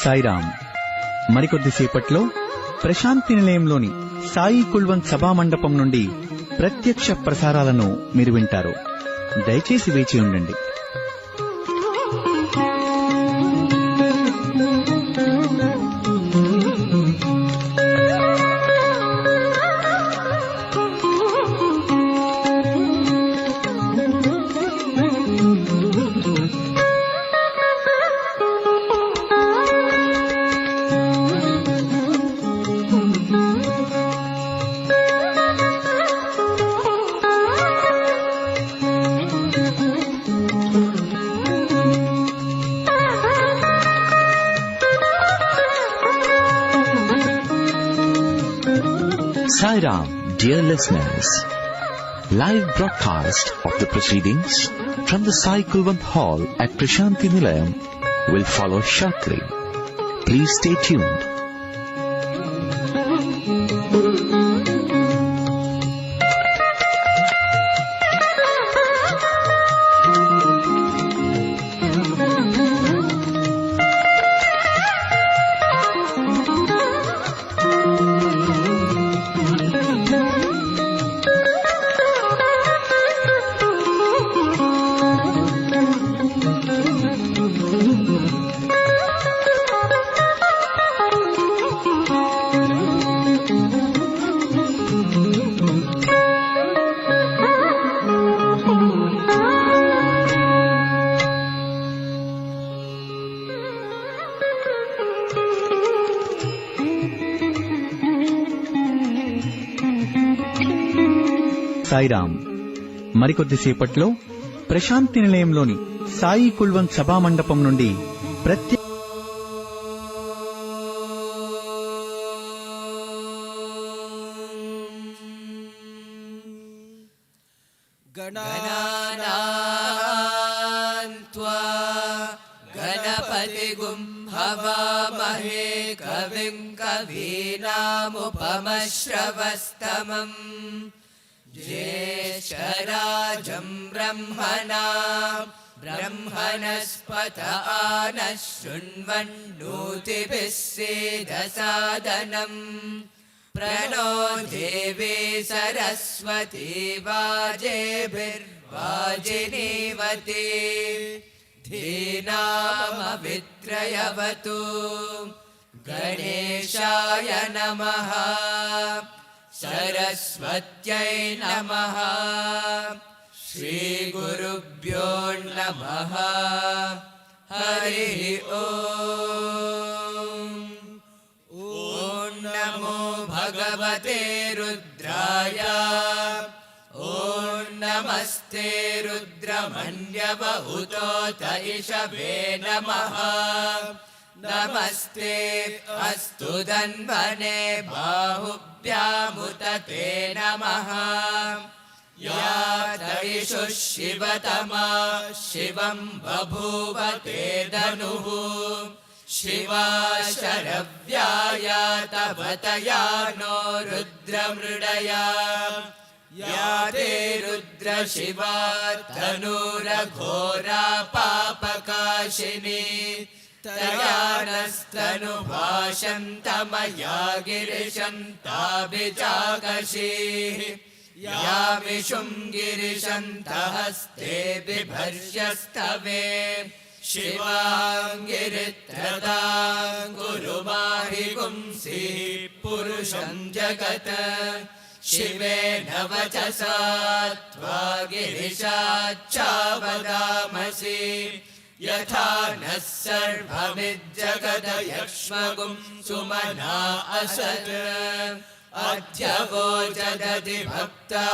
సాయిరాం. మరికొద్దిసేపట్లో ప్రశాంతి నిలయంలోని సాయి కుల్వంత్ సభామండపం నుండి ప్రత్యక్ష ప్రసారాలను మీరు వింటారు. దయచేసి వేచి ఉండండి. Sairam, dear listeners, live broadcast of the proceedings from the Sai Kulwant Hall at Prashanti Nilayam will follow shortly. Please stay tuned. Sairam. మరికొద్దిసేపట్లో Prashanti నిలయంలోని Sai Kulwant సభామండపం నుండి गणपति गुं हवामहे कविं कवीनामुपमश्रवस्तमम् ज्येष्ठराजं ब्रह्मणस्पत आनः शृण्वन्नोतिभिः सेदसादनम् प्रणो देवी सरस्वती वाजेभिर्वाजिनीवती धीनामवित्रयवतु गणेशाय नमः सरस्वत्यै नमः श्रीगुरुभ्यो नमः हरि ओम्. ॐ नमो भगवते रुद्राय ॐ नमस्ते रुद्रमन्यवहुतोत इषवे नमः नमस्ते अस्तु धन्वने बाहुभ्यामुतते नमः या तैषु शिवतमा शिवं बभूव ते धनुः शिवा शरव्याया तपतया नो रुद्रमृडया या ते रुद्र शिवा तनूरघोरा पापकाशिनी तया नस्तनुभाषन्तमया गिरिशन्ताभिजाकशीः या विशुं गिरिशन्तहस्ते बिभर्ष्यस्तवे शिवाङ्गिरित्रदां कुरु माहि पुंसीः पुरुषं जगत् शिवेन वचसा त्वा गिरिशाच्चावदामसि यथा नः सर्वमिज्जगदयक्ष्मगुं सुमना असत् अद्य वोचदति भक्ता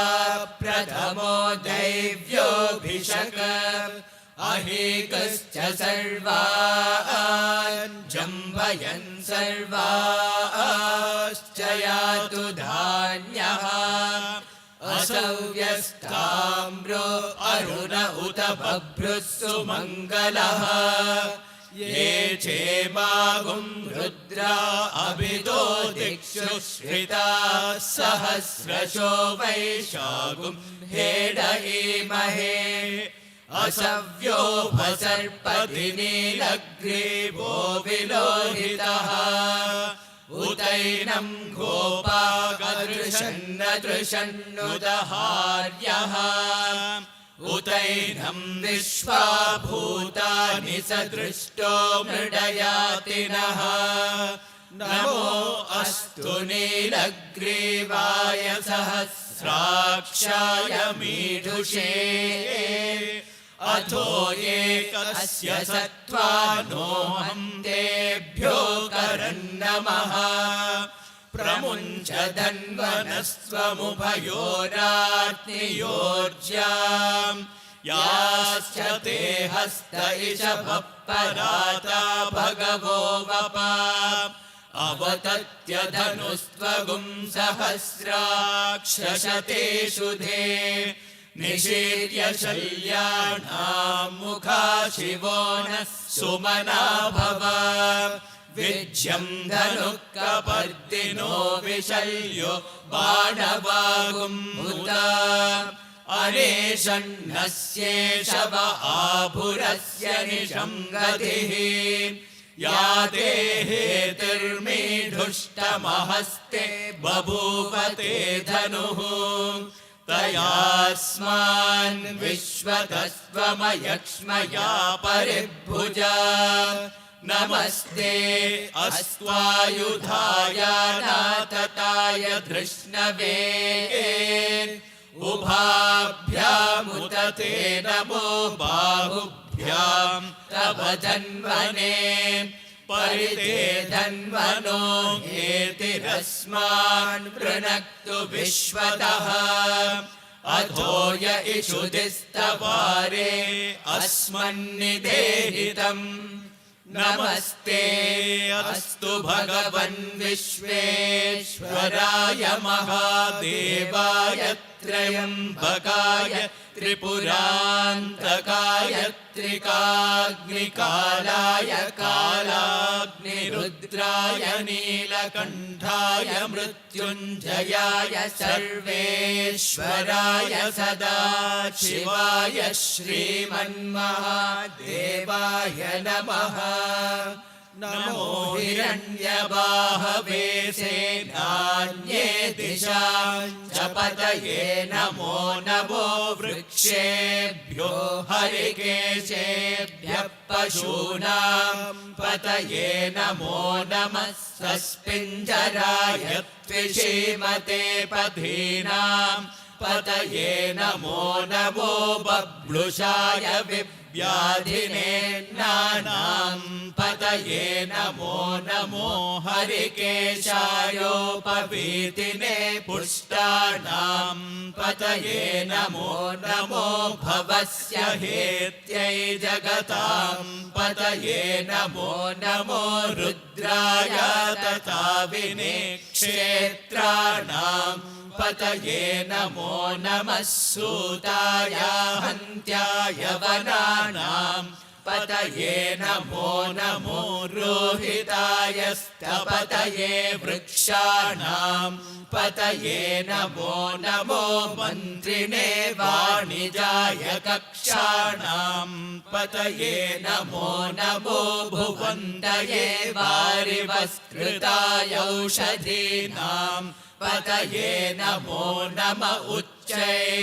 प्रथमो दैव्योऽभिषक अहीकश्च सर्वान् जम्भयन् सर्वाश्च यातु धान्यः असव्यस्ताम्रो अरुण उत बभ्रुः सुमङ्गलः ये चेमागुं रुद्रा अभितो दिक्षु श्रिता सहस्रशो वैशागुं हेडयेमहे असव्योभसर्पति नीलग्रीवो विलोहितः उतैनं गोपागदृशन्नदृशन्नुदहार्यः उतैनं विश्वाभूतानि सदृष्टो मृडयातिनः नमो अस्तु नीलग्रीवाय सहस्राक्षाय मीढुषे अथो एकस्य सत्त्वानो हन्तेभ्यो करन्नमः प्रमुञ्च धन्वनस्त्वमुभयोराग्नियोर्ज्याम् याश्च ते हस्त इषभः पराता भगवो वपा अवतत्य धनुस्त्वगुं सहस्राक्षशतेषु धे निशीर्य शल्यानां मुखा शिवो नः सुमना भव विज्यं धनुः कपर्दिनो विशल्यो बाणवागुम्भुता अनेशन्नस्येषव आभुरस्य निषङ्गतिः या ते हेतिर्मीढुष्टमहस्ते बभूवते धनुः तयास्मान् विश्वतस्त्वमयक्ष्मया परिभुजा नमस्ते अस्त्वायुधाय नातताय धृष्णवे उभाभ्यामुत ते नमो बाहुभ्यां तव धन्वने परिते धन्वनो हेतिरस्मान् वृणक्तु विश्वतः अथो य इषुधिस्तवारे अस्मन्निदेहितम् नमस्ते अस्तु भगवन् विश्वेश्वराय महादेवाय त्र्यम्बकाय त्रिपुरान्तकाय त्रिकाग्निकालाय कालाग्निरुद्राय नीलकण्ठाय मृत्युञ्जयाय सर्वेश्वराय सदाशिवाय श्रीमन्महादेवाय नमः नमो हिरण्यबाहवे सेनान्ये दिशां च पतये नमो नमो वृक्षेभ्यो हरिकेशेभ्यः पशूनां पतये नमो नमः सस्पिञ्जराय त्विषीमते पथीनां पतये नमो नमो बभ्लुषाय व्याधिने नानां पतये नमो नमो हरिकेशायोपवीतिने पुष्टानां पतये नमो नमो भवस्य हेत्यै जगतां पतये नमो नमो रुद्राय तथा विने क्षेत्राणां पतये नमो नमः सूताय हन्त्याय वनानां पतये नमो नमो रोहिताय स्थपतये वृक्षाणां पतये नमो नमो मन्त्रिणे वाणिजाय कक्षाणां पतये नमो नमो भुवन्तये वारिवस्कृताय औषधीनां पतये नमो नम उच्चैर्घोषाय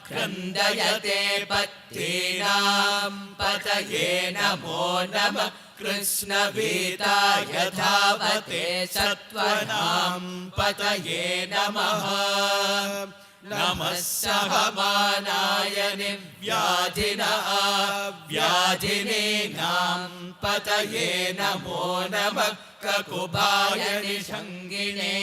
क्रन्दयते पत्नीनां पतये नमो नम कृष्णवीताय धावते सत्त्वनां पतये नमः नमः सहमानाय निव्याधिनः व्याधिनीनां पतये नमो नमः ककुभाय निषङ्गिणे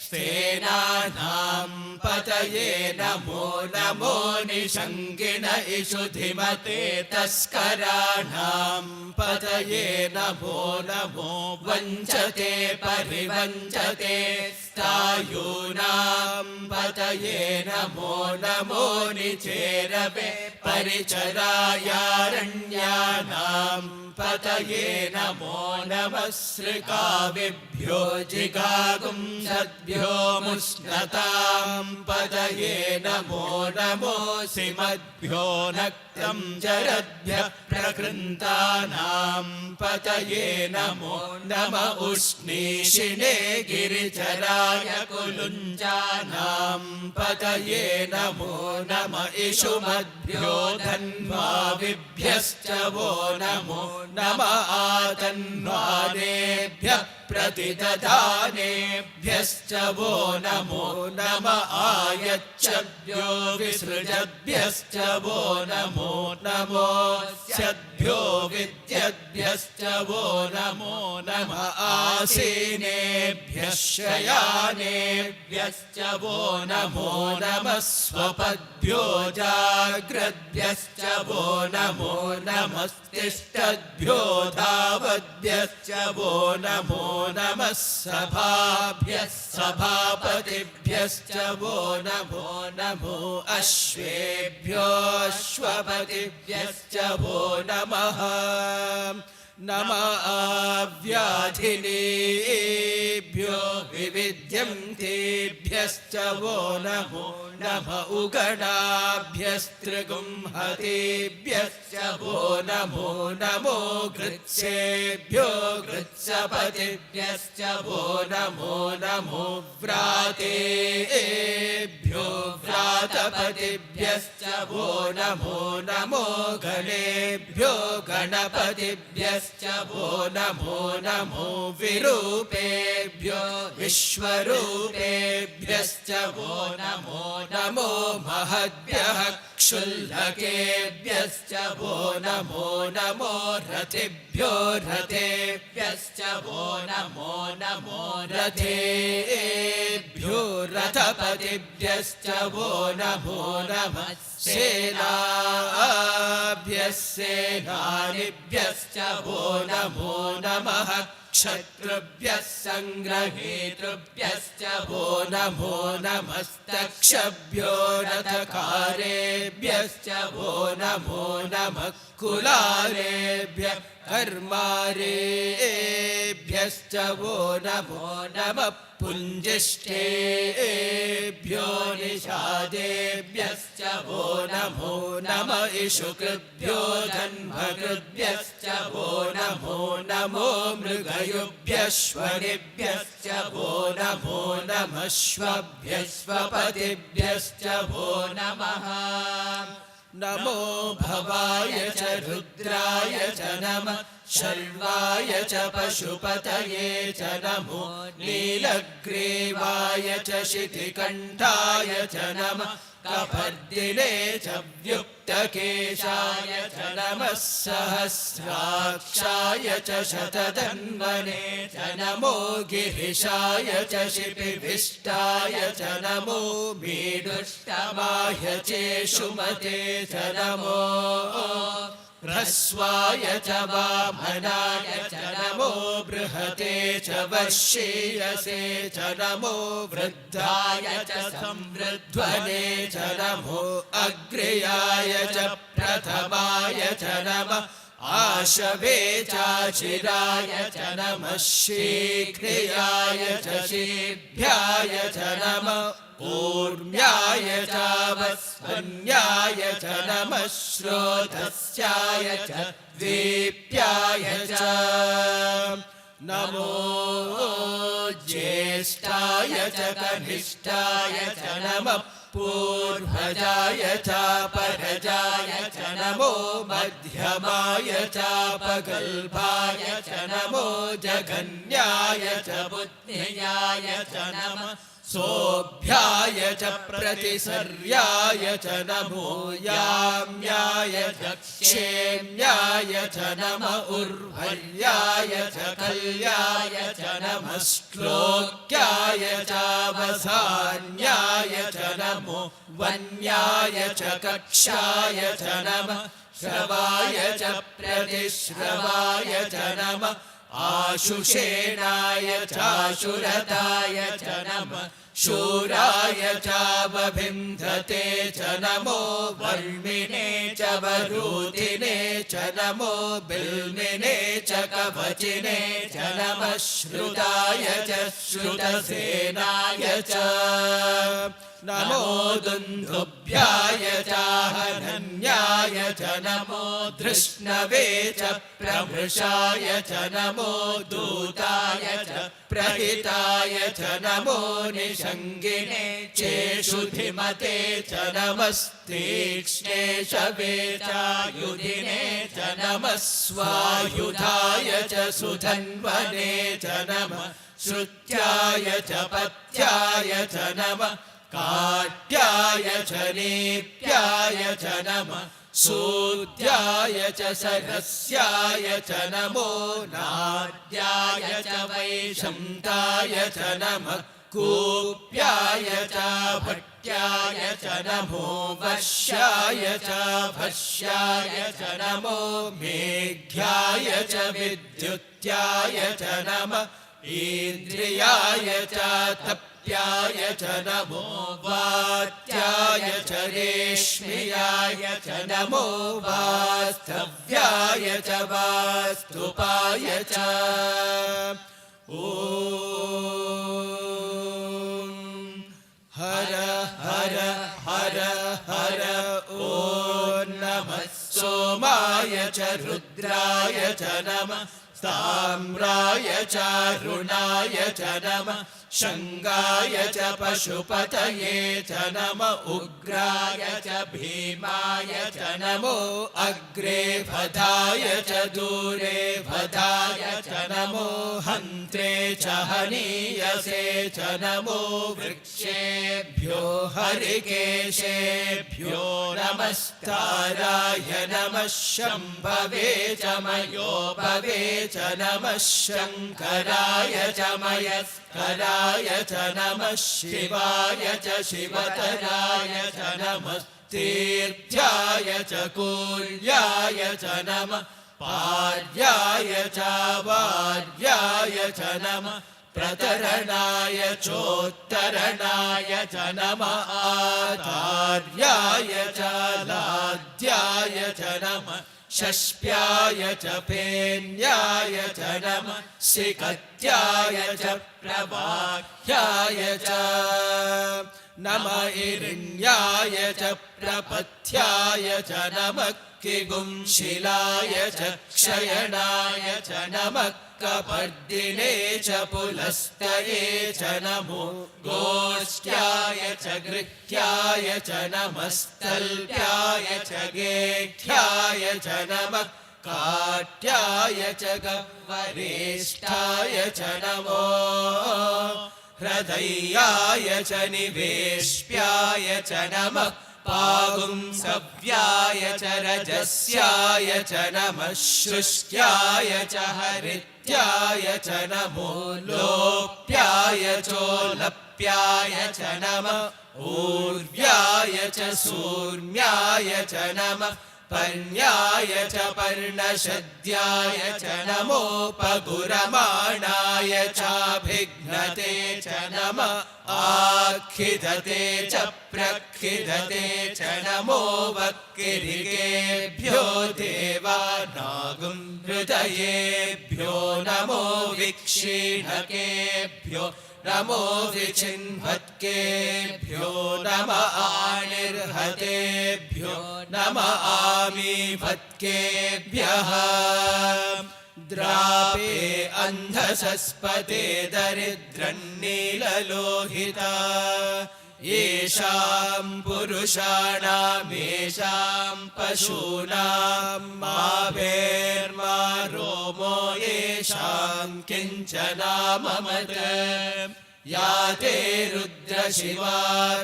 सेनानां पतये नमो नमो निषङ्गिण इषुधिमते तस्कराणां पतये नमो नमो वञ्चते परिवञ्चते स्थायूनां पतये नमो नमो निचेरवे परिचरायारण्यानां पतये नमो नमः श्रीकाविभ्यो जिगागुं सद्भ्यो मुष्णतां पतये नमो नमो सिमद्भ्यो नक्तं जरद्भ्यः प्रकृन्तानां पतये नमो नम उष्णीषिणे गिरिचराय कुलुञ्जानां पतये नमो नम इषुमद्भ्यो धन्वाविभ्यश्च वो नमो नम आतन्वानेभ्यः प्रतिदधानेभ्यश्च वो नमो नम आयच्छद्भ्यो विसृजद्भ्यश्च वो नमो नमोऽस्यद्भ्यो विद्यद्भ्यश्च वो नमो नम आसीनेभ्यः शयानेभ्यश्च वो नमो नमः स्वपद्भ्यो जाग्रद्भ्यश्च वो नमो नमस्तिष्ठद्भ्यो धावद्भ्यश्च वो नमो नमः सभाभ्यः सभापतिभ्यश्च वो नमो नमो अश्वेभ्यो अश्वपतिभ्यश्च वो नमः नमः व्याधिनेभ्यो विविध्यन्तेभ्यश्च वो नमो नमः उगणाभ्यस्त्रिगुंहतेभ्यश्च वो नमो नमो गृत्सेभ्यो गृत्सपतिभ्यश्च वो नमो नमो व्रातेभ्यो व्रातपतिभ्यश्च वो नमो नमो गणेभ्यो गणपतिभ्यश्च वो नमो नमो विरूपेभ्यो विश्वरूपेभ्यश्च वो नमो नमो महद्भ्यः क्षुल्लकेभ्यश्च वो नमो नमो रथेभ्यो रथेभ्यश्च वो नमो नमो रथेभ्यो रथपतिभ्यश्च वो नमो नमः सेनाभ्यः सेनानिभ्यश्च वो नमो नमः क्षत्रुभ्यः संग्रहेतृभ्यश्च वो नमो नमस्तक्षभ्यो रथकारेभ्यश्च वो नमो नमः कुलारेभ्यः कर्मारेभ्यश्च वो नमो नमः पुञ्जिष्ठेभ्यो निषादेभ्यश्च वो नमो नमः इषुकृभ्यो धन्वकृभ्यश्च वो नमो नमो मृगयुभ्यश्वरेभ्यश्च वो नमो नमः श्वभ्यश्वपतिभ्यश्च वो नमः नमो भवाय च रुद्राय च नमः शर्वाय च पशुपतये च नमो नीलग्रीवाय च शितिकण्ठाय च नमः कपर्दिने च व्युक्तकेशाय च नमः सहस्राक्षाय च शतधन्वने च नमो गिरिशाय च शिपिविष्टाय च नमो मीडुष्टमाय चेषुमते च नमो ह्रस्वाय च वामनाय च नमो बृहते च वर्षीयसे च नमो वृद्धाय च संवृध्वने च नमो अग्र्याय च प्रथमाय च नमः आशवे चाचिराय च नमः शीघ्रियाय च शीभ्याय च नमः ऊर्म्याय चावस्वन्याय च नमः श्रोतस्याय च दीप्याय च नमो ज्येष्ठाय च कनिष्ठाय च नमः पूर्वजाय चापरजाय च नमो मध्यमाय चापगल्भाय च नमो जगन्याय च बुद्धियाय च नमः सोभ्याय च प्रतिसर्याय च नमो याम्याय च क्षेम्याय च नमः उर्वर्याय च कल्याय च नमः श्लोक्याय चावसान्याय च नमो वन्याय च कक्षाय च नमः श्रवाय च प्रतिश्रवाय च नमः आशुषेणाय चाशुरताय च नमः शूराय चावभिन्धते च नमो वर्मिणे च वरूधिने च नमो बिल्मिने च कवचिने च नमः श्रुताय च श्रुतसेनाय च नमो दुन्दुभ्याय चाहनन्याय च नमो धृष्णवे च प्रभृशाय च नमो दूताय च प्रहिताय च नमो निषङ्गिने चेषुधिमते च नमस्तीक्ष्णे शवेचायुधिने च नमः स्वायुधाय च सुधन्वने च नमः श्रुत्याय च पथ्याय च नमः काट्याय च नेप्याय च नमः सूद्याय च सरस्याय च नमो नाद्याय च वैशन्ताय च नमः कूप्याय च भट्याय च नमो वश्याय च भष्याय च नमो मेघ्याय च विद्युत्याय च नमः इन्द्रियाय च तप्याय च नमो वात्याय च रेश्म्याय च नमो वास्तव्याय च वास्तुपाय च ॐ हर हर हर हर ॐ नमः सोमाय च रुद्राय च नमः ताम्राय च रुणाय च नमः शङ्गाय च पशुपतये च नमः उग्राय च भीमाय च नमो अग्रे भदाय च दूरे भदाय च नमो हन्त्रे च हनीयसे च नमो वृक्षेभ्यो हरिकेशेभ्यो नमस्ताराय नमः शम्भवे च मयोभवे च नमः शङ्कराय च मयस्कराय च नमः शिवाय च शिवतराय च नमः तीर्थ्याय च कूल्याय च नमः पार्याय च वार्याय च नमः प्रतरणाय चोत्तरणाय च नमः आचार्याय च लाद्याय च नमः षष्प्याय च फेन्याय च नमः सिकत्याय च प्रवाह्याय च नमः इरिण्याय च प्रपथ्याय च नमः किगुंशिलाय च क्षयणाय च नमः कपर्दिने च पुलस्तये च नमो गोष्ठ्याय च गृह्याय च नमस्तल्प्याय च गेह्याय च नमः काट्याय च गह्वरेष्ठाय च नमो हृदयाय च निवेश्याय च नमः पागुंसव्याय च रजस्याय च नमः शुष्क्याय च हरित्याय च नमो लोप्याय चोलप्याय च नमः ऊर्व्याय च सूर्म्याय च नमः पर्ण्याय च पर्णशद्याय च नमोपगुरमाणाय चाभिघ्नते च नमः आखिदते च प्रखिदते च नमो वक्किरिकेभ्यो देवानागं हृदयेभ्यो नमो विक्षीणकेभ्यो नमो विचिन्वत्केभ्यो नमः आनिर्हतेभ्यो नमः आमीभत्केभ्यः द्रापे अन्धसस्पते दरिद्रन्नीललोहिता येषां पुरुषाणामेषां पशूनां माभेर्मा रोमो येषां किञ्चनाममत या ते रुद्रशिवा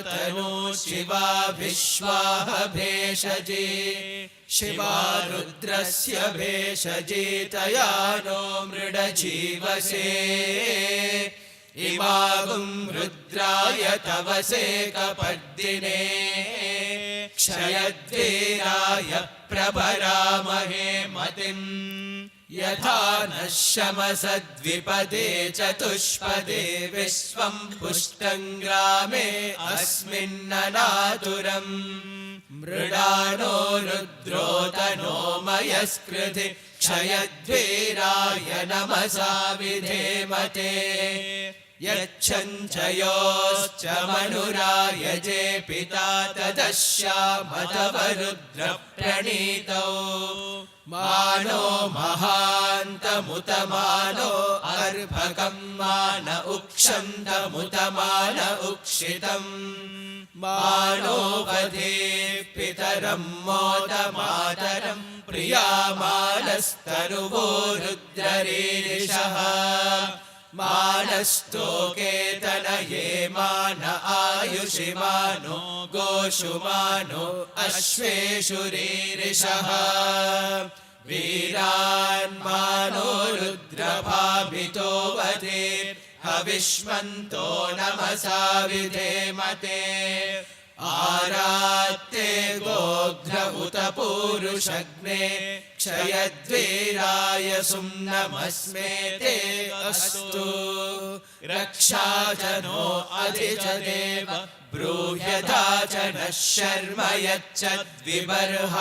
तनु शिवा विश्वाह भेषजे शिवा रुद्रस्य भेषजे तया नो मृडजीवसे इमागुं रुद्राय तवसे कपर्दिने क्षयद्वीराय प्रभरामहे मतिम् यथा नः शमसद्विपदे चतुष्पदे विश्वं पुष्टं ग्रामे अस्मिन्ननातुरम् मृडानो रुद्रोतनो मयस्कृति क्षयद्वीराय नमसा विधेमते यच्छञ्चयोश्च मनुराय जे पिता तदश्यामतवरुद्रप्रणीतौ मानो महान्तमुतमानो अर्भकं मान उक्षन्तमुतमान उक्षितम् मानो वधे पितरं मोदमातरं प्रियामानस्तनुवो रुद्ररीरिषः मानस्तोके तनये मान आयुषि मानो गोषु मानो अश्वेषु रीरिषः वीरान्मानो रुद्रभामितो वधे हविष्मन्तो नमसा विधेमते आरात्ते गोघ्र उत पूरुषग्ने क्षयद्वीराय सुम्नमस्मे ते अस्तु रक्षा च नो अधि च देव ब्रूह्यथा च नः शर्म यच्चद्विबर्हाः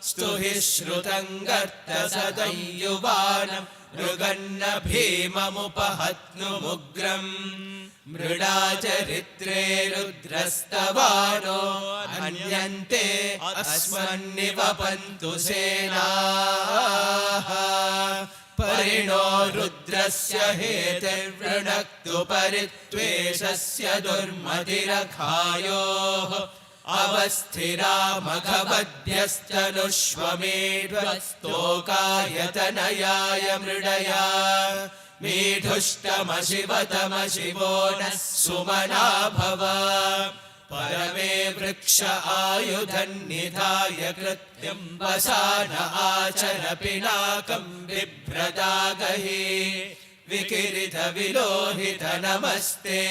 स्तुहि श्रुतं गर्त सदयुवानं मृगन्न भीममुपहत्नुमुग्रम् मृडा चरित्रे रुद्रस्तवानो अन्यन्ते अस्मन्निवपन्तु सेनाः परिणो रुद्रस्य हेतिर्वृणक्तु परित्वेषस्य दुर्मतिरखायोः अवस्थिरा मघवद्भ्यस्तनुष्वमेढ्वस्तोकायतनयाय मृडया मीढुष्टमशिवतमशिवो नः सुमना भव परमे वृक्ष आयुधन्निधाय कृत्यं वसान आचर पिनाकं बिभ्रदागहि विकिरित विलोहित नमस्ते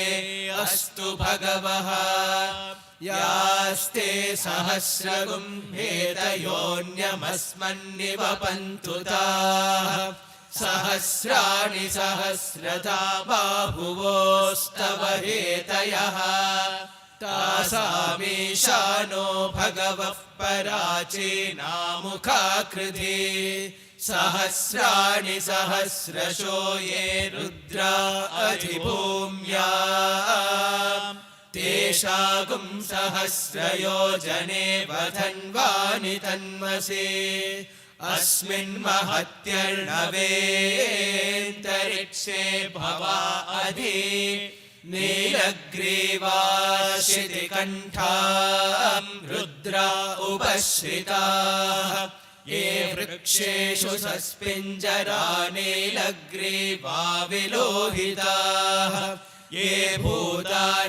अस्तु भगवः यास्ते सहस्रगुम्भेतयोऽन्यमस्मन्निवपन्तु ताः सहस्राणि सहस्रधा बाहुवोस्तव हेतयः तासामीशानो भगवः पराचीनामुखाकृधि सहस्राणि सहस्रशो ये रुद्रा अधिभूम्या तेषागुं सहस्रयोजने वधन्वानि तन्मसे अस्मिन् महत्यर्णवेऽन्तरिक्षे भवा अधि नीलग्रीवाशितिकण्ठा रुद्रा उपश्रिताः ये वृक्षेषु सस्पिञ्जरा नीलग्रीवा विलोहिताः ये भूतानामधिपतयो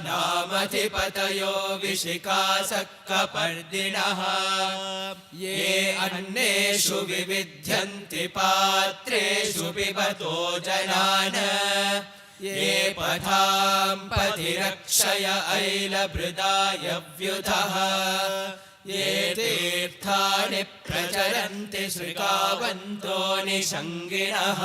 विशिखासक्कपर्दिनः ये अन्नेषु विविध्यन्ति पात्रेषु पिबतो जनान् ये पथां पथिरक्षय ऐलभृदाय व्युधः ये तीर्थानि प्रचरन्ति श्रिकावन्तो निषङ्गिणः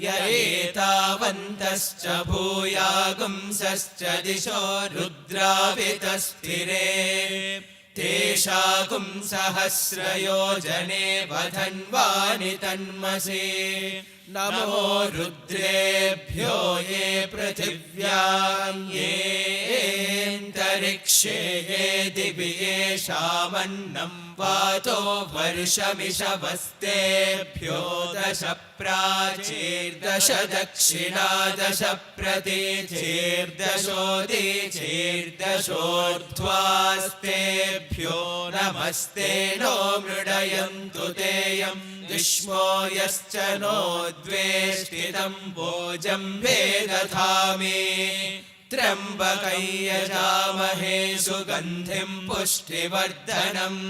य एतावन्तश्च भूयागुंसश्च दिशो रुद्रावितस्थिरे तेषागुं सहस्रयोजने वधन्वानि तन्मसे नमो रुद्रेभ्यो ये पृथिव्यां येऽन्तरिक्षे ये दिवि येषामन्नं वातो वर्षमिषवस्तेभ्यो दश प्राचीर्दश दक्षिणा दश प्रतीचीर्दशोदीचीर्दशोर्ध्वास्तेभ्यो नमस्ते नो मृडयन्तु तेयं विष्मो यश्च नो द्वेष्टितं भोजं वेदधामि त्र्यम्बकं यजामहे सुगन्धिं पुष्टिवर्धनम्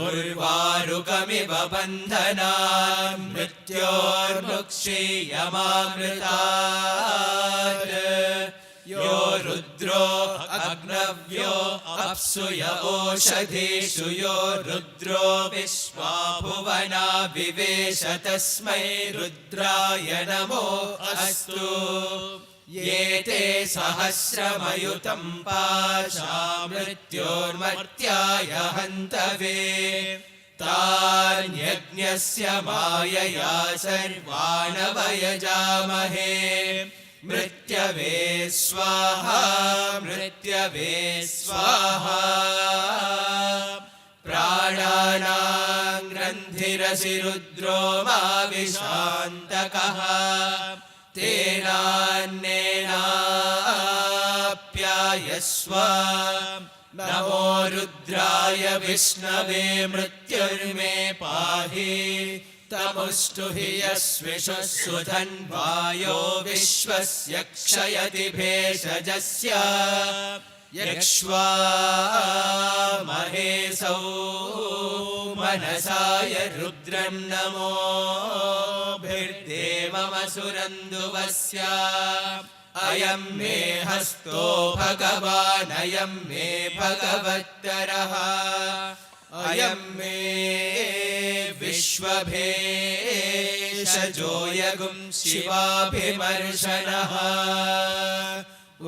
उर्वारुकमिव बन्धनान् मृत्योर्मुक्षीयमामृतात् यो रुद्रो अग्नव्यो अप्सु य ओषधीषु यो रुद्रो विश्वा भुवना विवेश तस्मै रुद्राय नमो अस्तु। ये ते सहस्रमयुतं पाशा मृत्योर्मर्त्याय हन्तवे तान्यज्ञस्य मायया सर्वानवयजामहे मृत्यवे स्वाहा मृत्यवे स्वाहा। प्राणानां ग्रन्थिरसि रुद्रो मा विशान्तकः तेनान्नेनाप्यायस्व। नमो रुद्राय विष्णवे मृत्युर्मे पाहि तमुष्टुहि यस्विषुः सुधन्वायो विश्वस्य क्षयति भेषजस्य यक्ष्वामहेसौ मनसाय रुद्रं नमोभिर्देवमसुरन्दुवस्य। अयं मे हस्तो भगवान् अयं मे भगवत्तरः अयं मे विश्वभेषजो यगुं शिवाभिमर्शनः। ॐ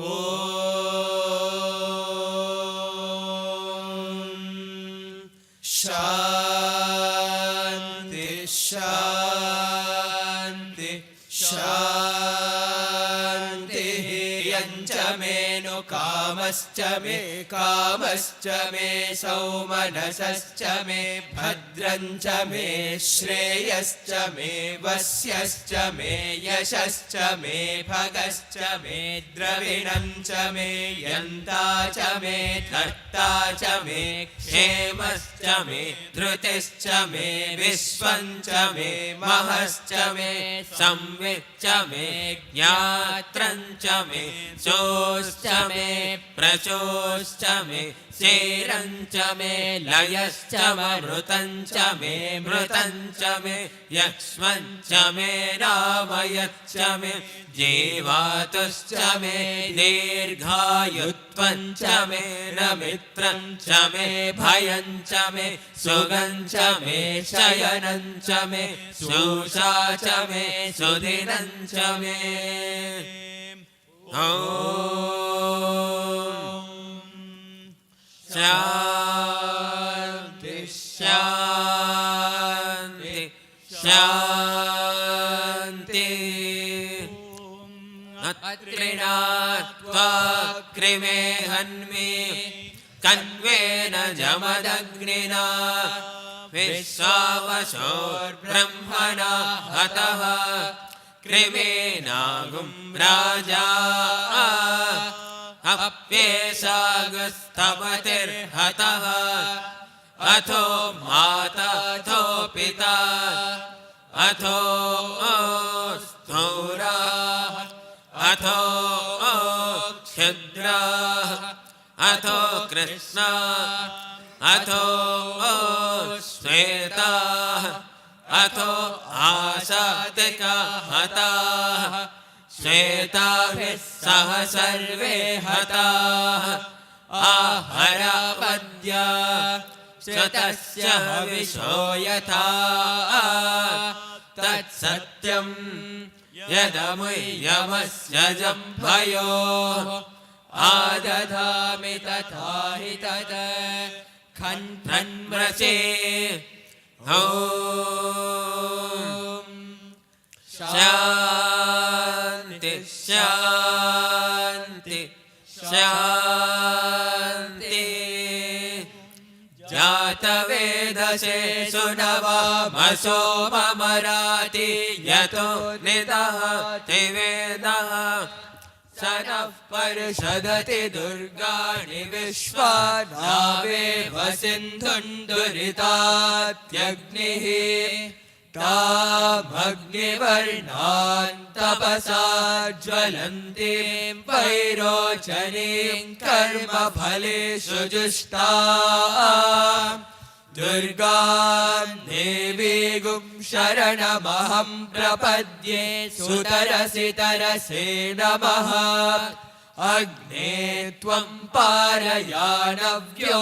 शान्ति शान्ति शान्तिः। यञ्च मेनु कामश्च मे सौमनसश्च मे भद्रञ्च मे श्रेयश्च मे वस्यश्च मे यशश्च मे भगश्च मे द्रविणञ्च मे यन्ता च मे धर्ता च मे क्षेमश्च मे धृतिश्च मे विश्वञ्च मे महश्च मे संविच्च मे ज्ञात्रञ्च मे चोश्च मे प्रचोश्च मे चेरञ्च मे लयश्च मृतञ्च मे मृतञ्च मे यक्ष्मञ्च मे रामयच्च मे जीवातुश्च मे दीर्घायुत्वञ्च मे नमित्रञ्च मे भयञ्च मे सुगञ्च मे शयनञ्च मे सुषा च मे सुदिनञ्च मे। ॐ शान्ति शान्ति शान्ति। अत्रिना त्वा कृमे हन्मि कन्वेन जमदग्निना विश्वावशोर्ब्रह्मणा हतः कृमेनागुं राजा अप्येषागस्तमतिर्हतः अथो माता अथो पिता अथो स्थूराः अथो क्षुद्राः अथो कृष्णाः अथो श्वेताः अथो आसादिकाः हताः श्वेताभिः सह सर्वे हताः आहरावद्या श्रुतस्य हविषो यथा तत्सत्यं यदमुह्यमस्य जम्भयोः आदधामि तथा हि तत् खन्मृषे। ॐ शान्ति शान्ति शान्ति। जातवेदसे सुनवामसो ममराति यतो निदः तिवेदः स नः परिषदति दुर्गाणि विश्वानावेव सिन्धुन्दुरितात्यग्निः तामग्निवर्णान् तपसा ज्वलन्तीं वैरोचनीं कर्मफलेषु जुष्टां दुर्गां देवीगुं शरणमहं प्रपद्ये सुतरसि तरसे नमः। अग्ने त्वं पारयानव्यो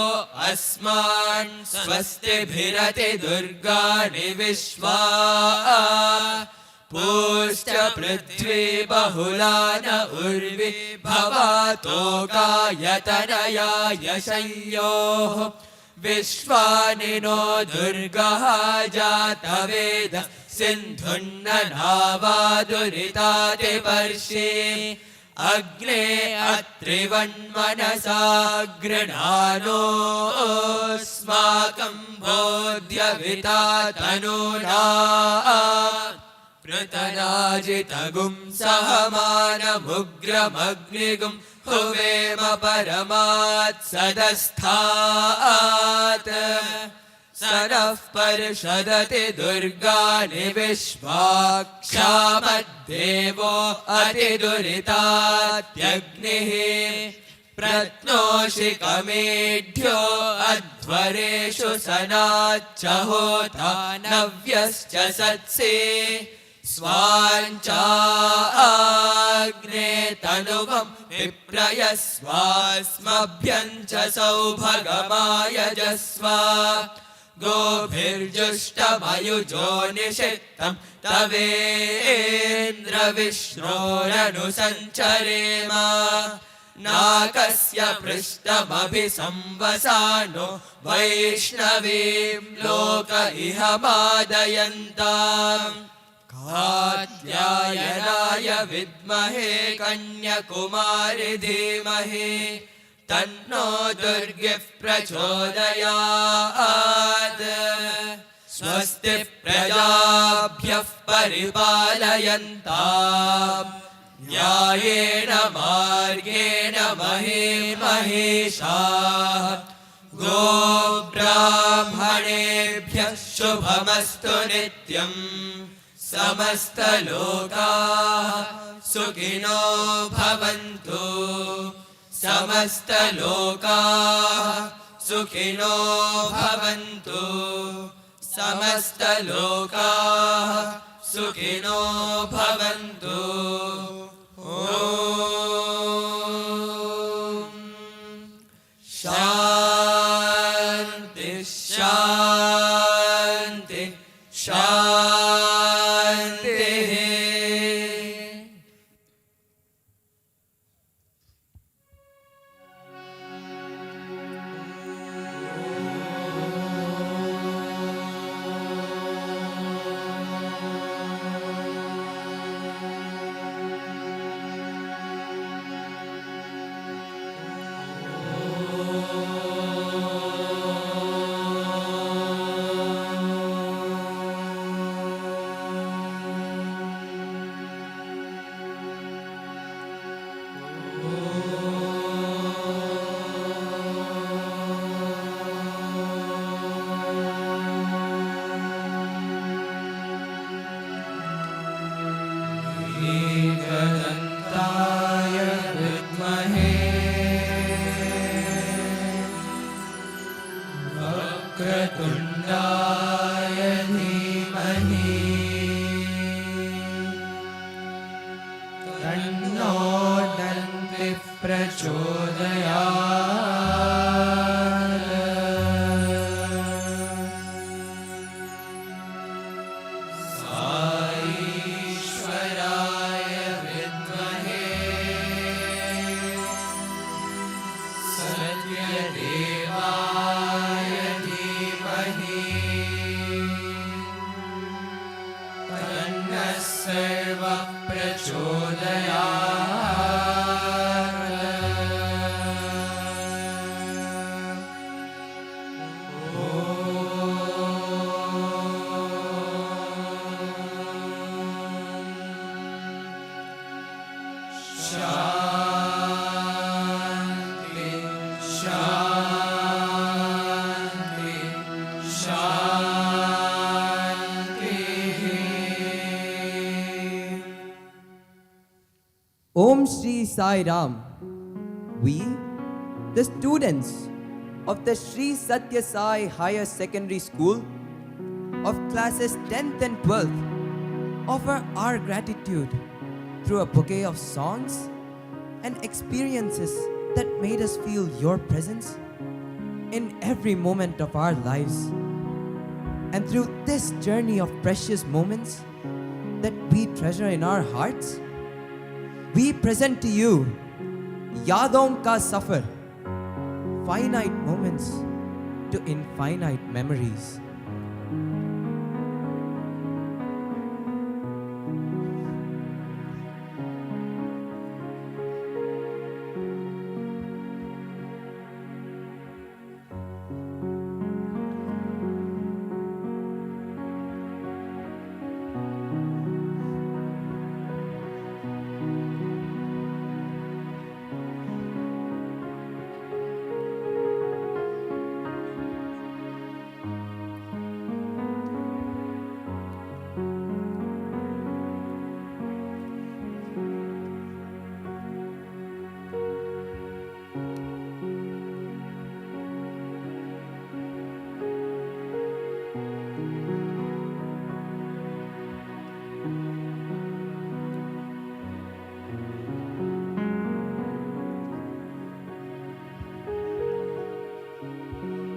अस्मान् स्वस्तिभिरति दुर्गाणि विश्वा पूश्च पृथ्वी बहुला न उर्वि भवातो गायतनया यशयोः विश्वानि नो दुर्गः जातवेद सिन्धुन्ननावादुरिताति पर्षि अग्ने अत्रिवन्मनसा गृणानोऽस्माकं बोध्यविता तनूना पृतनाजितगुं सहमानमुग्रमग्निगुं हुवेम परमात् सदस्थात् स नः पर्षदति दुर्गाणि विश्वाक्षामद्देवो अतिदुरितात्यग्निः प्रत्नोषिकमेढ्यो अध्वरेषु सनाच्च होता नव्यश्च सत्सि स्वाञ्चाग्ने तनुवं विप्रयस्वास्मभ्यं च सौभगमायजस्व गोभिर्जुष्टमयुजो निषिक्तं तवेन्द्रविष्णोरनुसञ्चरेम नाकस्य पृष्ठमभिसंवसानो वैष्णवीं लोक इह मादयन्ताम् कात्यायनाय विद्महे कन्याकुमारि धीमहि तन्नो दुर्गिः प्रचोदयात् स्वस्ति प्रजाभ्यः परिपालयन्ताम् न्यायेन मार्गेण महीमहेशाः गोब्राह्मणेभ्यः शुभमस्तु नित्यम् समस्तलोकाः सुखिनो भवन्तु समस्तलोकाः सुखिनो भवन्तु समस्तलोकाः सुखिनो भवन्तु ॐ शान्ति शान्ति शान्तिः Om Shri Sai Ram. We, the students of the Shri Sathya Sai Higher Secondary School of classes 10th and 12th, offer our gratitude through a bouquet of songs and experiences that made us feel your presence in every moment of our lives. And through this journey of precious moments that we treasure in our hearts, we present to you Yadon Ka Safar, finite moments to infinite memories.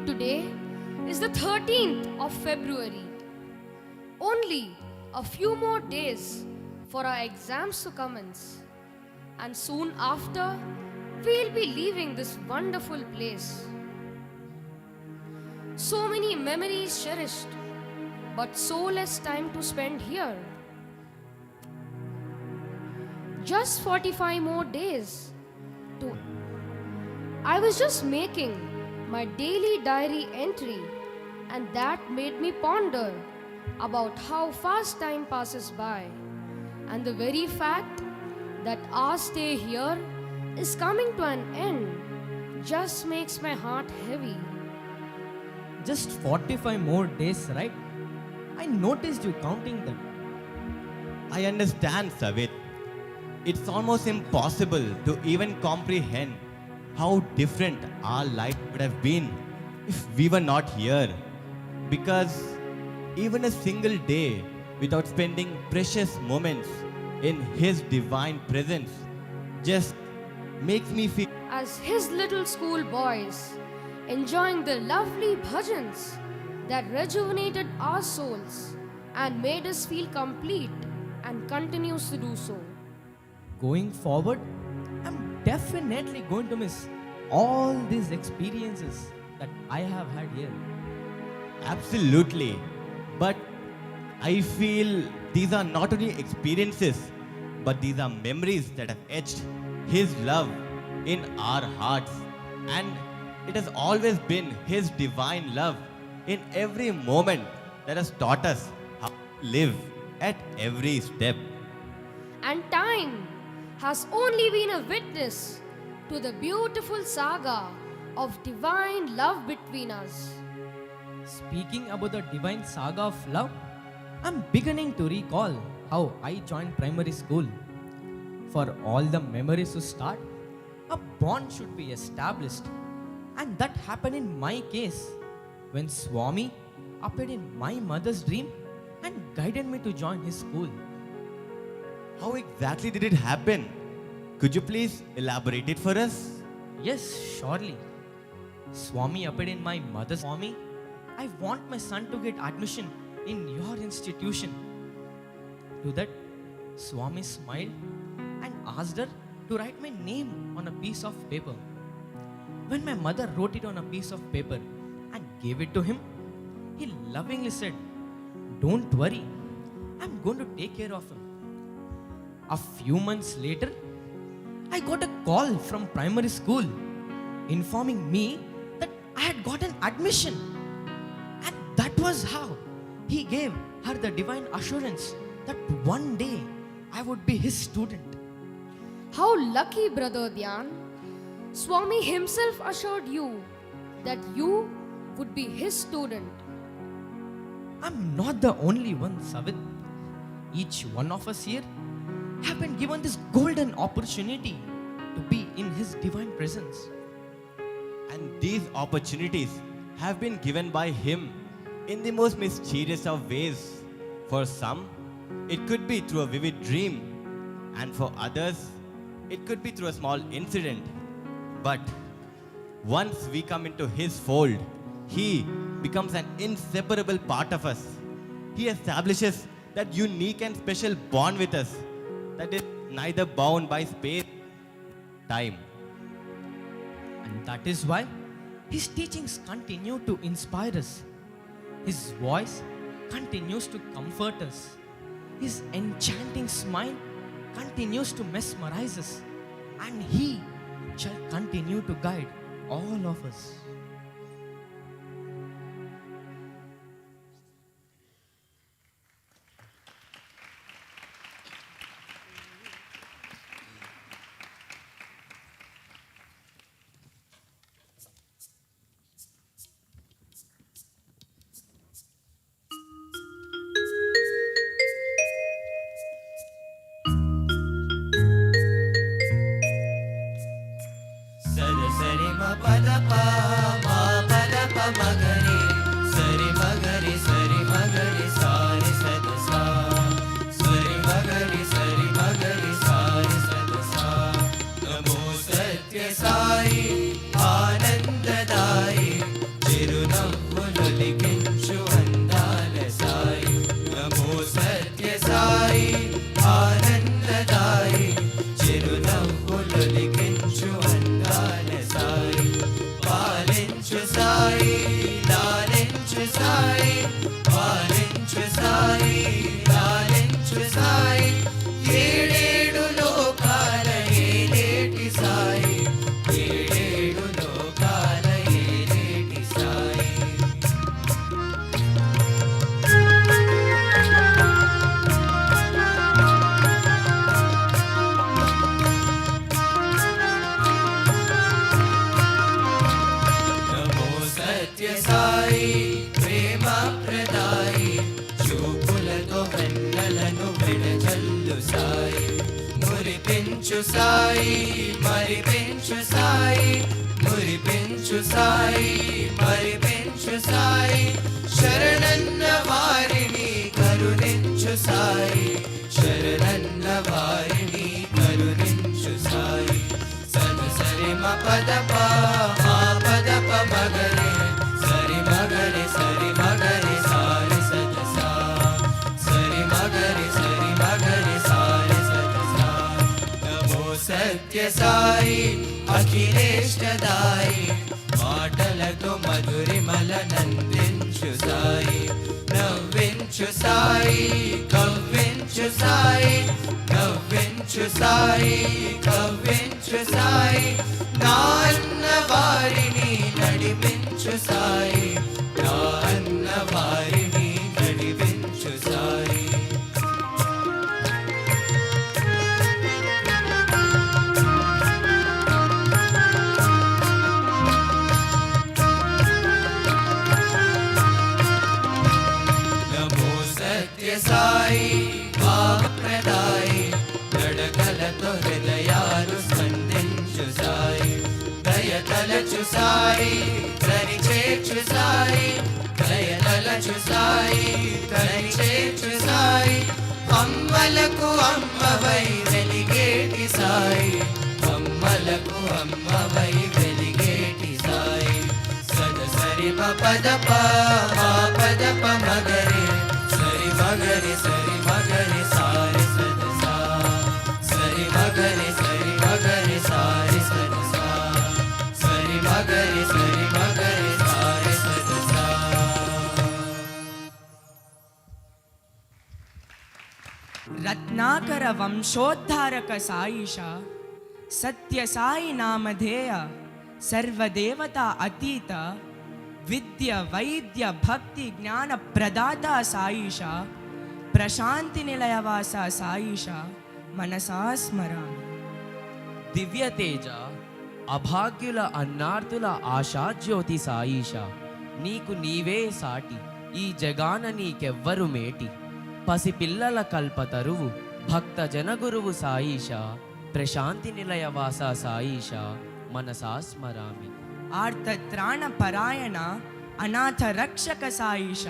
Today is the 13th of February. Only a few more days for our exams to commence. And soon after, we'll be leaving this wonderful place. So many memories cherished, but so less time to spend here. Just 45 more days to... I was just making my daily diary entry, and that made me ponder about how fast time passes by, and the very fact that our stay here is coming to an end just makes my heart heavy. Just 45 more days, right? I noticed you counting them. I understand, Savit. It's almost impossible to even comprehend how different our life would have been if we were not here. Because even a single day without spending precious moments in His divine presence just makes me feel As his little school boys, enjoying the lovely bhajans that rejuvenated our souls and made us feel complete and continues to do so. Going forward, I'm definitely going to miss all these experiences that I have had here. absolutely. But I feel these are not only experiences, but these are memories that have etched His love in our hearts. And it has always been His divine love in every moment that has taught us how to live at every step. And time has only been a witness to the beautiful saga of divine love between us. Speaking about the divine saga of love, I'm beginning to recall how I joined primary school. For all the memories to start, a bond should be established. And that happened in my case when Swami appeared in my mother's dream and guided me to join his school. How exactly did it happen? Could you please elaborate it for us? Yes, surely. Swami appeared in my mother's. Swami, I want my son to get admission in your institution. To that, Swami smiled and asked her to write my name on a piece of paper. When my mother wrote it on a piece of paper and gave it to him, he lovingly said, "Don't worry, I'm going to take care of him." A few months later, I got a call from primary school informing me that I had gotten admission. And that was how he gave her the divine assurance that one day I would be his student. How lucky, Brother Dhyan. Swami himself assured you that you would be his student. I'm not the only one, Savit. Each one of us here have been given this golden opportunity to be in his divine presence. And these opportunities have been given by Him in the most mysterious of ways. For some, it could be through a vivid dream, and for others, It could be through a small incident. But once we come into His fold, He becomes an inseparable part of us. He establishes that unique and special bond with us that is neither bound by space, time. And that is why his teachings continue to inspire us. His voice continues to comfort us. His enchanting smile continues to mesmerize us. And he shall continue to guide all of us. సరి మ పద ప మా పద ప మగరి సరి మగరి సారి సద సా సరి మగరి సారి సద సా నమో సత్య సాయి ఆనందదాయి చిరునవ్వులొలికించు అందాల సాయి నమో సత్య సాయి ఆనందదాయి చిరునవ్వులొలికించు అందాల సాయి పాలించు సాయి లాలించు సాయి పాలించు సాయి లాలించు సాయి ఏడేడు లోకాల ఏలేటి సాయి ఏడేడు లోకాల ఏలేటి సాయి నమో సత్య సాయి ప్రేమ ప్రదాయి చూపులతో వెన్నెలను విడజల్లు సాయి మురిపించు సాయి మరిపించు సాయి మురిపించు సాయి మరిపించు సాయి శరణన్న వారిని కరుణించు సాయి శరణన్న వారిని కరుణించు సాయి సరి మ పద ప మా పద ప మగరి సరి మగరి సారి సద సా సరి మగరి సారి సద సా నమో సత్య సాయి అఖిలేష్టదాయి మాటలతో మధురిమల నందించు సాయి నవ్వించు సాయి కవ్వించు సాయి నవ్వించు సాయి కవ్వించు సాయి నా అన్న వారిని నడిపించు సాయి నా అన్న వారిని నడిపించు సాయి నమో సత్య సాయి భావప్రదాయి నడకలతో హృదయాలు స్పందించు సాయి దయతలచు సాయి కని చేర్చు సాయి దయతలచు సాయి కని చేర్చు సాయి అమ్మలకు అమ్మవై వెలిగేటి సాయి అమ్మలకు అమ్మవై వెలిగేటి సాయి సరి మ పద ప మా పద ప మగరి సరి మగరి సారి సద సా సరి మగరి సారి సద సా సరి మగరి సారి సద సా రత్నాకర వంశోద్ధారక సాయిష సత్య సాయి నామధేయ సర్వదేవత అతీత విద్య వైద్య భక్తి జ్ఞాన ప్రదాత సాయిష ప్రశాంతి నిలయవాస సాయిష మనసా స్మరామి. దివ్యతేజ అభాగ్యుల అన్నార్తుల ఆశాజ్యోతి సాయిష నీకు నీవే సాటి ఈ జగాన నీకెవ్వరు మేటి పసిపిల్లల కల్పతరువు భక్త జనగురువు సాయిష ప్రశాంతి నిలయవాస సాయిష మనసా స్మరామి. ఆర్తత్రాణ పరాయణ అనాథ రక్షక సాయిష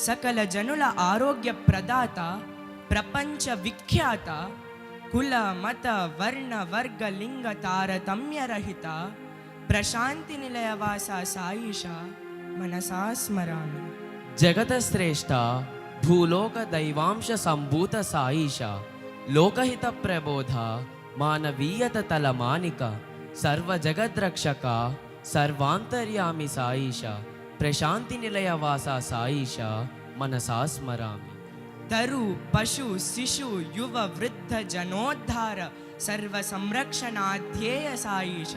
సకల జనుల ఆరోగ్య ప్రదాత ప్రపంచ విఖ్యాత ಕುಲ ಮತ ವರ್ಣ ವರ್ಗ ಲಿಂಗ ತಾರತಮ್ಯ ರಹಿತ ಪ್ರಶಾಂತಿ ನಿಲಯ ವಾಸ ಸಾಯಿಷ ಮನಸಾ ಸ್ಮರಾಮಿ. ಜಗತಶ್ರೇಷ್ಠ ಭೂಲೋಕ ದೈವಾಂಶ ಸಂಭೂತ ಸಾಯಿಷ ಲೋಕಹಿತ ಪ್ರಬೋಧ ಮಾನವೀಯತ ತಲಮಾನಿಕ ಸರ್ವ ಜಗದ್ರಕ್ಷಕ ಸರ್ವಾಂತರ್ಯಾಮಿ ಸಾಯಿಷ ಪ್ರಶಾಂತಿ ನಿಲಯ ವಾಸ ಸಾಯಿಷ ಮನಸಾ ಸ್ಮರಾಮಿ. ತರು ಪಶು ಶಿಶು ಯುವ ವೃದ್ಧ ಜನೋದ್ಧಾರ ಸರ್ವ ಸಂರಕ್ಷಣಾ ಧ್ಯೇಯ ಸಾಯಿಷ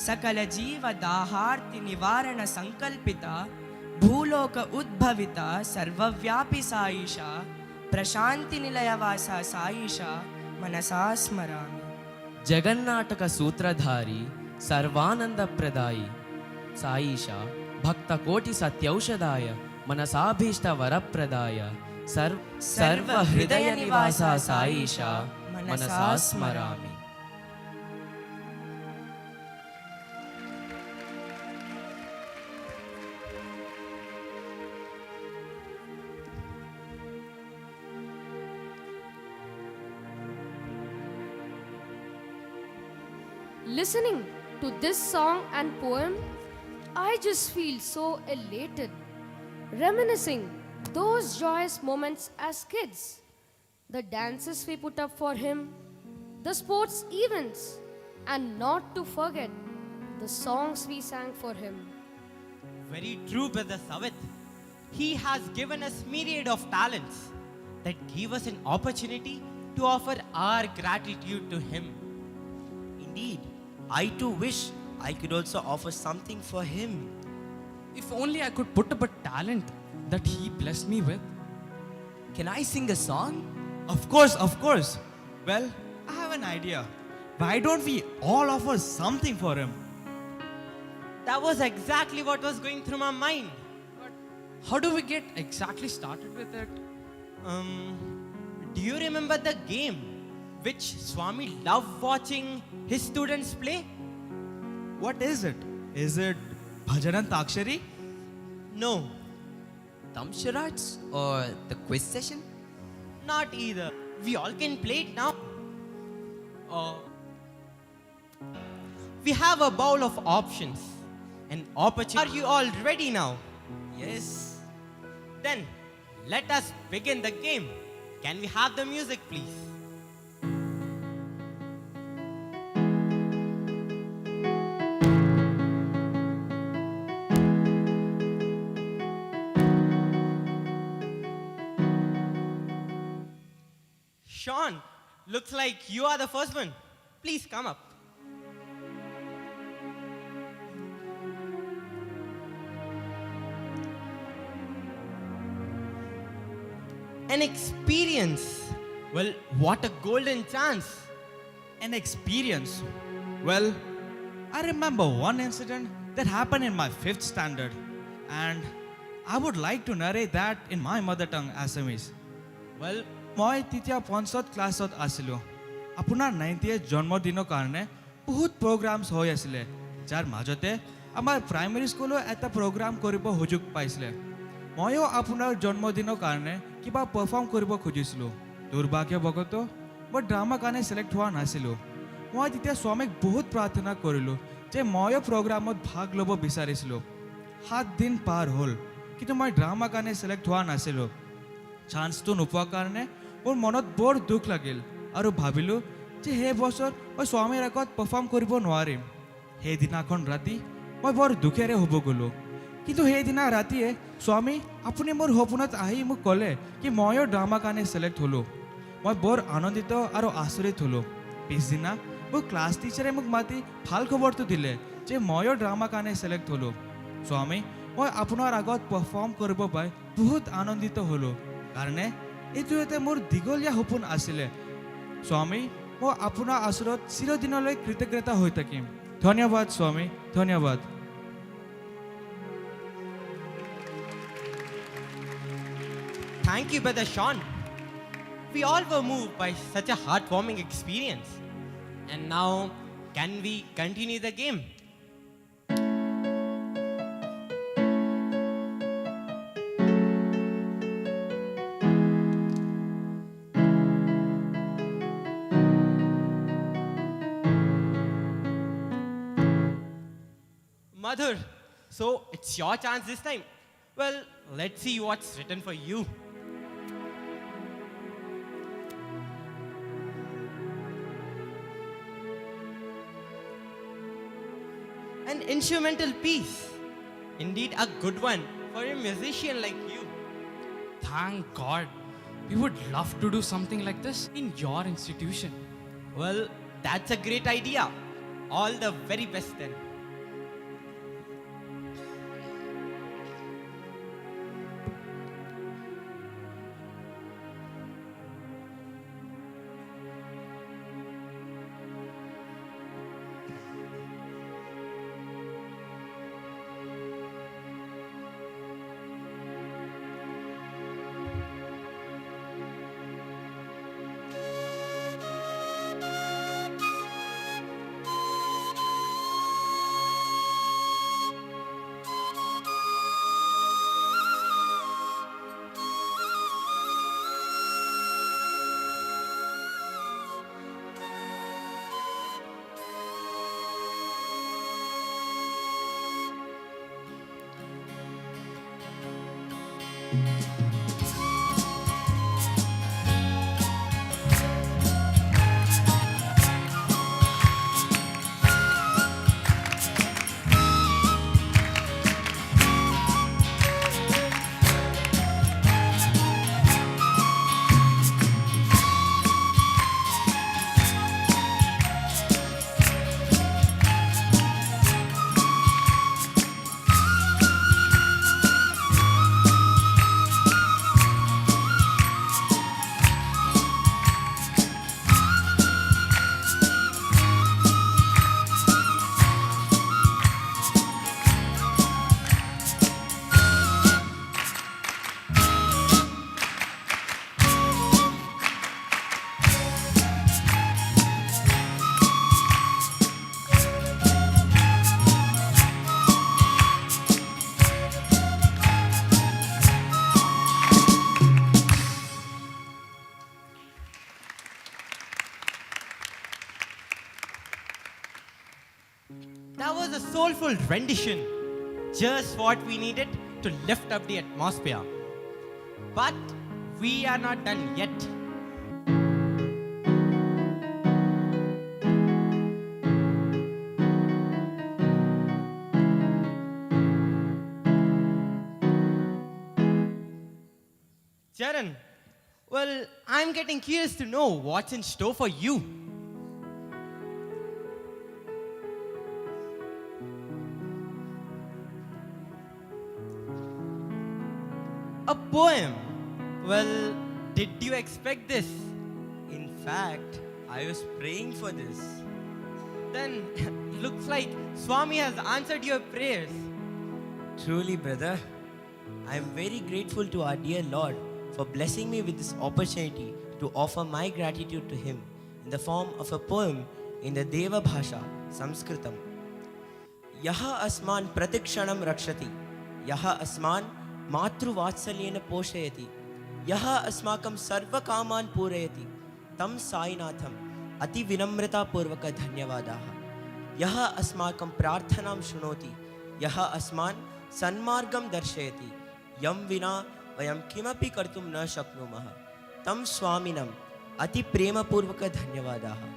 ಸಕಲ ಜೀವ ದಾಹಾರ್ತಿ ನಿವಾರಣ ಸಂಕಲ್ಪಿತ ಭೂಲೋಕ ಉದ್ಭವಿತ ಸರ್ವವ್ಯಾಪಿ ಸಾಯಿಷ ಪ್ರಶಾಂತಿ ನಿಲಯ ವಾಸ ಸಾಯಿಷ ಮನಸಾ ಸ್ಮರಾಮಿ. ಜಗನ್ನಾಟಕ ಸೂತ್ರಧಾರಿ ಸರ್ವಾನಂದ ಪ್ರದಾಯಿ ಸಾಯಿಷ ಭಕ್ತ ಕೋಟಿ ಸತ್ಯೌಷಧಾಯ ಮನಸಾಭೀಷ್ಟ ವರಪ್ರದಾಯ ಸರ್ವ ಹೃದಯ ನಿವಾಸ ಸಾಯಿಷ ಮನಸಾ ಸ್ಮರಾಮಿ. Listening to this song and poem, I just feel so elated, reminiscing those joyous moments as kids, the dances we put up for him, the sports events, and not to forget the songs we sang for him. Very true, Brother Savit. He has given us myriad of talents that give us an opportunity to offer our gratitude to him. Indeed, I too wish I could also offer something for him. If only I could put up a talent that he blessed me with. Can I sing a song? Of course, of course. Well, I have an idea. Why don't we all offer something for him? That was exactly what was going through my mind. How do we get exactly started with it? Do you remember the game which Swami loved watching his students play? What is it? Is it Bhajan and Takshari? No, Tamsharats or the quiz session? not either. We all can play it now. We have a bowl of options. An opportunity. Are you all ready now? Yes. Then let us begin the game. Can we have the music, please? Sean, looks like you are the first one. Please come up. An experience. Well, what a golden chance. An experience. Well, I remember one incident that happened in my 5th standard, and I would like to narrate that in my mother tongue, Assamese. Well, মই তেতিয়া পঞ্চত ক্লাছত আছিলোঁ। আপোনাৰ 90th জন্মদিনৰ কাৰণে বহুত প্ৰগ্ৰামছ হৈ আছিলে, যাৰ মাজতে আমাৰ প্ৰাইমেৰী স্কুলো এটা প্ৰগ্ৰাম কৰিব সুযোগ পাইছিলে। ময়ো আপোনাৰ জন্মদিনৰ কাৰণে কিবা পাৰফৰ্ম কৰিব খুজিছিলোঁ। দুৰ্ভাগ্যবশতঃ মই ড্ৰামা কাৰণে চিলেক্ট হোৱা নাছিলোঁ। মই তেতিয়া স্বামীক বহুত প্ৰাৰ্থনা কৰিলোঁ যে ময়ো প্ৰগ্ৰামত ভাগ ল'ব বিচাৰিছিলোঁ। 7 দিন পাৰ হ'ল, কিন্তু মই ড্ৰামা কাৰণে চিলেক্ট হোৱা নাছিলোঁ। চান্সটো নোপোৱাৰ কাৰণে মোৰ মনত বৰ দুখ লাগিল আৰু ভাবিলোঁ যে সেই বছৰ মই স্বামীৰ আগত পাৰফৰ্ম কৰিব নোৱাৰিম। সেইদিনাখন ৰাতি মই বৰ দুখেৰে শুব গ'লোঁ। কিন্তু সেইদিনা ৰাতিয়ে স্বামী আপুনি মোৰ সপোনত আহি মোক ক'লে কি ময়ো ড্ৰামা কাৰণে চিলেক্ট হ'লোঁ। মই বৰ আনন্দিত আৰু আচৰিত হ'লোঁ। পিছদিনা মোৰ ক্লাছ টিচাৰে মোক মাতি ভাল খবৰটো দিলে যে ময়ো ড্ৰামা কাৰণে চিলেক্ট হ'লোঁ। স্বামী, মই আপোনাৰ আগত পাৰফৰ্ম কৰিব পাই বহুত আনন্দিত হ'লোঁ, কাৰণে এইটো এটা মোৰ দীঘলীয়া সপোন আছিলে। স্বামী, মই আপোনাৰ ওচৰত চিৰদিনলৈ কৃতজ্ঞতা হৈ থাকিম। ধন্যবাদ স্বামী, ধন্যবাদ। Thank you, Brother Sean. We all were moved by such a heartwarming experience. And now, can we continue the game? Father, so it's your chance this time. Well, let's see what's written for you. An instrumental piece. Indeed, a good one for a musician like you. Thank God. We would love to do something like this in your institution. Well, that's a great idea. All the very best then. That was a soulful rendition. Just what we needed to lift up the atmosphere. But we are not done yet. Charan, well, I'm getting curious to know what's in store for you. A poem. Well, did you expect this? In fact, I was praying for this. Then, looks like Swami has answered your prayers. Truly, brother, I am very grateful to our dear Lord for blessing me with this opportunity to offer my gratitude to Him in the form of a poem in the Deva Bhasha, Sanskritam. Yaha asman pratikshanam rakshati, yaha asman matruvatsalyena poshayati, yaha asmakam sarva kaman purayati, tam sainatham ati vinamrita purvaka dhanyavadaha, yaha asmakam prarthanam shunoti, yaha asman sanmargam darshayati, yam vina vayam kimapi kartum na shaknumaha, tam swaminam ati prema purvaka dhanyavadaha,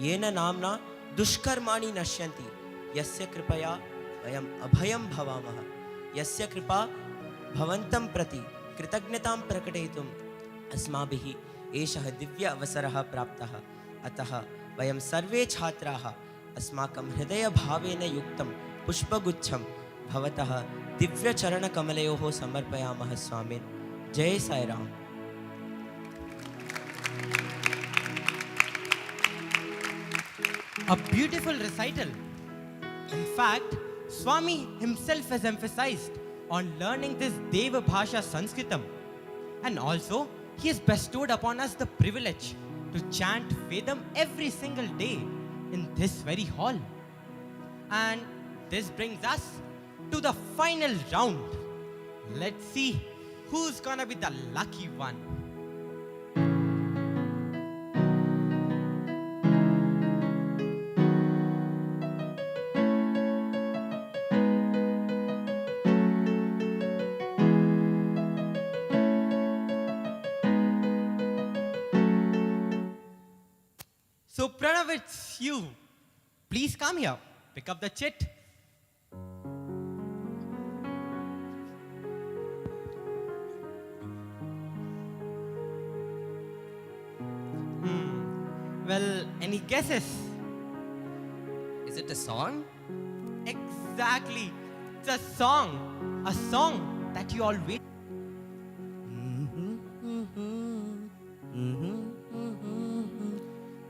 yena namna dushkarmani nashyanti, yasya kripaya vayam abhayam bhavamaha, yasya kripa bhavantam prati कृतज्ञतां प्रकटयितुम् अस्माभिः एषः दिव्य अवसरः प्राप्तः। अतः वयं सर्वे छात्राः अस्माकं हृदयभावेन युक्तं पुष्पगुच्छं भवतः दिव्यचरणकमलयोः समर्पयामः स्वामिन्। जय Sai Ram. A beautiful recital. In fact, Swami himself has emphasized on learning this Deva Bhasha Sanskritam. And also, he has bestowed upon us the privilege to chant Vedam every single day in this very hall. And this brings us to the final round. Let's see who's gonna be the lucky one. So Pranav, it's you. Please come here. Pick up the chit. Well, any guesses? Is it a song? Exactly. It's a song. A song that you all wait.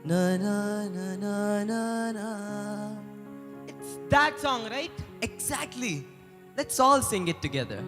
Na na na na na na. It's that song, right? Exactly. Let's all sing it together.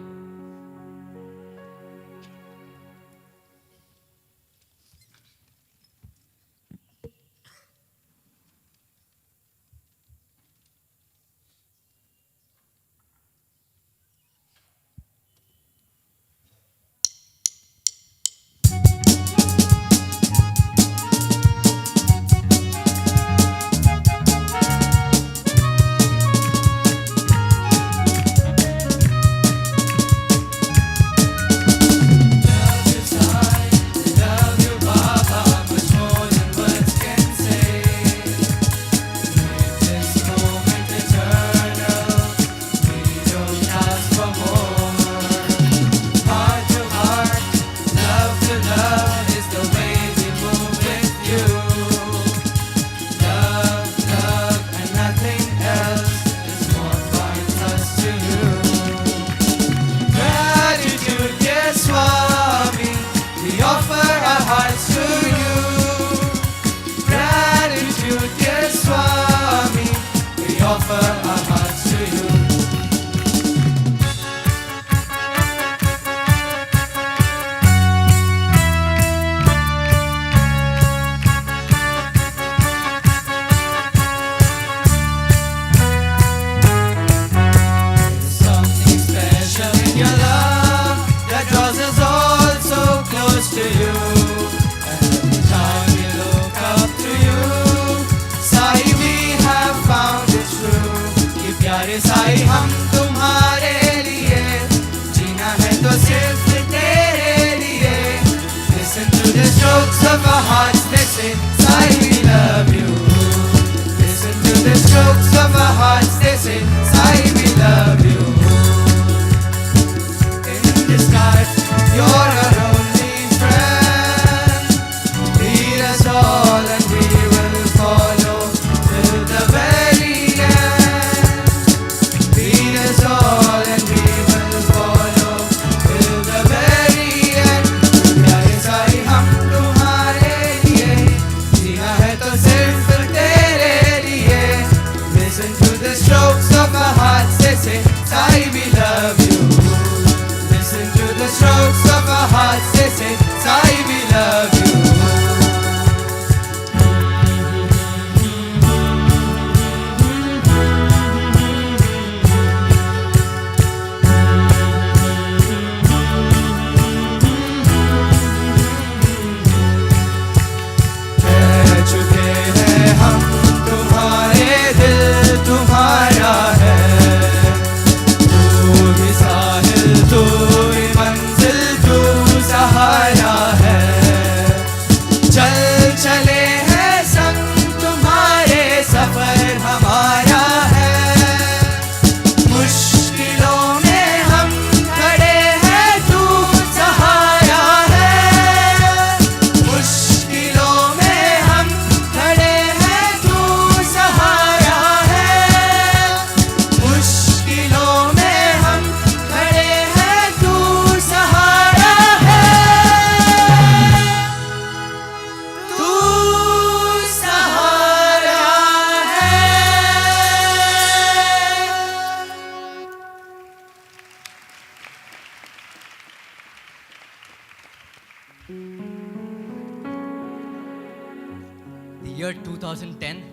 The year 2010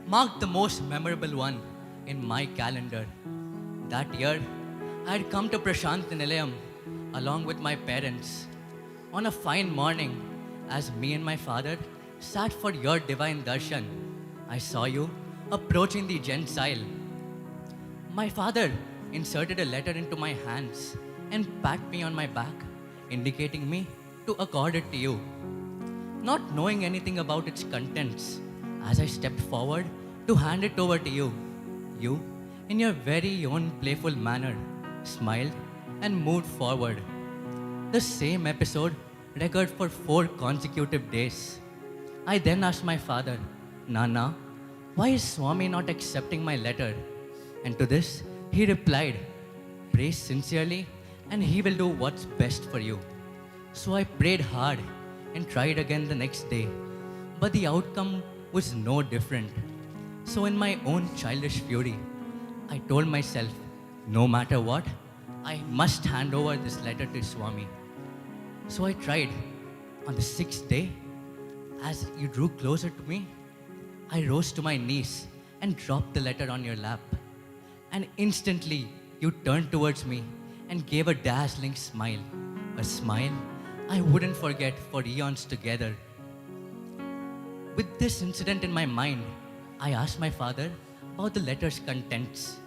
marked the most memorable one in my calendar. That year, I had come to Prashanthi Nilayam along with my parents. On a fine morning, as me and my father sat for your divine darshan, I saw you approaching the gents aisle. My father inserted a letter into my hands and patted me on my back, indicating me to accord it to you. Not knowing anything about its contents, as I stepped forward to hand it over to you. You, in your very own playful manner, smiled and moved forward. The same episode recurred for 4 consecutive days. I then asked my father, Nana, why is Swami not accepting my letter? And to this, he replied, pray sincerely and he will do what's best for you. So I prayed hard and tried again the next day. But the outcome was no different. So in my own childish fury, I told myself, no matter what, I must hand over this letter to Swami. So I tried. On the 6th day, as you drew closer to me, I rose to my knees and dropped the letter on your lap. And instantly, you turned towards me and gave a dazzling smile. A smile I wouldn't forget for eons together. With this incident in my mind, I asked my father about the letter's contents.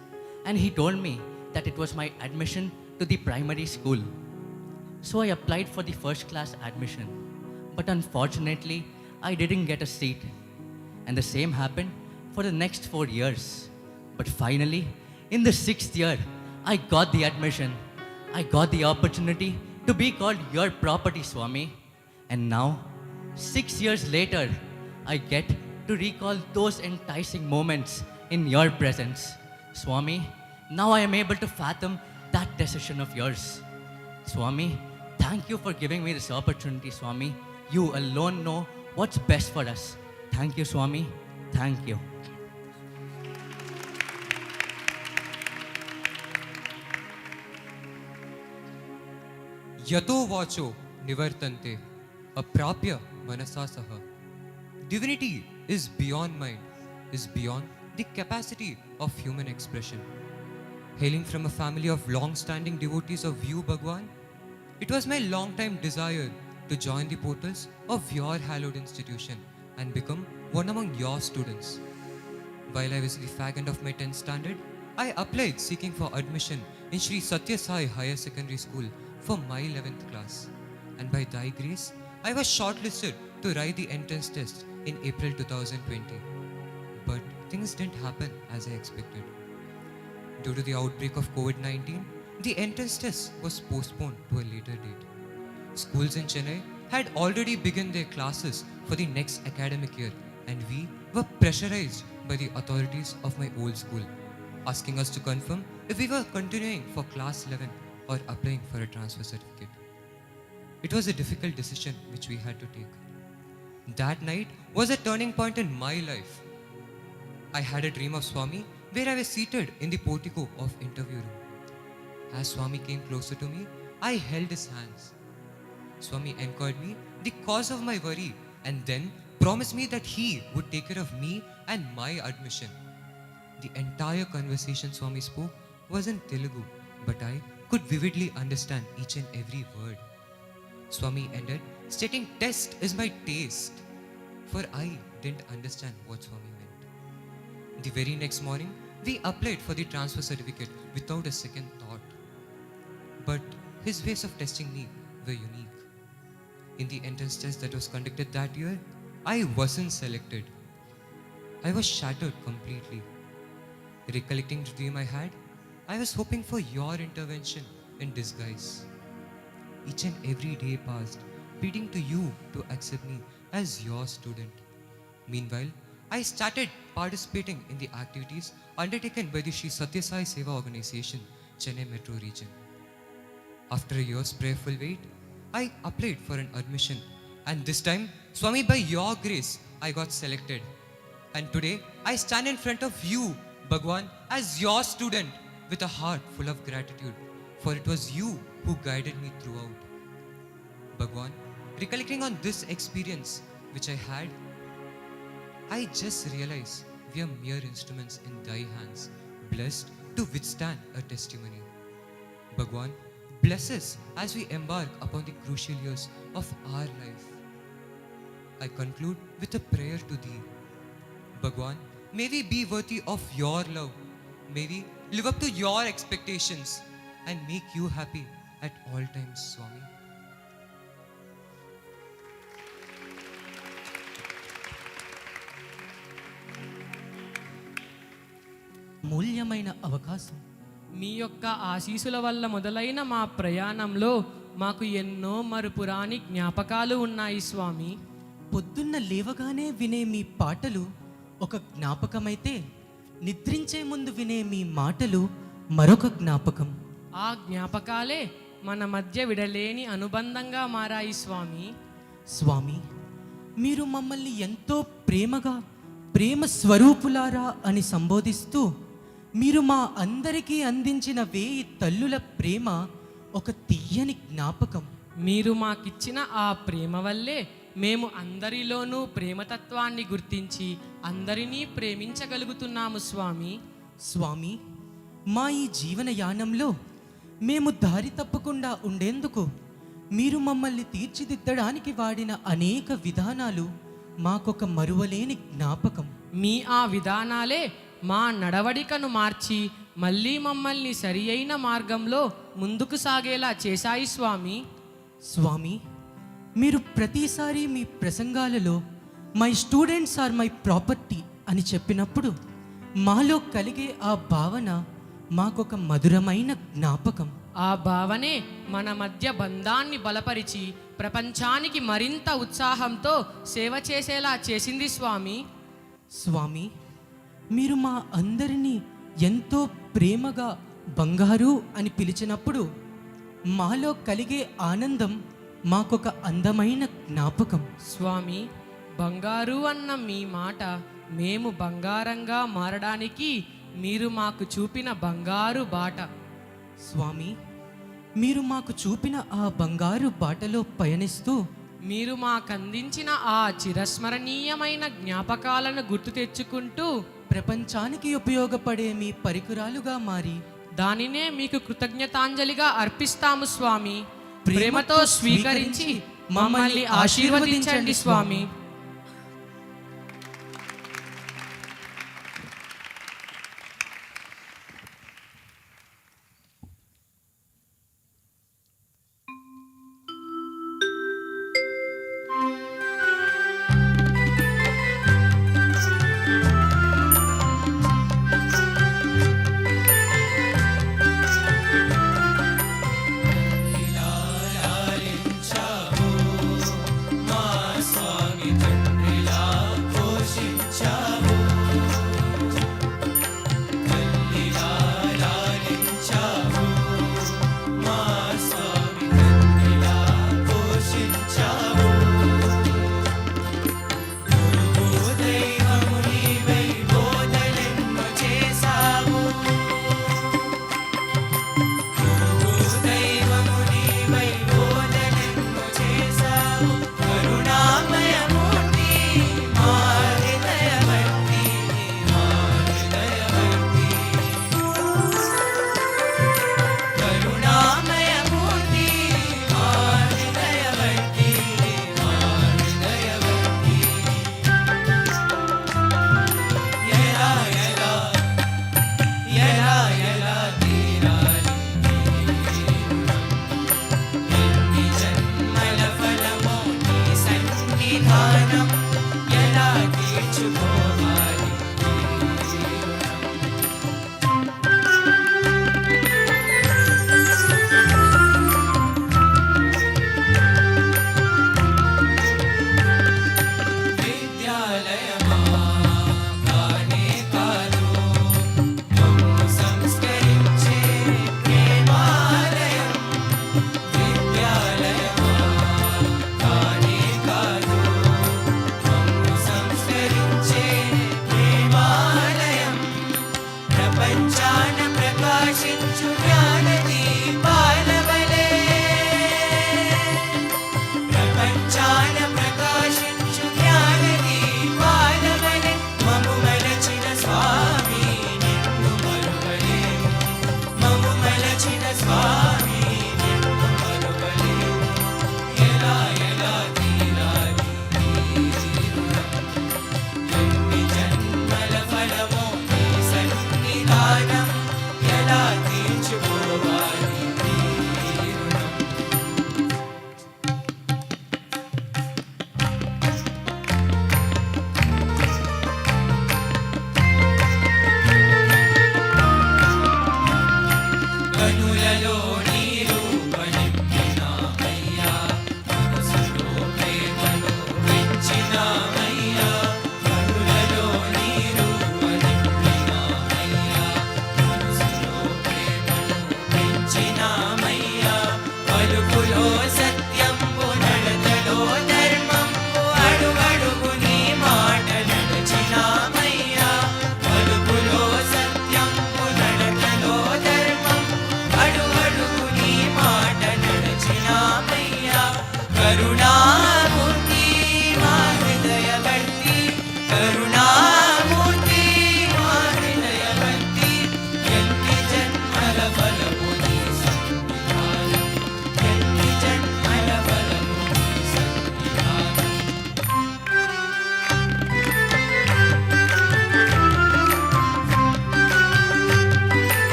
And he told me that it was my admission to the primary school. So I applied for the first class admission. But unfortunately, I didn't get a seat. And the same happened for the next 4 years. But finally, in the 6th year, I got the admission. I got the opportunity to be called your property, Swami. And now, 6 years later, I get to recall those enticing moments in your presence. Swami, now I am able to fathom that decision of yours. Swami, thank you for giving me this opportunity, Swami. You alone know what's best for us. Thank you, Swami. Thank you. Yato vacho nivartante aprapya manasa saha. Divinity is beyond mind, is beyond the capacity of human expression. Hailing from a family of long-standing devotees of you, Bhagwan, it was my long-time desire to join the portals of your hallowed institution and become one among your students. While I was the fag end of my 10th standard, I applied seeking for admission in Sri Sathya Sai Higher Secondary School for my 11th class. And by thy grace, I was shortlisted to write the entrance test in April 2020. But things didn't happen as I expected. Due to the outbreak of COVID-19, the entrance test was postponed to a later date. Schools in Chennai had already begun their classes for the next academic year, and we were pressurized by the authorities of my old school, asking us to confirm if we were continuing for class 11 or applying for a transfer certificate. It was a difficult decision which we had to take. That night was a turning point in my life. I had a dream of Swami where I was seated in the portico of interview room. As Swami came closer to me, I held his hands. Swami enquired me the cause of my worry and then promised me that he would take care of me and my admission. The entire conversation Swami spoke was in Telugu, but I could vividly understand each and every word. Swami ended stating test is my taste, for I didn't understand what Swami meant. The very next morning, we applied for the transfer certificate without a second thought. But his ways of testing me were unique. In the entrance test that was conducted that year, I wasn't selected. I was shattered completely. Recollecting the dream I had, I was hoping for your intervention in disguise. Each and every day passed, pleading to you to accept me as your student. Meanwhile, I started participating in the activities undertaken by the Sri Sathya Sai Seva organization, Chennai Metro region. After a year's prayerful wait, I applied for an admission, and this time, Swami, by your grace, I got selected. And today, I stand in front of you, Bhagwan, as your student with a heart full of gratitude, for it was you who guided me throughout. Bhagwan, recollecting on this experience which I had, I just realized we are mere instruments in thy hands, blessed to withstand a testimony. Bhagwan, bless us as we embark upon the crucial years of our life. I conclude with a prayer to thee. Bhagwan, may we be worthy of your love. May we live up to your expectations and make you happy at all times, Swami. మూల్యమైన అవకాశం. మీ యొక్క ఆశీసుల వల్ల మొదలైన మా ప్రయాణంలో మాకు ఎన్నో మరుపురాని జ్ఞాపకాలు ఉన్నాయి స్వామి. పొద్దున్న లేవగానే వినే మీ పాటలు ఒక జ్ఞాపకమైతే, నిద్రించే ముందు వినే మీ మాటలు మరొక జ్ఞాపకం. ఆ జ్ఞాపకాలే మన మధ్య విడలేని అనుబంధంగా మారాయి స్వామి. స్వామి, మీరు మమ్మల్ని ఎంతో ప్రేమగా ప్రేమ స్వరూపులారా అని సంబోధిస్తూ, మీరు మా అందరికీ అందించిన 1000 తల్లుల ప్రేమ ఒక తీయని జ్ఞాపకం. మీరు మాకిచ్చిన ఆ ప్రేమ వల్లే మేము అందరిలోనూ ప్రేమతత్వాన్ని గుర్తించి అందరినీ ప్రేమించగలుగుతున్నాము స్వామి. స్వామి, మా ఈ జీవన యానంలో మేము దారి తప్పకుండా ఉండేందుకు మీరు మమ్మల్ని తీర్చిదిద్దడానికి వాడిన అనేక విధానాలు మాకొక మరువలేని జ్ఞాపకం. మీ ఆ విధానాలే మా నడవడికను మార్చి మళ్ళీ మమ్మల్ని సరి అయిన మార్గంలో ముందుకు సాగేలా చేశాయి స్వామి. స్వామి, మీరు ప్రతిసారి మీ ప్రసంగాలలో my students are my property అని చెప్పినప్పుడు మాలో కలిగే ఆ భావన మాకొక మధురమైన జ్ఞాపకం. ఆ భావనే మన మధ్య బంధాన్ని బలపరిచి ప్రపంచానికి మరింత ఉత్సాహంతో సేవ చేసేలా చేసింది స్వామి. స్వామి, మీరు మా అందరినీ ఎంతో ప్రేమగా బంగారు అని పిలిచినప్పుడు మాలో కలిగే ఆనందం మాకొక అందమైన జ్ఞాపకం. స్వామి, బంగారు అన్న మీ మాట మేము బంగారంగా మారడానికి మీరు మాకు చూపిన బంగారు బాట. స్వామి, మీరు మాకు చూపిన ఆ బంగారు బాటలో పయనిస్తూ మీరు మాకందించిన ఆ చిరస్మరణీయమైన జ్ఞాపకాలను గుర్తు తెచ్చుకుంటూ ప్రపంచానికి ఉపయోగపడే మీ పరికరాలుగా మారి దానినే మీకు కృతజ్ఞతాంజలిగా అర్పిస్తాము స్వామి. ప్రేమతో స్వీకరించి మమ్మల్ని ఆశీర్వదించండి స్వామి.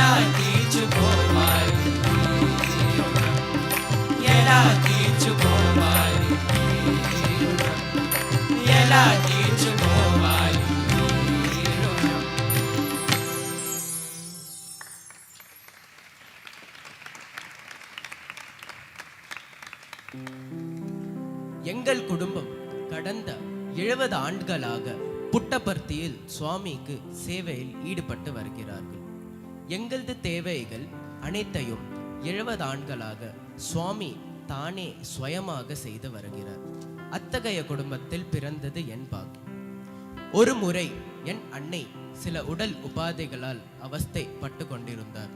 ఎలా తీర్చుకోవాలి ఈ రుణం? ఎలా తీర్చుకోవాలి ఈ రుణం? ఎలా తీర్చుకోవాలి ఈ రుణం? எங்கள் குடும்பம் கடந்த 70 ஆண்டுகளாக புட்டபர்த்தியில் சுவாமிக்கு சேவையில் ஈடுபட்டு வருகிறார்கள். எங்களது தேவைகள் அனைத்தையும் 70 ஆண்டுகளாக சுவாமி தானே சுயமாக செய்து வருகிறார். அத்தகைய குடும்பத்தில் பிறந்தது என் பாக்கியம். ஒரு முறை என் அன்னை சில உடல் உபாதைகளால் அவஸ்தைப்பட்டு கொண்டிருந்தார்.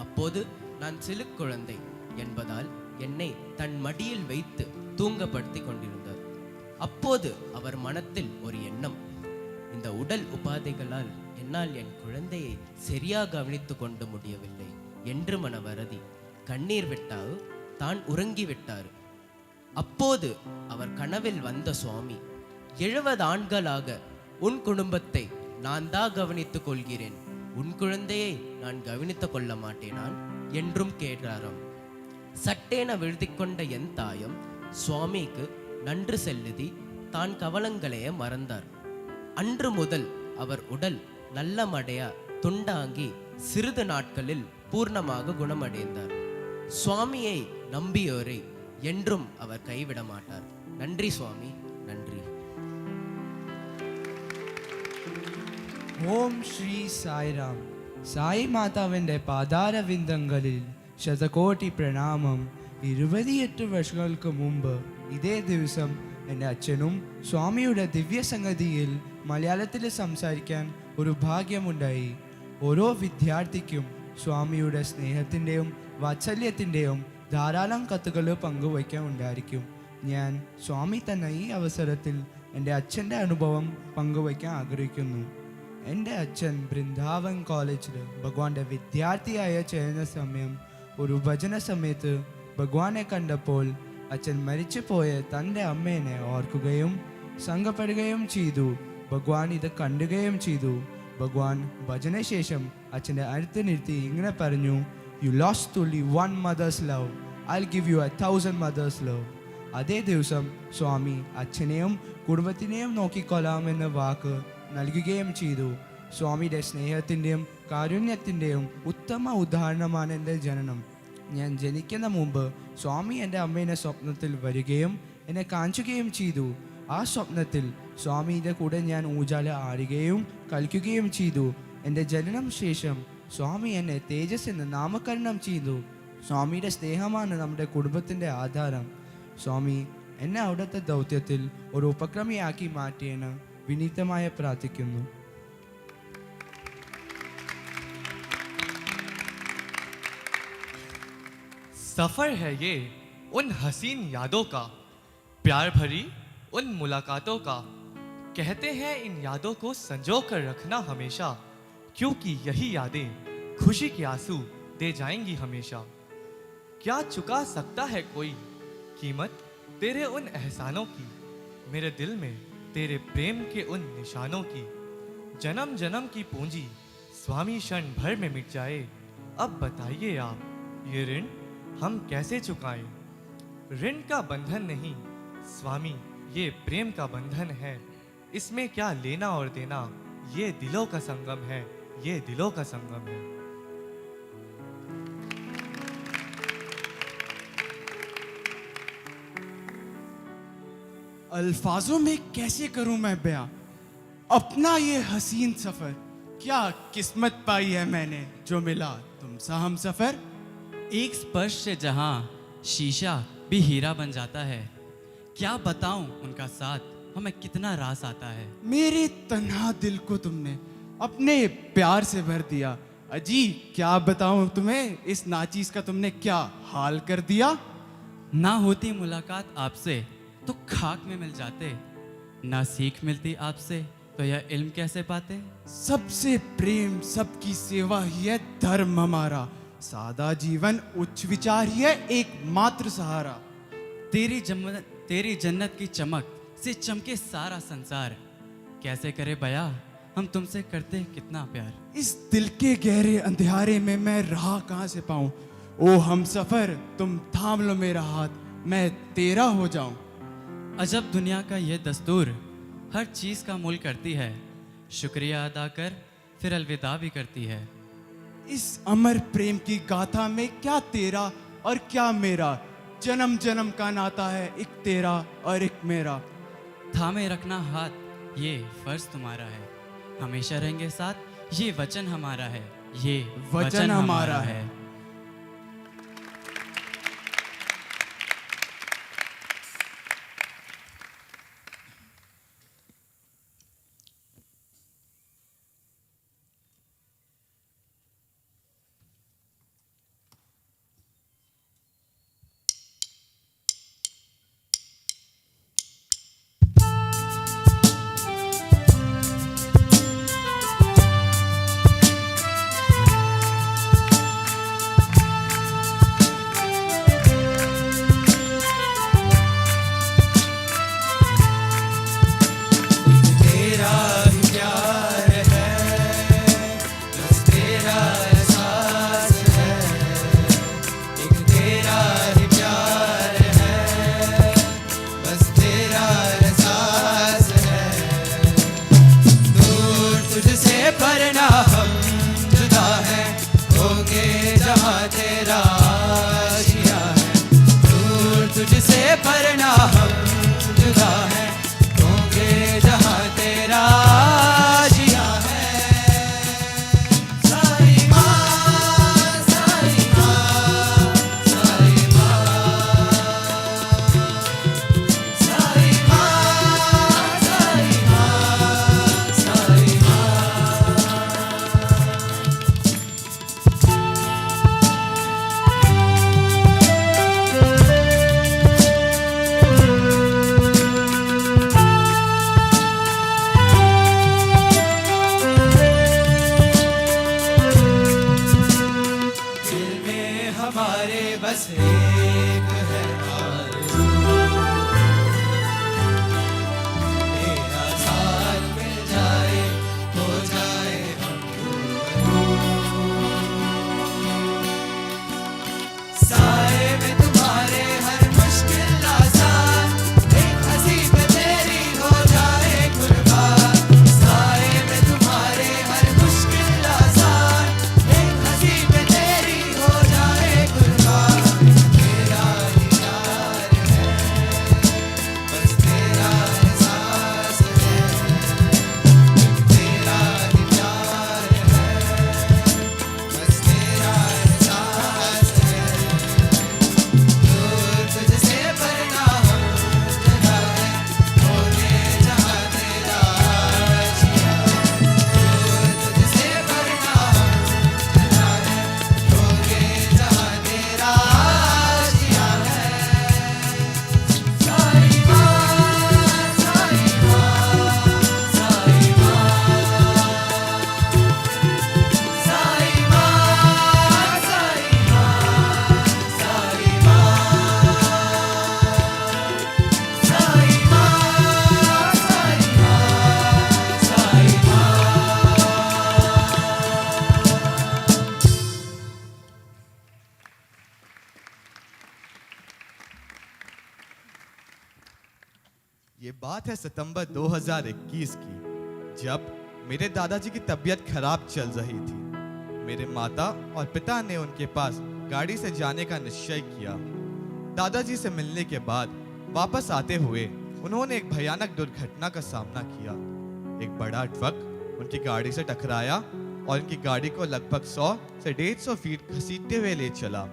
அப்போது நான் சிறு குழந்தை என்பதால் என்னை தன் மடியில் வைத்து தூங்கப்படுத்தி கொண்டிருந்தார். அப்போது அவர் மனத்தில் ஒரு எண்ணம், இந்த உடல் உபாதைகளால் என்னால் என் குழந்தையை சரியாக கவனித்துக் கொண்டு முடியவில்லை என்று மனவரதி கண்ணீர் விட்டார். தான் உறங்கிவிட்டார். அப்போது அவர் கனவில் வந்த சுவாமி, 70 ஆண்டுகளாக உன் குடும்பத்தை நான் தான் கவனித்துக் கொள்கிறேன், உன் குழந்தையை நான் கவனித்துக் கொள்ள மாட்டேனான் என்றும் கேட்டாராம். சட்டேன விழுதிக்கொண்ட என் தாயம் சுவாமிக்கு நன்று செல்லுதி தான் கவலங்களையே மறந்தார். அன்று முதல் அவர் உடல் நல்லமடையா துண்டாங்கி சிறிது நாட்களில் பூர்ணமாக குணமடைந்தார். சுவாமியை நம்பியோரை என்றும் அவர் கைவிட மாட்டார். நன்றி சுவாமி, நன்றி. ഓം ശ്രീ സായിറാം. സായി മാതാവിൻ്റെ പാതാരവിന്ദങ്ങളിൽ ശതകോടി പ്രണാമം. 28 വർഷങ്ങൾക്ക് മുമ്പ് ഇതേ ദിവസം എൻ്റെ അച്ഛനും സ്വാമിയുടെ ദിവ്യസംഗതിയിൽ മലയാളത്തിൽ സംസാരിക്കാൻ ഒരു ഭാഗ്യമുണ്ടായി. ഓരോ വിദ്യാർത്ഥിക്കും സ്വാമിയുടെ സ്നേഹത്തിൻ്റെയും വാത്സല്യത്തിൻ്റെയും ധാരാളം കത്തുകൾ പങ്കുവയ്ക്കാൻ ഉണ്ടായിരിക്കും. ഞാൻ സ്വാമി തന്ന ഈ അവസരത്തിൽ എൻ്റെ അച്ഛൻ്റെ അനുഭവം പങ്കുവയ്ക്കാൻ ആഗ്രഹിക്കുന്നു. എൻ്റെ അച്ഛൻ ബൃന്ദാവൻ കോളേജിൽ ഭഗവാന്റെ വിദ്യാർത്ഥിയായ ചേരുന്ന സമയം ഒരു ഭജന സമയത്ത് ഭഗവാനെ കണ്ടപ്പോൾ അച്ഛൻ മരിച്ചു പോയ തൻ്റെ അമ്മേനെ ഓർക്കുകയും സങ്കടപ്പെടുകയും ചെയ്തു. ഭഗവാൻ ഇത് കണ്ടുകയും ചെയ്തു. ഭഗവാൻ ഭജനശേഷം അച്ഛൻ്റെ അടുത്ത് നിർത്തി ഇങ്ങനെ പറഞ്ഞു, you lost only one mother's love, I'll give you 1,000 mothers' love. അതേ ദിവസം സ്വാമി അച്ഛനെയും കുടുംബത്തിനെയും നോക്കിക്കൊള്ളാമെന്ന വാക്ക് നൽകുകയും ചെയ്തു. സ്വാമിയുടെ സ്നേഹത്തിൻ്റെയും കാരുണ്യത്തിൻ്റെയും ഉത്തമ ഉദാഹരണമാണ് എൻ്റെ ജനനം. ഞാൻ ജനിക്കുന്ന മുമ്പ് സ്വാമി എൻ്റെ അമ്മേനെ സ്വപ്നത്തിൽ വരികയും എന്നെ കാണിക്കുകയും ചെയ്തു. ആ സ്വപ്നത്തിൽ സ്വാമിയുടെ കൂടെ ഞാൻ ഊജാല ആടുകയും കളിക്കുകയും ചെയ്തു. എൻ്റെ ജനനം ശേഷം സ്വാമി എന്നെ തേജസ് എന്ന് നാമകരണം ചെയ്തു. സ്വാമിയുടെ സ്നേഹമാണ് നമ്മുടെ കുടുംബത്തിൻ്റെ ആധാരം. സ്വാമി എന്നെ അവിടുത്തെ ദൗത്യത്തിൽ ഒരു ഉപക്രമിയാക്കി മാറ്റിയെന്ന് വിനീതമായി പ്രാർത്ഥിക്കുന്നു. सफ़र है ये उन हसीन यादों का, प्यार भरी उन मुलाकातों का। कहते हैं इन यादों को संजो कर रखना हमेशा, क्योंकि यही यादें खुशी के आंसू दे जाएंगी हमेशा। क्या चुका सकता है कोई कीमत तेरे उन एहसानों की, मेरे दिल में तेरे प्रेम के उन निशानों की। जन्म जन्म की पूंजी स्वामी क्षण भर में मिट जाए, अब बताइए आप ये ऋण हम कैसे चुकाएं। ऋण का बंधन नहीं स्वामी, ये प्रेम का बंधन है। इसमें क्या लेना और देना, ये दिलों का संगम है, ये दिलों का संगम है। अल्फाजों में कैसे करूं मैं बयां अपना ये हसीन सफर। क्या किस्मत पाई है मैंने जो मिला तुमसा हम सफर। एक स्पर्श से जहां शीशा भी हीरा बन जाता है, क्या बताऊं उनका साथ हमें कितना रास आता है। मेरे तन्हा दिल को तुमने अपने प्यार से भर दिया, अजी क्या बताऊं तुम्हें इस नाचीज का तुमने क्या हाल कर दिया। ना होती मुलाकात आपसे तो खाक में मिल जाते, ना सीख मिलती आपसे तो यह इल्म कैसे पाते। सबसे प्रेम सबकी सेवा ही है धर्म हमारा, सादा जीवन उच्च विचार ही है एकमात्र सहारा। तेरी जन्नत की चमक से चमके सारा संसार, कैसे करे बया हम तुमसे करते कितना प्यार। इस दिल के गहरे अंधेरे में मैं राह कहाँ से पाऊं? ओ हम सफर, तुम थाम लो मेरा हाथ, मैं तेरा हो जाऊं। अजब दुनिया का ये दस्तूर हर चीज़ का मूल करती है, शुक्रिया अदा कर फिर अलविदा भी करती है। इस अमर प्रेम की गाथा में क्या तेरा और क्या मेरा, जन्म जन्म का नाता है, एक तेरा और एक मेरा। थामे रखना हाथ ये फर्ज तुम्हारा है, हमेशा रहेंगे साथ ये वचन हमारा है, ये वचन हमारा है। ये बात है सितंबर 2021 की, जब मेरे दादाजी की तबीयत खराब चल रही थी। मेरे माता और पिता ने उनके पास गाड़ी से जाने का निश्चय किया। दादाजी से मिलने के बाद वापस आते हुए उन्होंने एक भयानक दुर्घटना का सामना किया। एक बड़ा ट्रक उनकी गाड़ी से टकराया और उनकी गाड़ी को लगभग 100 से 150 फीट घसीटते हुए ले चला।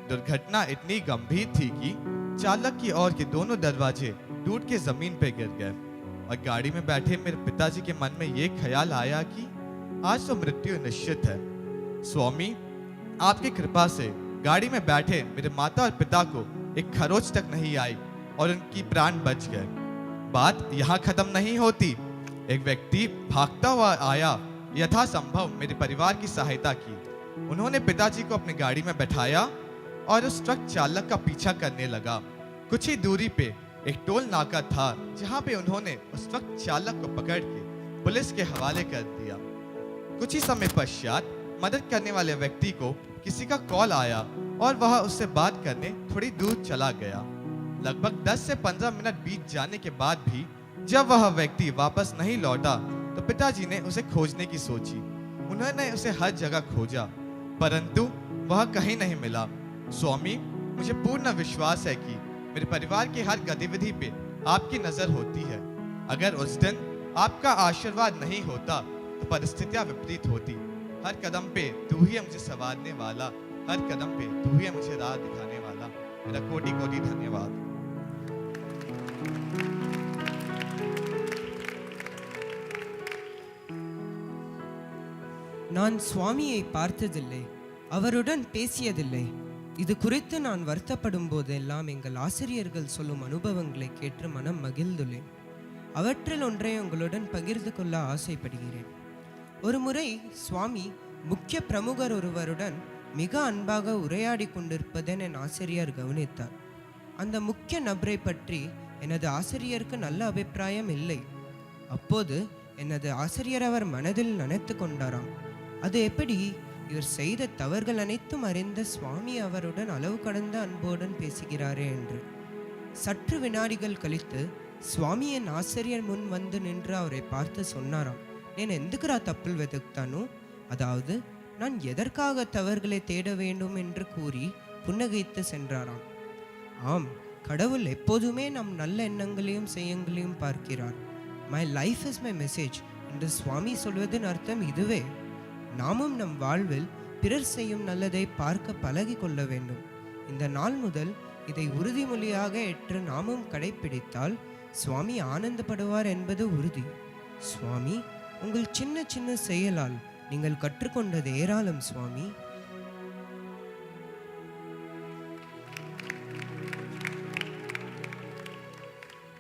दुर्घटना इतनी गंभीर थी कि चालक की ओर के दोनों दरवाजे टूट के जमीन पे गिर गए और गाड़ी में बैठे मेरे पिताजी के मन में ये ख्याल आया कि आज तो मृत्यु निश्चित है। स्वामी, आपकी कृपा से गाड़ी में बैठे मेरे माता और पिता को एक खरोच तक नहीं आई और उनकी प्राण बच गए। बात यहाँ खत्म नहीं होती। एक व्यक्ति भागता हुआ आया, यथासंभव मेरे परिवार की सहायता की। उन्होंने पिताजी को अपनी गाड़ी में बैठाया और उस ट्रक चालक का पीछा करने लगा। कुछ ही दूरी पे एक टोल नाका था, जहाँ पे उन्होंने उस ट्रक चालक को पकड़ के पुलिस के हवाले कर दिया। कुछ ही समय पश्चात मदद करने वाले व्यक्ति को किसी का कॉल आया और वह उससे बात करने थोड़ी दूर चला गया। लगभग 10 से 15 मिनट बीत जाने के बाद भी जब वह व्यक्ति वापस नहीं लौटा तो पिताजी ने उसे खोजने की सोची। उन्होंने उसे हर जगह खोजा परंतु वह कहीं नहीं मिला। स्वामी, मुझे पूर्ण विश्वास है कि मेरे परिवार की हर गतिविधि पे आपकी नजर होती है। अगर उस दिन आपका आशीर्वाद नहीं होता तो परिस्थितियां विपरीत होती। हर कदम पे तू ही है मुझे संवारने वाला, हर कदम पे तू ही है मुझे राह दिखाने वाला। मेरा कोटि कोटि धन्यवाद। நான் சுவாமியை பார்த்ததில்லை, அவருடன் பேசியதில்லை. இது குறித்து நான் வருத்தப்படும் போதெல்லாம் எங்கள் ஆசிரியர்கள் சொல்லும் அனுபவங்களை கேட்டு மனம் மகிழ்ந்துள்ளேன். அவற்றில் ஒன்றை உங்களுடன் பகிர்ந்து கொள்ள ஆசைப்படுகிறேன். ஒரு முறை சுவாமி முக்கிய பிரமுகர் ஒருவருடன் மிக அன்பாக உரையாடி கொண்டிருப்பதை என் ஆசிரியர் கவனித்தார். அந்த முக்கிய நபரை பற்றி எனது ஆசிரியருக்கு நல்ல அபிப்பிராயம் இல்லை. அப்போது எனது ஆசிரியர் அவர் மனதில் நினைத்து கொண்டாராம், அது எப்படி இவர் செய்த தவறுகள் அனைத்தும் அறிந்த சுவாமி அவருடன் அளவு கடந்த அன்புடன் பேசுகிறாரே என்று. சற்று வினாடிகள் கழித்து சுவாமி என் ஆசிரியர் முன் வந்து நின்று அவரை பார்த்து சொன்னாராம், నేను ఎందుకురా தப்பில் வெதுக்தானோ, அதாவது நான் எதற்காக தவறுகளை தேட வேண்டும் என்று கூறி புன்னகைத்து சென்றாராம். ஆம், கடவுள் எப்போதுமே நம் நல்ல எண்ணங்களையும் செய்யங்களையும் பார்க்கிறார். My life is my message என்று சுவாமி சொல்வதன் அர்த்தம் இதுவே. நாமும் நம் வாழ்வில் பிறர் செய்யும் நல்லதை பார்க்க பழகி கொள்ள வேண்டும். இந்த நாள் முதல் இதை உறுதிமொழியாக ஏற்று நாமும் கடைப்பிடித்தால் சுவாமி ஆனந்தப்படுவார் என்பது உறுதி. சுவாமி, உங்கள் சின்ன சின்ன செயலால் நீங்கள் கற்றுக்கொண்டது ஏராளம் சுவாமி.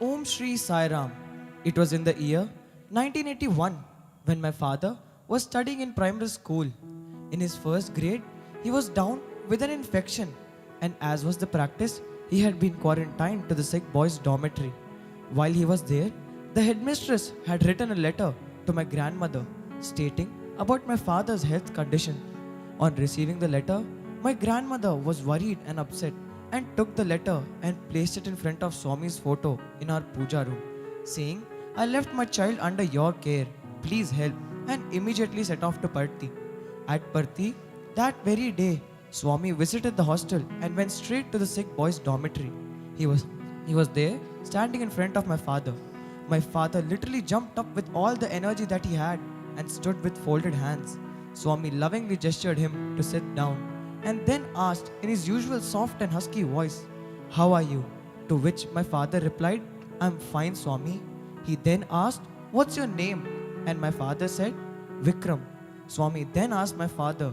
Om Shri Sai Ram. It was in the year 1981 when my father was studying in primary school. In his first grade, he was down with an infection, and as was the practice, he had been quarantined to the sick boys' dormitory. While he was there, the headmistress had written a letter to my grandmother stating about my father's health condition. On receiving the letter, my grandmother was worried and upset and took the letter and placed it in front of Swami's photo in our puja room, saying, "I left my child under your care. Please help," and immediately set off to Parthi. At Parthi, that very day, Swami visited the hostel and went straight to the sick boys' dormitory. He was there, standing in front of my father. My father literally jumped up with all the energy that he had and stood with folded hands. Swami lovingly gestured him to sit down and then asked in his usual soft and husky voice, "How are you?" To which my father replied, "I'm fine, Swami." He then asked, "What's your name?" And my father said, "Vikram." Swami then asked my father,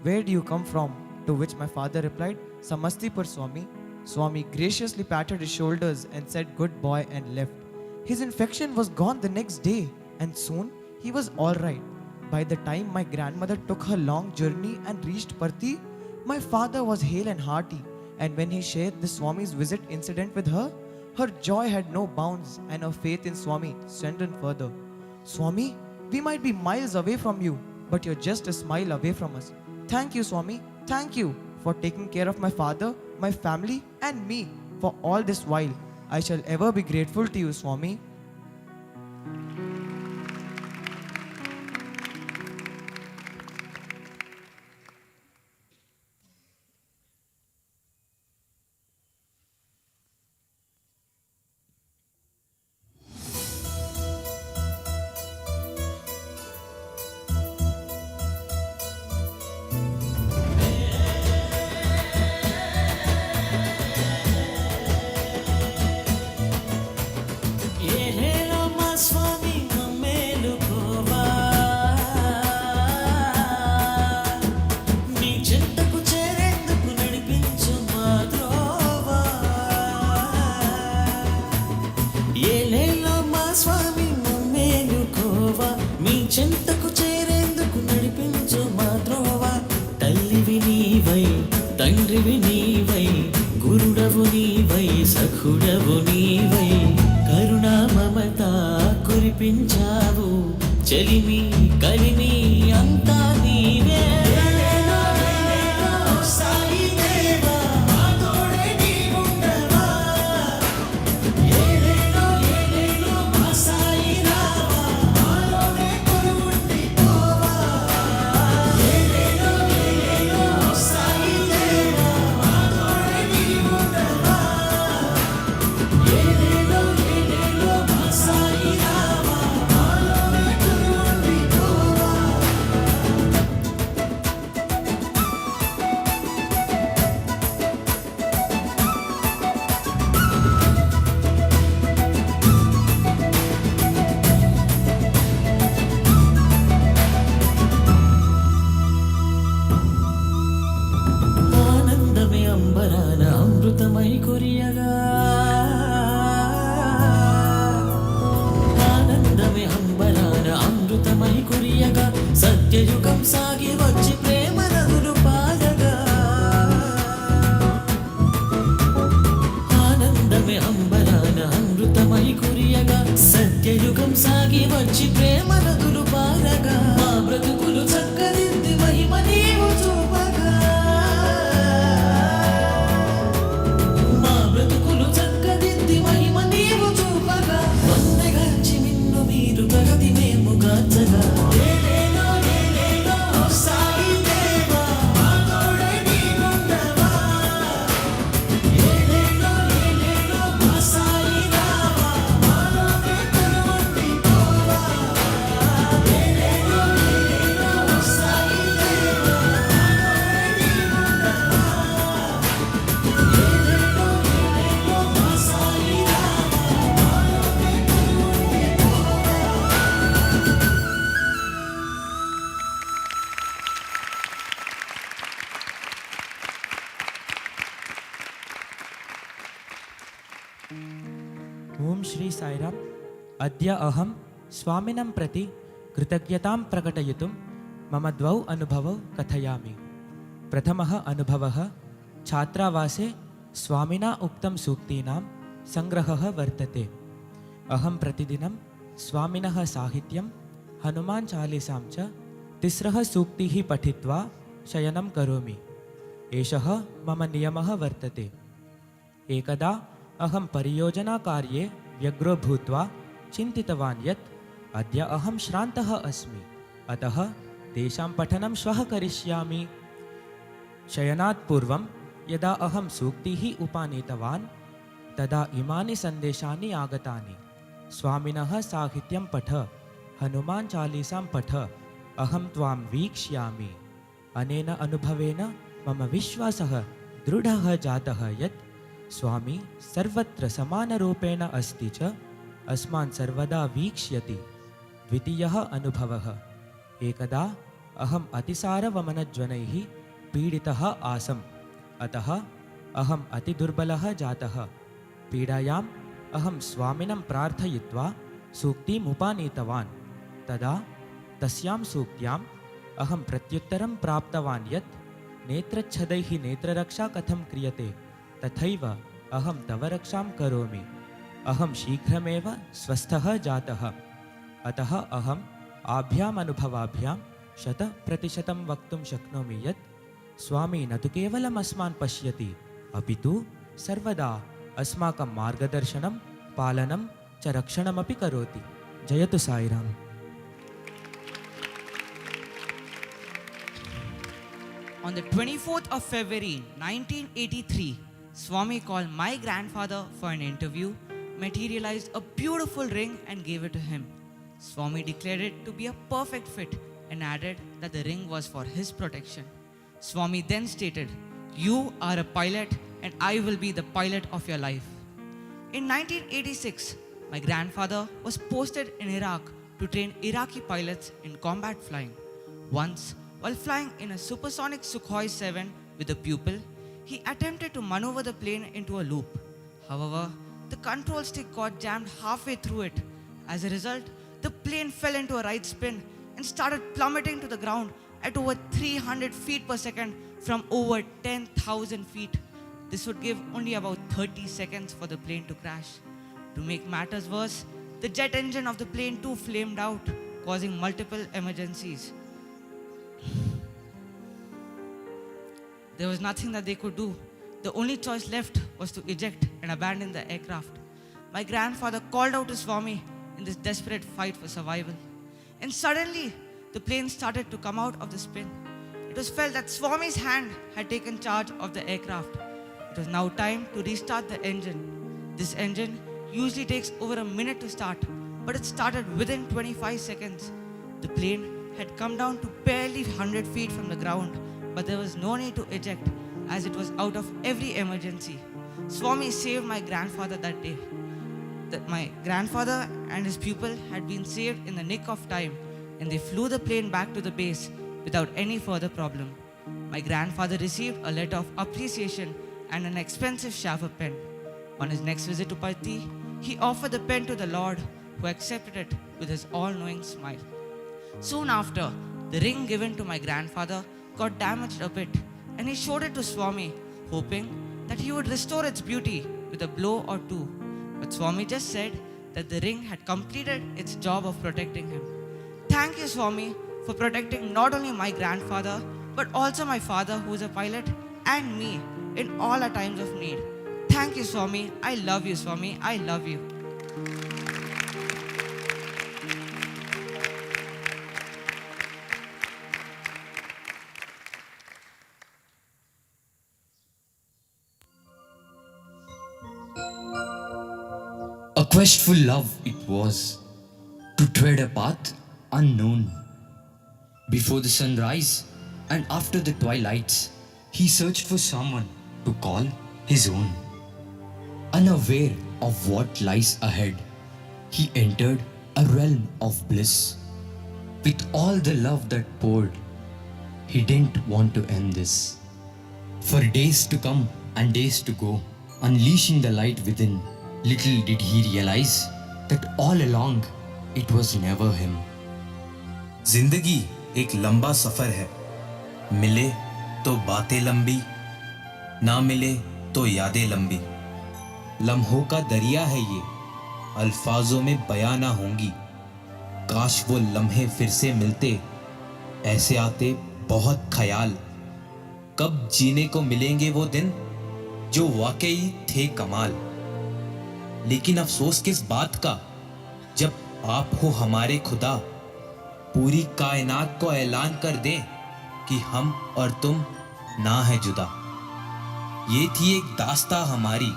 "Where do you come from?" To which my father replied, "Samastipur, Swami." Swami graciously patted his shoulders and said, "Good boy," and left. His infection was gone the next day, and soon he was all right. By the time my grandmother took her long journey and reached Parthi, my father was hale and hearty, and when he shared the Swami's visit incident with her, her joy had no bounds and her faith in Swami strengthened further. "Swami, we might be miles away from you, but you're just a smile away from us. Thank you, Swami. Thank you for taking care of my father, my family, and me for all this while. I shall ever be grateful to you, Swami." చెంతకు చేరేందుకు నడిపించు మా త్రోవ. తల్లివి నీవై, తండ్రివి నీవై, గురుడవు నీవై, సఖుడవు నీవై, కరుణా మమత కురిపించావు, చెలిమి కలిమి అంతా నీవే సాయి దేవా మా తోడే నీవుండవా ఏలేలో ఏలేలో మా సాయి రావా మాలోనే కొలువుండిపోవా ఏలేలో ఏలేలో సాయి దేవా మా తోడే నీవుండవా ఏలేలో ఏలేలో మా సాయి రావా మాలోనే కొలువుండిపోవా. ఆనందమే అంబరాన అమృతమై కురియగా ఆనందమే అంబరాన అమృతమై కురియగా సత్యయుగం సాగి వచ్చి ప్రేమ నదులు పారగా ఆనందమే అంబరాన అమృతమై కురియగా సత్యయుగం సాగి వచ్చి ప్రేమ నదులు పారగా మా బ్రతుకులు చక్కదిద్ది మహిమ నీవు చూపగా మా బ్రతుకులు చక్కదిద్ది మహిమ నీవు చూపగా వందగాచి నిన్ను మీరు ప్రగతి మేము గాచగా ఏలేలో ఏలేలో సాయి దేవా మా తోడే నీవుండవా ఏలేలో ఏలేలో మా సాయి రావా మాలోనే కొలువుండిపోవా ఏలేలో ఏలేలో సాయి దేవా మా తోడే నీవుండవా ఏలేలో ఏలేలో మా సాయి రావా మాలోనే కొలువుండిపోవా. ఓం శ్రీ సాయిరామ్. అద్య అహం స్వామినం ప్రతి కృతజ్ఞతాం ప్రకటయితుం మమ ద్వౌ అనుభవౌ కథయామి. ప్రథమః అనుభవः ఛాత్రావాసే స్వామినా ఉక్తం సూక్తీనాం సంగ్రహः వర్తతే. అహం ప్రతిదినం స్వామినः సాహిత్యం హనుమాన్ చాలీసాం చ తిస్రः సూక్తిः పఠిత్వా శయనం కరోమి. ఏషः మమ నియమः వర్తతే. एकदा अहं परियोजनाकार्ये व्यग्रो भूत्वा चिन्तितवान् यत् अद्य अहं श्रान्तः अस्मि, अतः तेषां पठनं श्वः करिष्यामि. शयनात् पूर्वं यदा अहं सूक्तिः उपानीतवान् तदा इमानि सन्देशानि आगतानि. स्वामिनः साहित्यं पठ, हनुमान् चालीसां पठ, अहं त्वां वीक्ष्यामि. अनेन अनुभवेन मम विश्वासः दृढः जातः यत् स्वामी सर्वत्र समानरूपेण अस्ति च अस्मान् सर्वदा वीक्ष्यति. द्वितीयः अनुभवः. एकदा अहम् अतिसारवमनज्वनैः पीडितः आसम्, अतः अहम् अतिदुर्बलः जातः. पीडायाम् अहं स्वामिनं प्रार्थयित्वा सूक्तिम् उपानीतवान्. तदा तस्यां सूक्त्याम् अहं प्रत्युत्तरं प्राप्तवान् यत् नेत्रच्छदैः नेत्ररक्षा कथं क्रियते तथैव अहं तव रक्षां करोमि. अहं शीघ्रमेव स्वस्थः जातः. अतः अहम् आभ्याम् अनुभवाभ्यां 100% वक्तुं शक्नोमि यत् स्वामी न तु केवलम् अस्मान् पश्यति, अपि तु सर्वदा अस्माकं मार्गदर्शनं, पालनं च रक्षणमपि करोति. जयतु Sairam. On the 24th of February 1983, Swami called my grandfather for an interview, materialized a beautiful ring and gave it to him. Swami declared it to be a perfect fit and added that the ring was for his protection. Swami then stated, "You are a pilot and I will be the pilot of your life." In 1986, my grandfather was posted in Iraq to train Iraqi pilots in combat flying. Once, while flying in a supersonic Sukhoi 7 with a pupil, he attempted to maneuver the plane into a loop. However, the control stick got jammed halfway through it. As a result, the plane fell into a right spin and started plummeting to the ground at over 300 feet per second from over 10,000 feet. This would give only about 30 seconds for the plane to crash. To make matters worse, the jet engine of the plane too flamed out, causing multiple emergencies. There was nothing that they could do. The only choice left was to eject and abandon the aircraft. My grandfather called out to Swami in this desperate fight for survival. And suddenly, the plane started to come out of the spin. It was felt that Swami's hand had taken charge of the aircraft. It was now time to restart the engine. This engine usually takes over a minute to start, but it started within 25 seconds. The plane had come down to barely 100 feet from the ground, but there was no need to eject as it was out of every emergency. Swami saved my grandfather that day. My grandfather and his pupil had been saved in the nick of time, and they flew the plane back to the base without any further problem. My grandfather received a letter of appreciation and an expensive Shaver pen. On his next visit to Pati, he offered the pen to the Lord, who accepted it with his all-knowing smile. Soon after, the ring given to my grandfather got damaged a bit, and he showed it to Swami, hoping that he would restore its beauty with a blow or two. But Swami just said that the ring had completed its job of protecting him. Thank you, Swami, for protecting not only my grandfather, but also my father, who is a pilot, and me in all our times of need. Thank you, Swami. I love you, Swami. I love you. A questful love it was, to tread a path unknown. Before the sunrise and after the twilights, he searched for someone to call his own. Unaware of what lies ahead, he entered a realm of bliss. With all the love that poured, he didn't want to end this. For days to come and days to go, unleashing the light within, little did he realize that all along it was never him. जिंदगी एक लंबा सफर है, मिले तो बातें लंबी, ना मिले तो यादें लंबी। लम्हों का दरिया है ये, अल्फाजों में बयां ना होंगी। काश वो लम्हे फिर से मिलते, ऐसे आते बहुत ख्याल। कब जीने को मिलेंगे वो दिन जो वाकई थे कमाल। लेकिन अफसोस किस बात का, जब आप हो हमारे खुदा, पूरी कायनात को ऐलान कर दें कि हम और तुम ना है जुदा। ये थी एक दास्तां हमारी,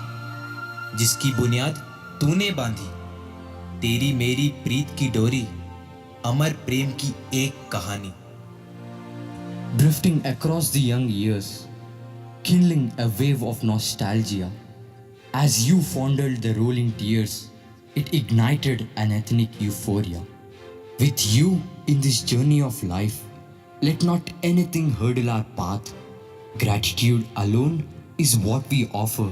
जिसकी बुनियाद तूने बांधी। तेरी मेरी प्रीत की डोरी, अमर प्रेम की एक कहानी। Drifting across the young years, kindling a wave of nostalgia. As you fondled the rolling tears, it ignited an ethnic euphoria. With you in this journey of life, let not anything hurdle our path. Gratitude alone is what we offer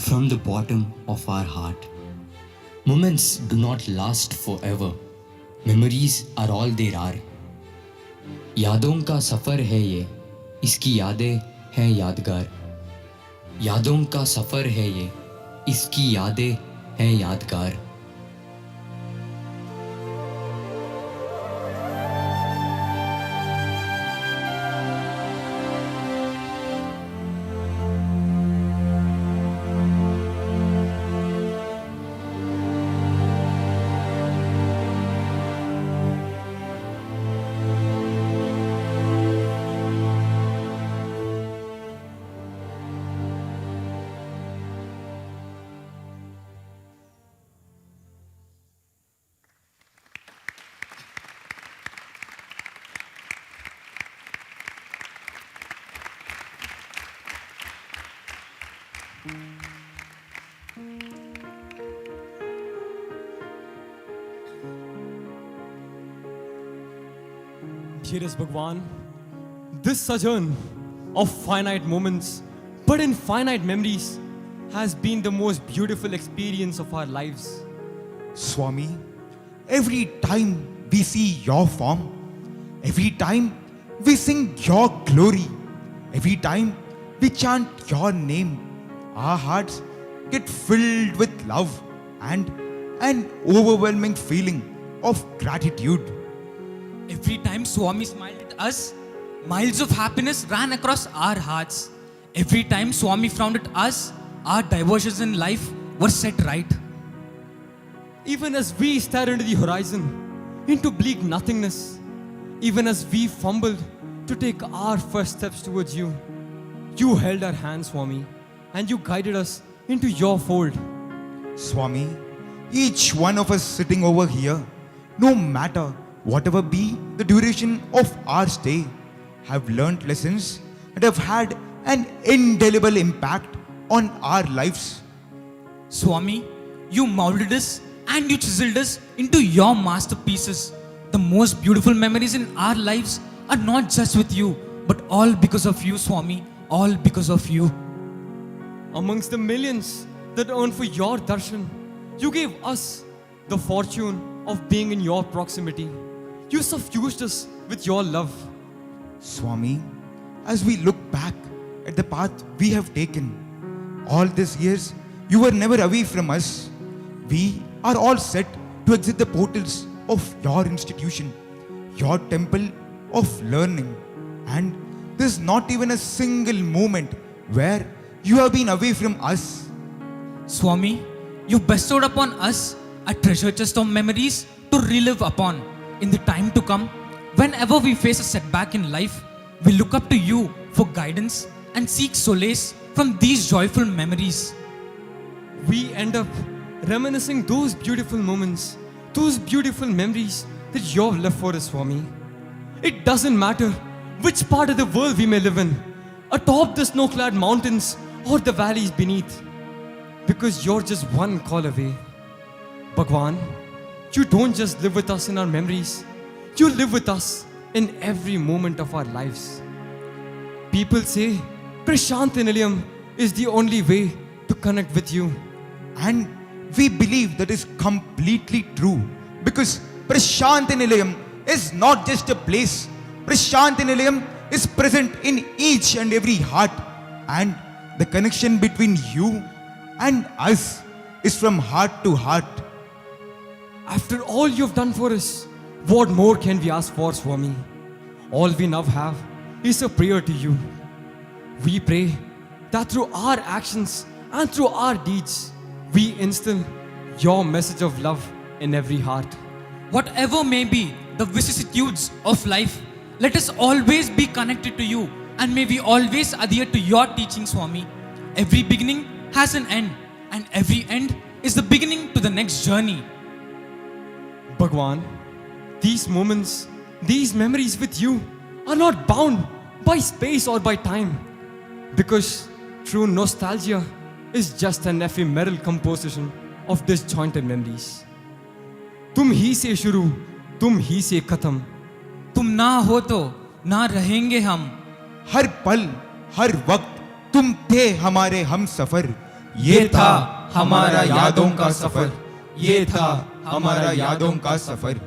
from the bottom of our heart. Moments do not last forever. Memories are all there are. यादों का सफ़र है ये, इसकी यादें हैं यादगार। यादों का सफ़र है ये, इसकी यादें हैं यादगार। Dearest Bhagwan, this sojourn of finite moments but infinite memories has been the most beautiful experience of our lives. Swami, every time we see your form, every time we sing your glory, every time we chant your name, our hearts get filled with love and an overwhelming feeling of gratitude. Every time Swami smiled at us, miles of happiness ran across our hearts. Every time Swami frowned at us, our diversions in life were set right. Even as we stared into the horizon, into bleak nothingness, even as we fumbled to take our first steps towards you, you held our hands, Swami, and you guided us into your fold. Swami, each one of us sitting over here, no matter whatever be the duration of our stay, have learnt lessons that have had an indelible impact on our lives. Swami, you molded us and you chiseled us into your masterpieces. The most beautiful memories in our lives are not just with you, but all because of you, Swami, all because of you. Amongst the millions that earned for your darshan, you gave us the fortune of being in your proximity. You suffused us with your love. Swami, as we look back at the path we have taken, all these years you were never away from us. We are all set to exit the portals of your institution, your temple of learning, and there's not even a single moment where you have been away from us. Swami, you bestowed upon us a treasure chest of memories to relive upon. In the time to come, whenever we face a setback in life, we look up to you for guidance and seek solace from these joyful memories. We end up reminiscing those beautiful moments, those beautiful memories that you have left for us, Swami. It doesn't matter which part of the world we may live in, atop the snow-clad mountains or the valleys beneath, because you're just one call away. Bhagwan, you don't just live with us in our memories, you live with us in every moment of our lives. People say Prashanti Nilayam is the only way to connect with you. And we believe that is completely true, because Prashanti Nilayam is not just a place. Prashanti Nilayam is present in each and every heart, and the connection between you and us is from heart to heart. After all you've done for us, what more can we ask for, Swami? All we now have is a prayer to you. We pray that through our actions and through our deeds, we instill your message of love in every heart. Whatever may be the vicissitudes of life, let us always be connected to you, and may we always adhere to your teaching, Swami. Every beginning has an end, and every end is the beginning to the next journey. Bhagwan, these moments, these memories with you are not bound by space or by time, because true nostalgia is just an ephemeral composition of disjointed memories. तुम ही से शुरू, तुम ही से खत्म. तुम ना हो तो ना रहेंगे हम. हर पल, हर वक्त तुम थे हमारे हम सफर. ये था हमारा यादों का सफर. ये था हमारा यादों का सफर.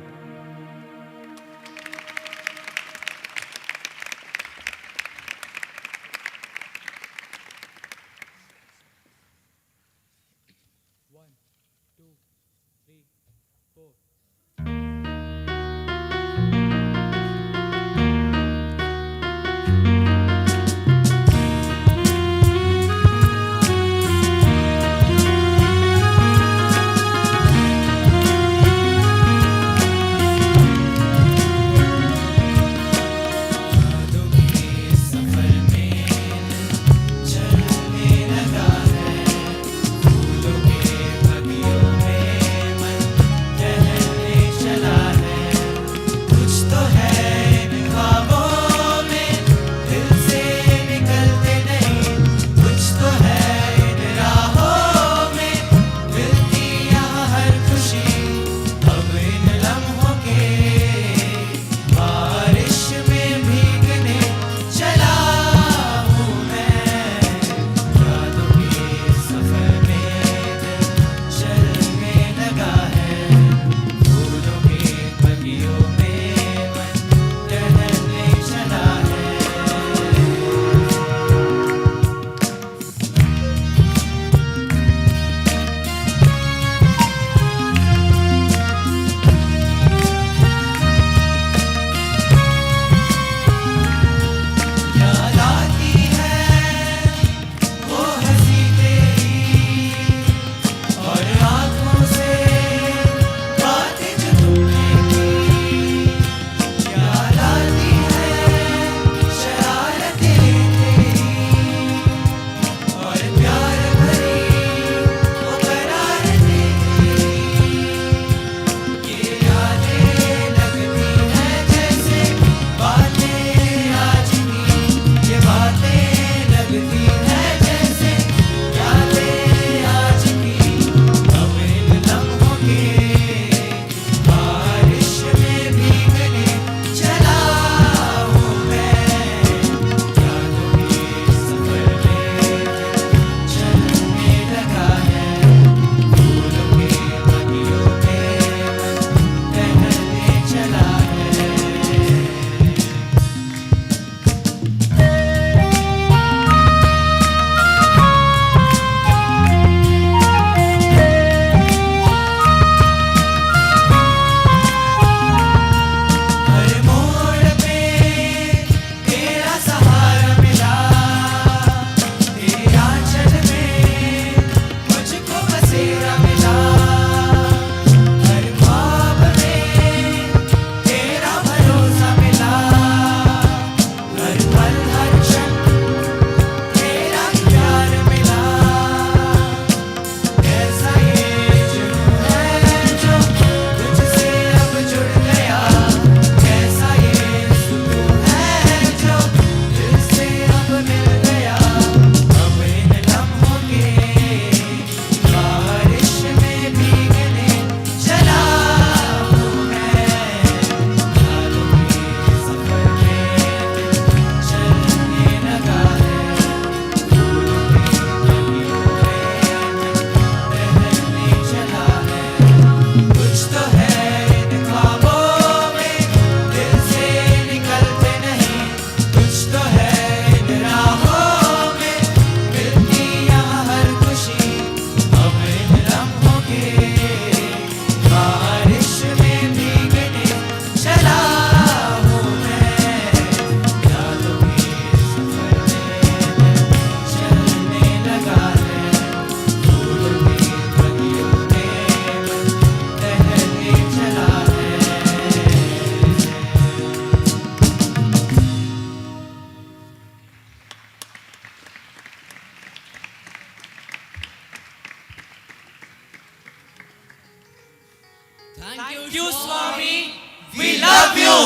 you, Swami. We love you.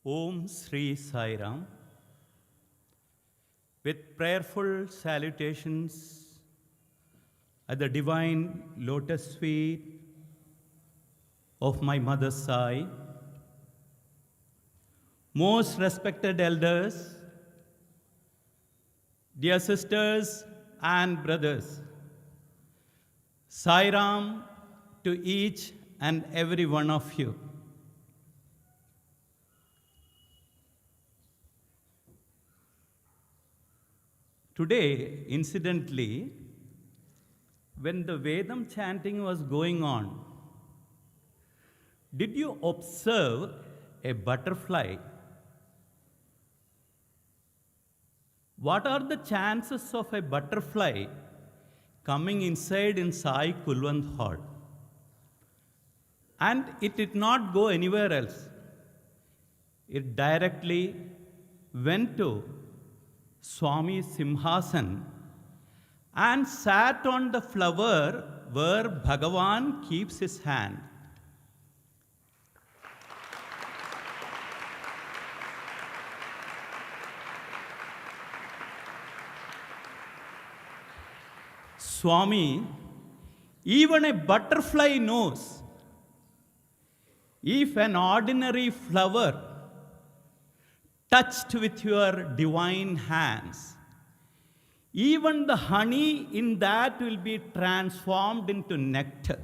Om Sri Sai Ram. With prayerful salutations at the divine lotus feet of my mother Sai, most respected elders, dear sisters and brothers, Sai Ram to each and every one of you. Today, incidentally, when the Vedam chanting was going on, did you observe a butterfly? What are the chances of a butterfly coming inside in Sai Kulwant Hall? And it did not go anywhere else. It directly went to Swami Simhasan and sat on the flower where Bhagavan keeps his hand. Swami, even a butterfly knows if an ordinary flower touched with your divine hands, even the honey in that will be transformed into nectar.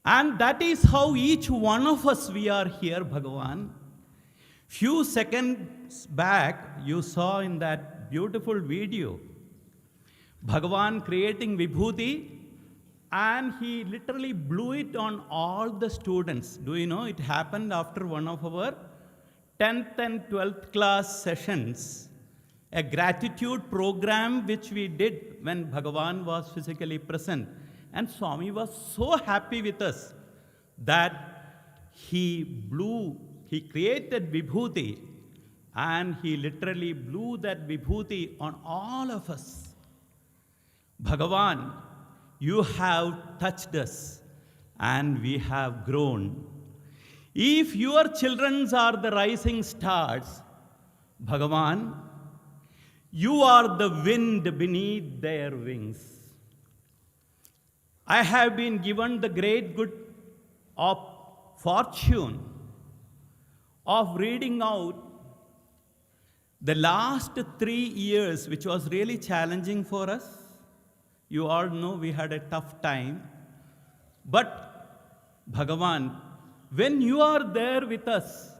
And that is how each one of us we are here, Bhagavan. Few seconds back, you saw in that beautiful video, Bhagavan creating Vibhuti, and he literally blew it on all the students. Do you know it happened after one of our 10th and 12th class sessions, a gratitude program which we did when Bhagavan was physically present. And Swami was so happy with us that he created Vibhuti, and he literally blew that Vibhuti on all of us. Bhagavan, you have touched us and we have grown. If your children are the rising stars, Bhagavan, you are the wind beneath their wings. I have been given the great good of fortune of reading out the last 3 years, which was really challenging for us. You all know we had a tough time. But Bhagavan, when you are there with us,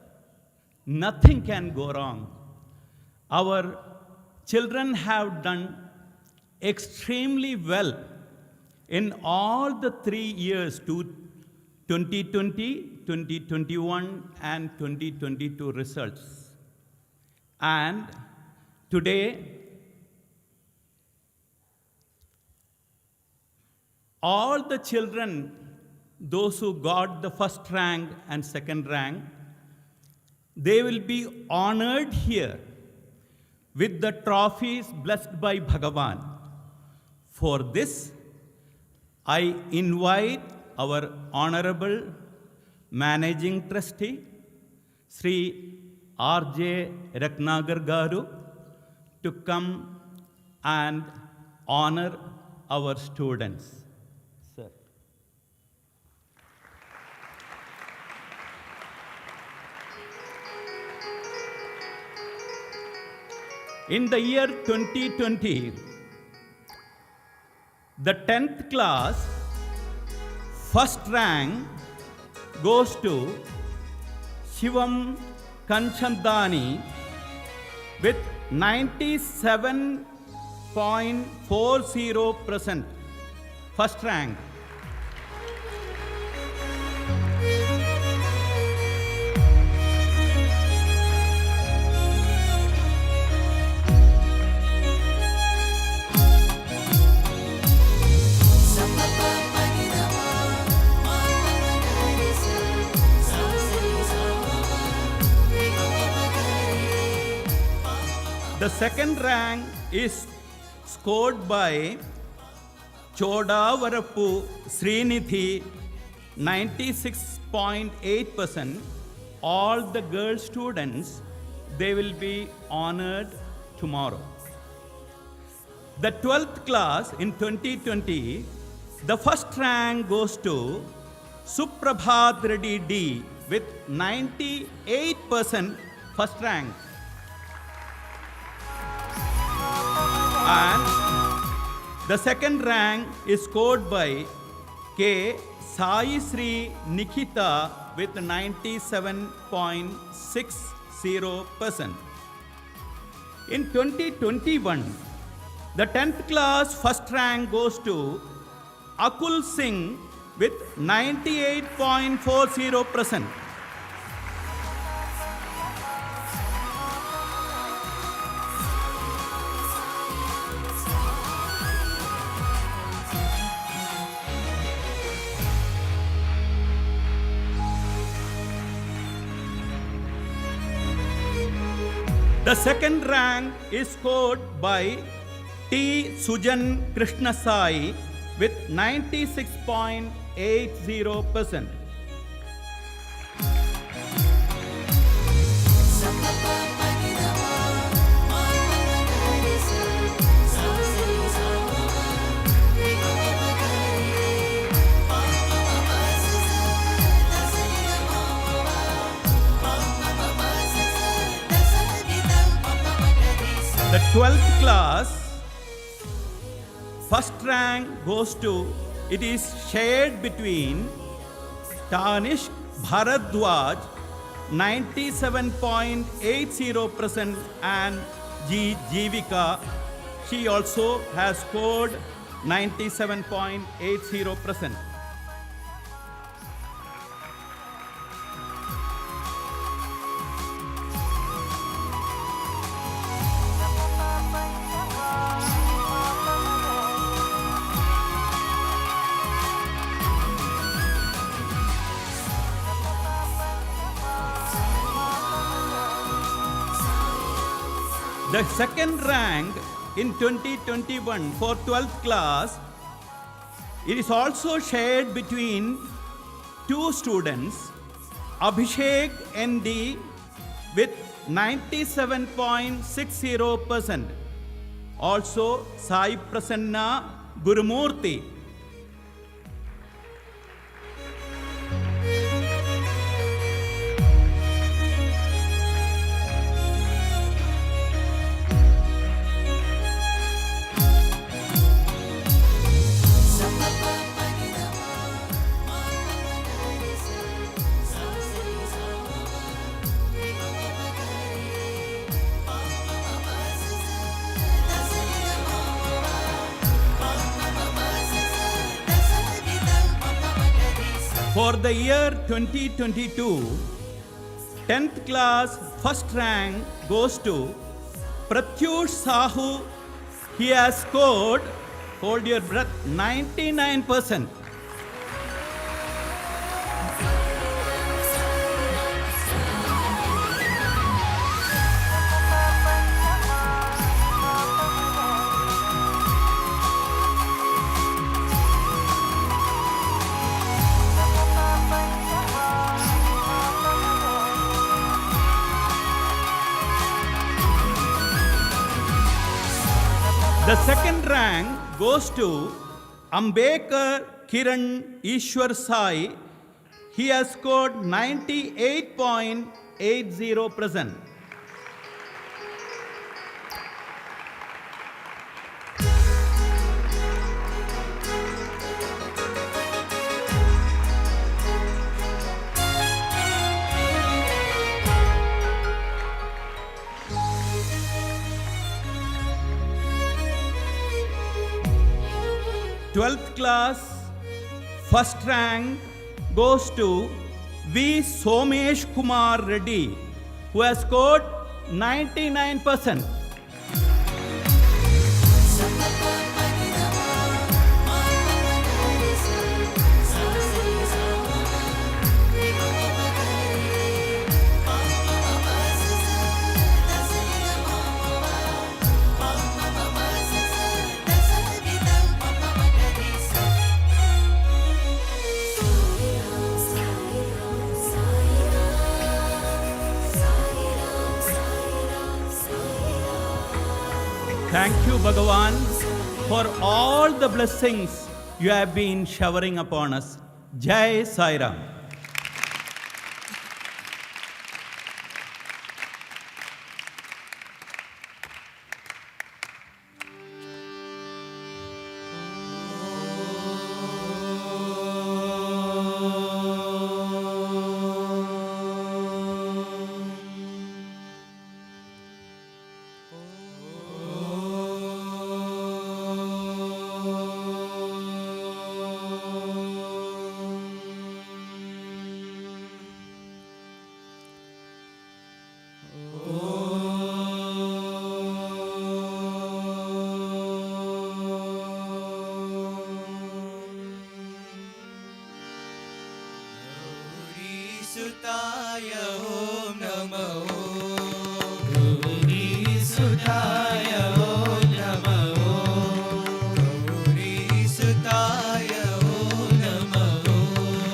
nothing can go wrong. Our children have done extremely well in all the 3 years, 2020, 2021 and 2022 results. And today, all the children, those who got the first rank and second rank, they will be honored here with the trophies blessed by Bhagavan. For this, I invite our Honorable Managing Trustee, Sri R.J. Ratnagar Garu, to come and honor our students. Sir. In the year 2020, the 10th class first rank goes to Shivam Kanchandani with 97.40%. First rank. The second rank is scored by Chodavarapu Srinidhi, 96.8%. All the girl students, they will be honored tomorrow. The 12th class in 2020, the first rank goes to Suprabhat Reddy D with 98% first rank. And the second rank is scored by K. Sai Sri Nikita with 97.60%. In 2021, the 10th class first rank goes to Akul Singh with 98.40%. The second rank is scored by T. Sujan Krishna Sai with 96.80%. The 12th class first rank goes to, it is shared between Tanishq Bharadwaj 97.80% and G. Jivika. She also has scored 97.80%. The second rank in 2021 for 12th class, it is also shared between two students, Abhishek ND with 97.60%. Also Sai Prasanna Gurumurthy. For the year 2022, 10th class first rank goes to Pratyush Sahu. He has scored, hold your breath, 99%. The second rank goes to Ambekar Kiran Ishwar Sai. He has scored 98.80%. Twelfth class first rank goes to V. Somesh Kumar Reddy, who has scored 99%. Thank you, Bhagavan, for all the blessings you have been showering upon us. Jai Sai Ram. Sutaya Om Namah Gowri Sutaya Om Namah Gowri Sutaya Om Namah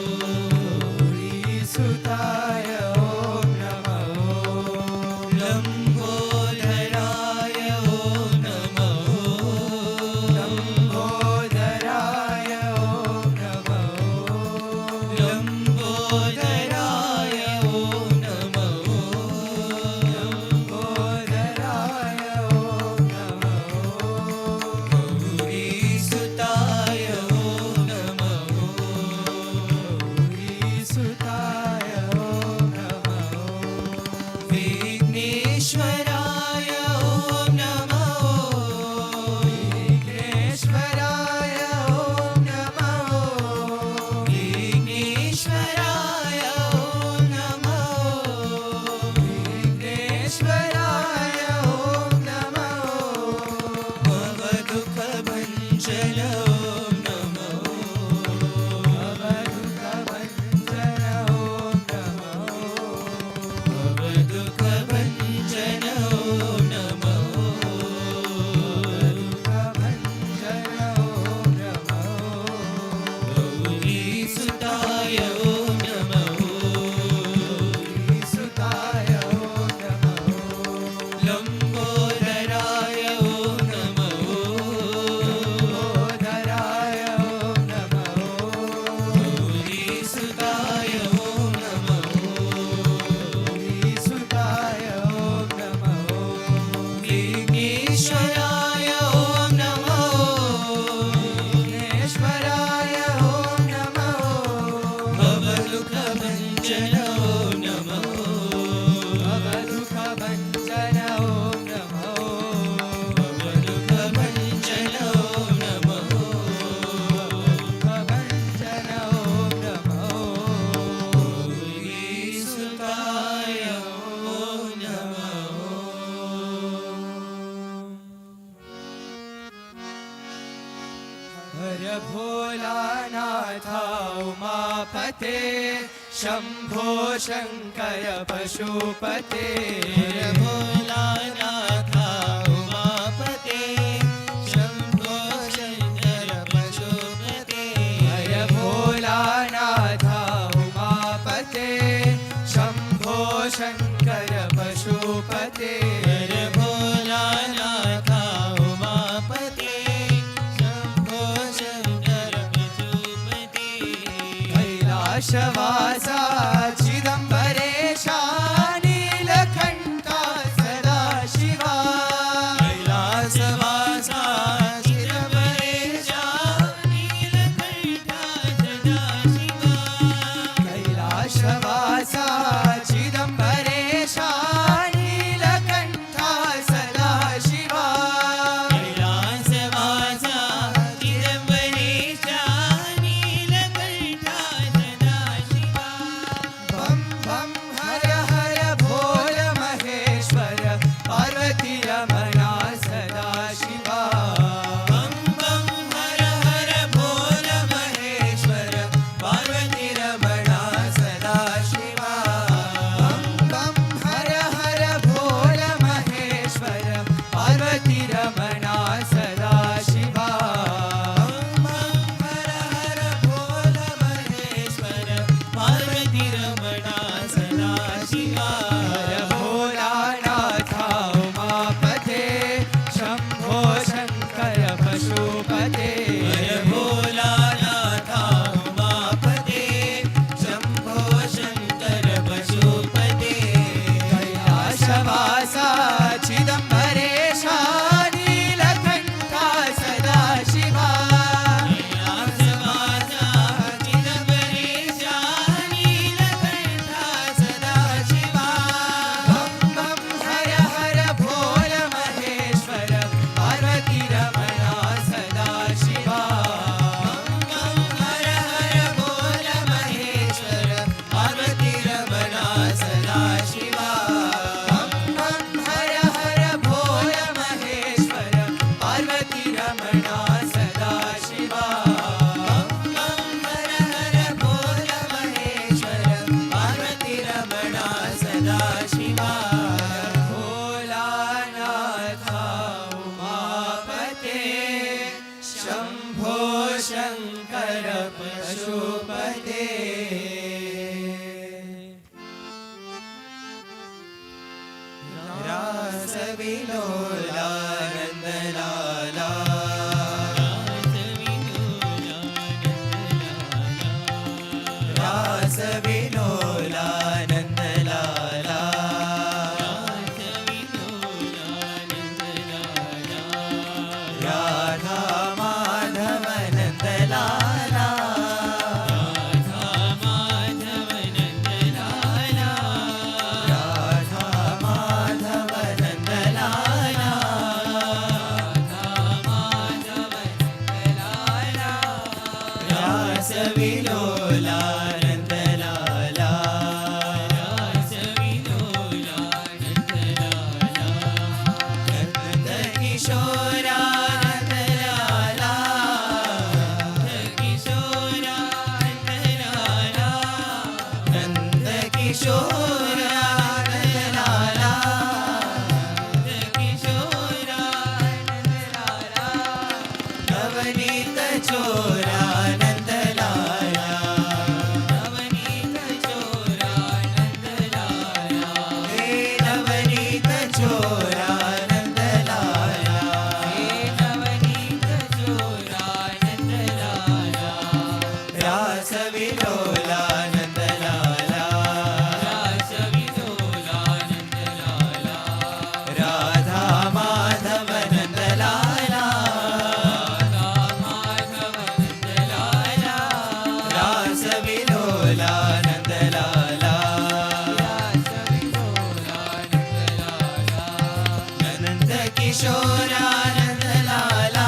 Gowri Sutaya Om Namah Lambodharaya Om Namah Lambodharaya Om Namah Lambodharaya Om Namah Lambodharaya Om Namah Gowri Sutaya Om Namah Gowri Sutaya Om Namah Vigneshwaraya Om Namah Vigneshwaraya Om Namah Vigneshwaraya Om Namah Vigneshwaraya Om Namah Bhavadukha Bhanjana Om Namah Bhavadukha Bhanjana Om Namah Bhavadukha Bhanjana Om Namah Bhavadukha Bhanjana Om Namah Gowri Sutaya Om Namah Gowri Sutaya Om Namah हर भोला नाथा उमापते शंभो शंकर पशुपते हर भोला नाथा उमापते शंभो शंकर पशुपते हर भोला नाथा उमापते शंभो शंकर पशुपते हर भोला नाथा उमापते शंभो शंकर पशुपते कैलाशवासा चिदंबरेशा नीलकंठा सदा शिवा कैलासवासा चिदंबरेशा नीलकंठा सदा शिवा कैलाशवासा चिदंबरेशा नीलकंठा सदा शिवा कैलासवासा चिदंबरेशा नीलकंठा सदा शिवा बम बम हर हर भोल महेश्वर पार्वती रमणा सदा शिवा बम बम हर हर भोल महेश्वर पार्वती रमणा सदा शिवा बम बम हर हर भोल महेश्वर पार्वती रमणा सदा शिवा बम बम हर हर भोल महेश्वर पार्वती रमणा सदा शिवा हर भोला नाथा उमापते शंभो शंकर पशुपते हर भोला नाथा उमापते शंभो शंकर पशुपते कैलाशवासा चिदंबरेशा नीलकंठा सदा शिवा कैलासवासा चिदंबरेशा नीलकंठा सदा शिवा बम बम हर हर भोल महेश्वर पार्वती रमणा सदा शिवा बम बम हर हर भोल महेश्वर पार्वती रमणा सदा शिवा बम बम हर हर भोल महेश्वर पार्वती रमणा सदा शिवा बम बम हर हर भोल महेश्वर पार्वती रमणा सदा शिवा भोला नाथा उमापते शंभो शंकर पशुपते रासविलोला नंदलाला रासविलोला नंदलाला राधा माधव नंदलाला राधा माधव नंदलाला राधा माधव नंदलाला राधा माधव नंदलाला रासविलोला नंदलाला रासविलोला नंदलाला नंद किशोरा नंदलाला नंद किशोरा नंदलाला नंद किशोरा नंदलाला नंद किशोरा नंदलाला नवनीत चोरा नंदलाला नवनीत चोरा नंदलाला हे नवनीत चोरा नंदलाला हे नवनीत चोरा नंदलाला रासविलोला नंदलाला रासविलोला नंदलाला राधा माधव नंदलाला राधा माधव नंदलाला रासविलोला नंदलाला रासविलोला नंदलाला नंद किशोरा नंदलाला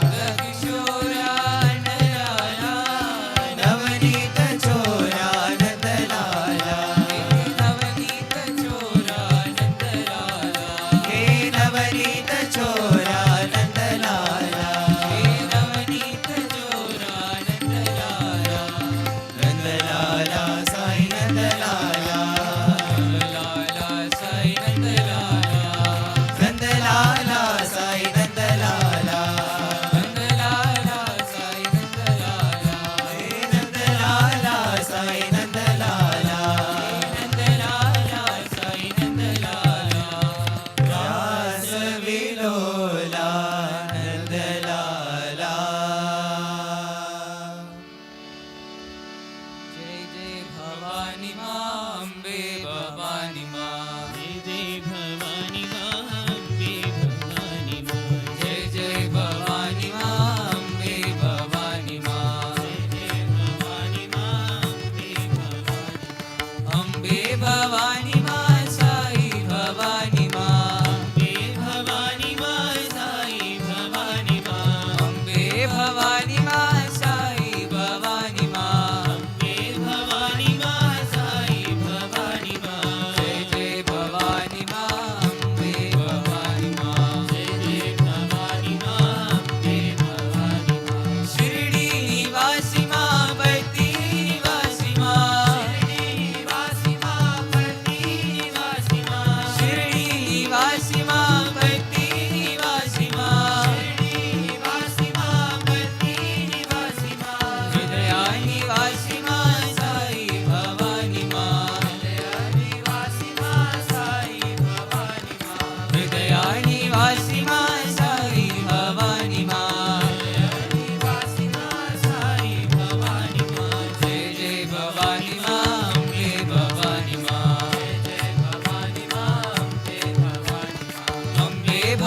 नंद किशोरा नंदलाला नवनीत चोरा नंदलाला नवनीत चोरा नंदलाला हे नवनीत चोरा नंदलाला हे Navneet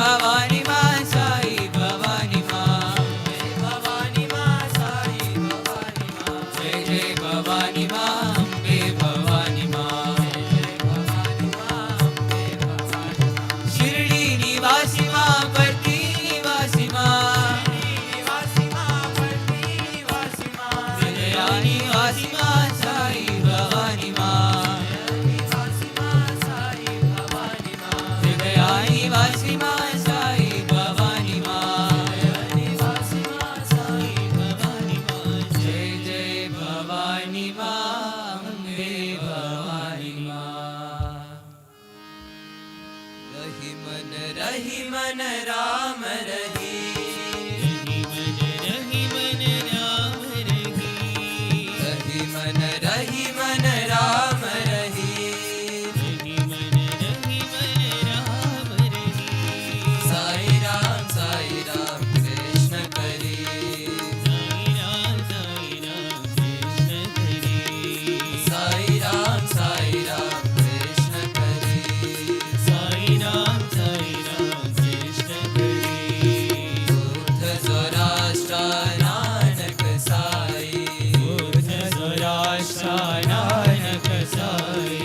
Bhavani Ma, Sai Bhavani Ma, Jai Bhavani Ma, Sai Bhavani Ma, Jai Jai Bhavani Ma, Ambe Bhavani Ma, Jai Bhavani Ma, Ambe Bhavani Ma, Shirdi Nivasi Ma, Parti Nivasi Ma, Nivasi Ma, Parti Nivasi Ma, Hridaya Nivasi Ma, Sai Bhavani Ma, Nivasi Ma, Sai Bhavani Ma, Hridaya Nivasi Ma, Sai Bhavani Ma, Nivasi Ma, Sai Bhavani Ma, Jai Jai Bhavani Ma, Ambe Bhavani Ma. Rahiman, Rahiman, Ram Rahim. Rahiman, Ram Rahim. Rahiman, Rahiman, Ram Rahim. Rahiman, Rahiman, Ram Rahim. Sai Ram, Krishna Kareem. Sai Ram, Krishna Kareem. Sai Ram, Krishna Kareem. Sai Ram, Krishna Kareem. Buddha Zoroaster Nanak Sai. Buddha Zoroaster Nanak Sai.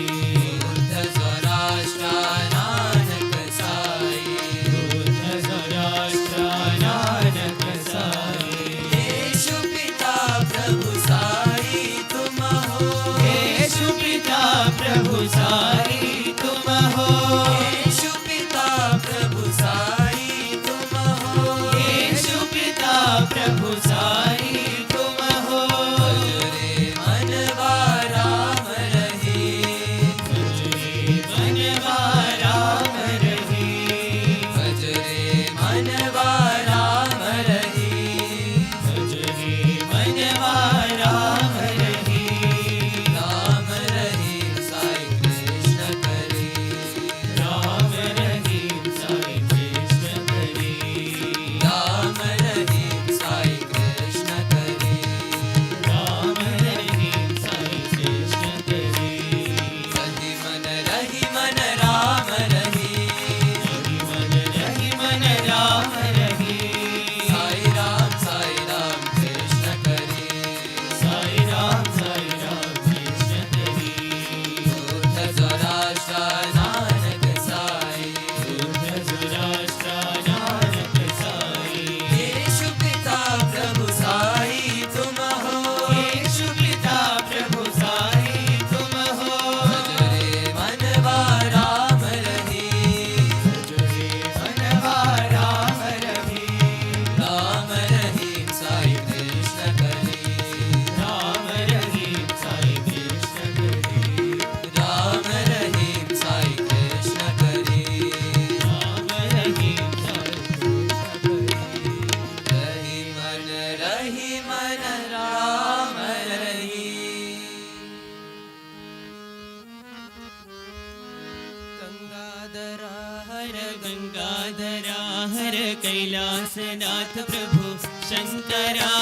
Buddha Zoroaster Nanak Sai. Buddha Zoroaster Nanak Sai. Yeshu Pita Prabhu Sai tum ho. Yeshu Pita Prabhu Sai tum ho. Yeshu Pita Prabhu Sai tum ho. Yeshu Pita Prabhu Sai tum ho. Bajre manva Ram Rahim. Bajre manva Ram Rahim. Bajre manva Ram Rahim. Bajre manva Ram Rahim. Ram Rahim Sai Krishna Kareem. Ram Rahim Sai Krishna Kareem. Ram Rahim Sai Krishna Kareem. Ram Rahim Sai Krishna Kareem. Rahiman, Rahiman, Ram Rahim. Rahiman, Rahiman, Ram Rahim. Sai Ram, Krishna Kareem. Sai Ram, Krishna Kareem. Buddha Zoroaster Nanak Sai. Buddha Zoroaster Nanak Sai. Yeshu Pita Prabhu Sai tum ho. Yeshu Pita Prabhu Sai tum ho. Bajre manva Ram Rahim. Bajre manva Ram Rahim. Ram Rahim Sai Krishna Kareem. Ram Rahim Sai Krishna Kareem. Ram Rahim Sai Krishna Kareem. Ram Rahim Sai Krishna Kareem. Rahiman, Rahiman, Ram Rahim. Gangadhara Hara Gangadhara Hara Kailasanath Prabhu Shankara.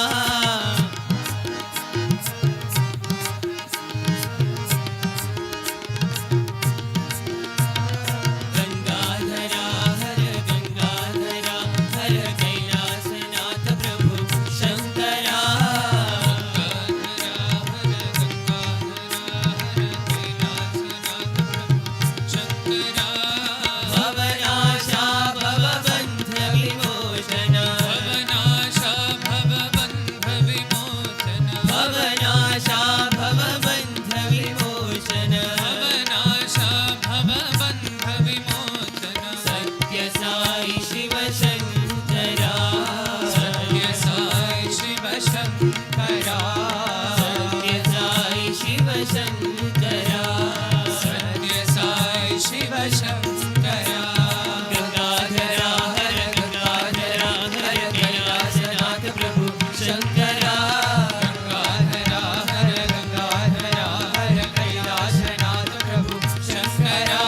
Gangadhara Hara Gangadhara Hara Kailasanath Prabhu Shankara. Bhavanasha Bhavabandha Vimochana. Bhavanasha Bhavabandha Vimochana. Bhavanasha Bhavabandha Vimochana. Bhavanasha Bhavabandha Vimochana. Sathya Sai Shiva Shankara. Sathya Sai Shiva Shankara. Sathya Sai Shiva Shankara. Sathya Sai Shiva Shankara. Gangadhara Hara Gangadhara Hara Kailasanath Prabhu Shankara. Gangadhara Hara Gangadhara Hara Kailasanath Prabhu Shankara.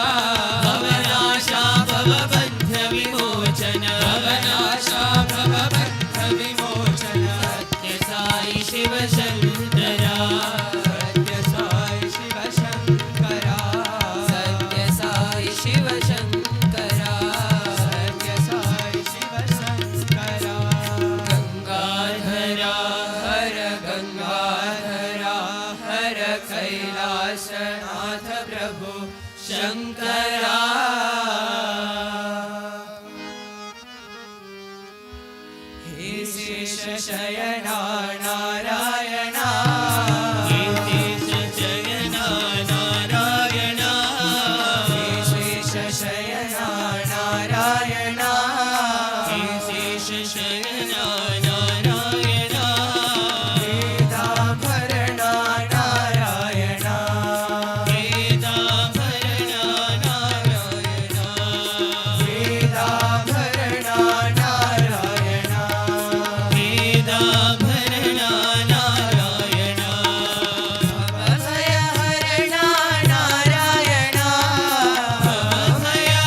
Bhavanasha Bhavabandha Vimochana. Bhavanasha Bhavabandha Vimochana. Sathya Sai Shiva Shankara. Sathya Sai Shiva Shankara. Sathya Sai Shiva Shankara. शयना Narayana हे शेष शयना नारायणा वेदाभरणा नारायणा वेदाभरणा नारायणा वेदाभरणा नारायणा वेदाभरणा नारायणा भवभयहरणा नारायणा भवभयहरणा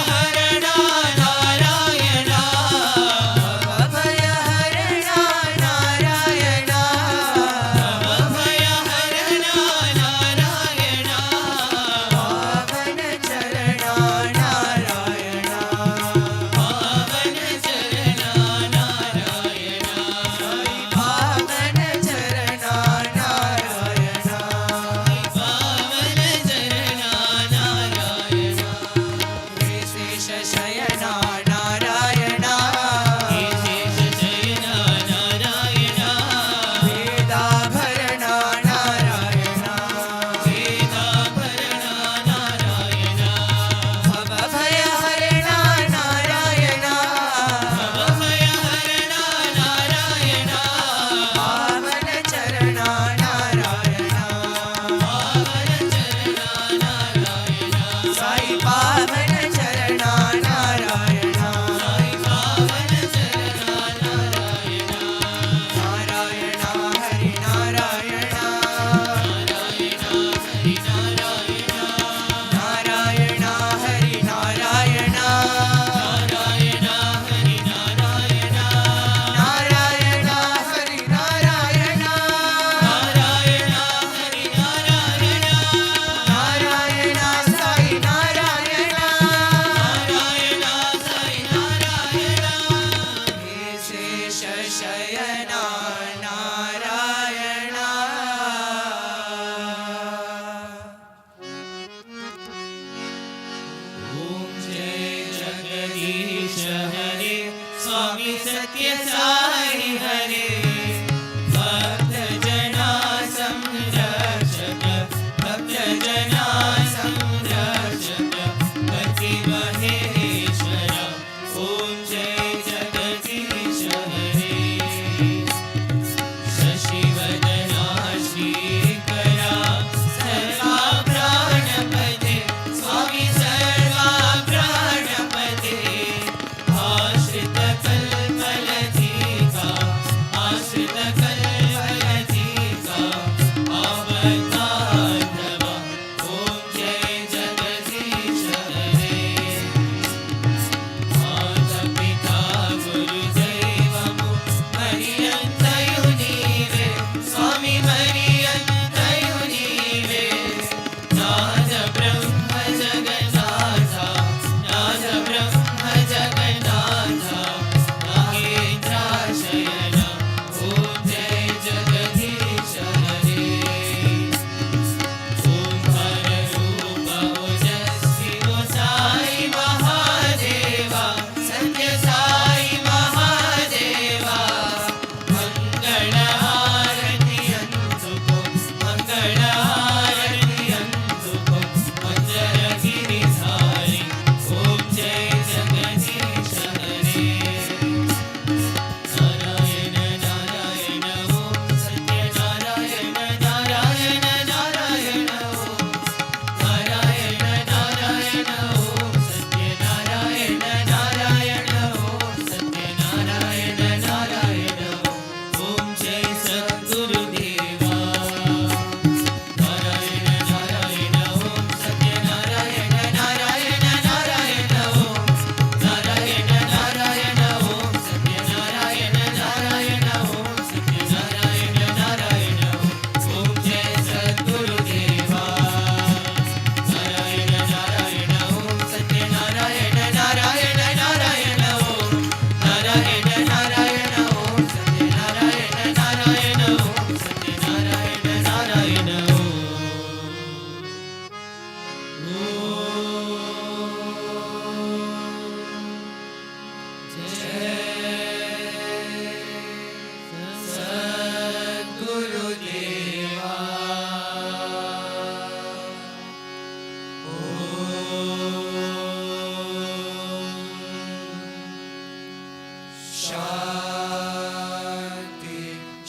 शांति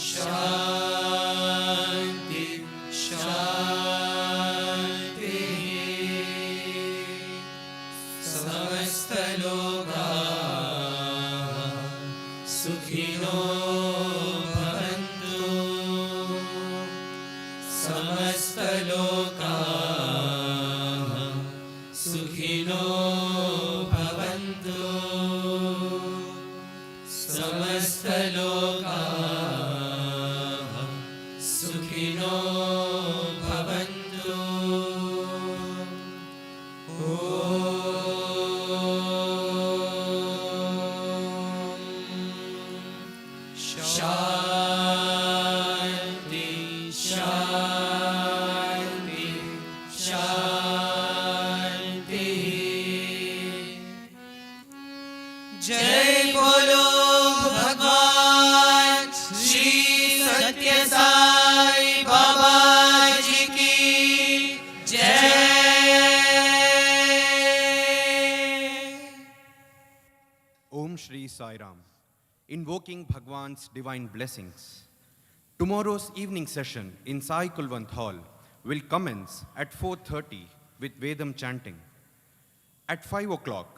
शांति शांति समस्त लोकाः सुखिनो भवन्तु समस्त लोकाः सुखिनो भवन्तु समस्त लोकाः सुखिनो भवन्तु शांति शांति शांति जय बोलो भगवान श्री सत्य साई बाबा जी की जय। Om Shri Sai Ram, invoking Bhagwan's divine blessings. Tomorrow's evening session in Sai Kulwant Hall will commence at 4:30 with Vedam chanting. At 5 o'clock,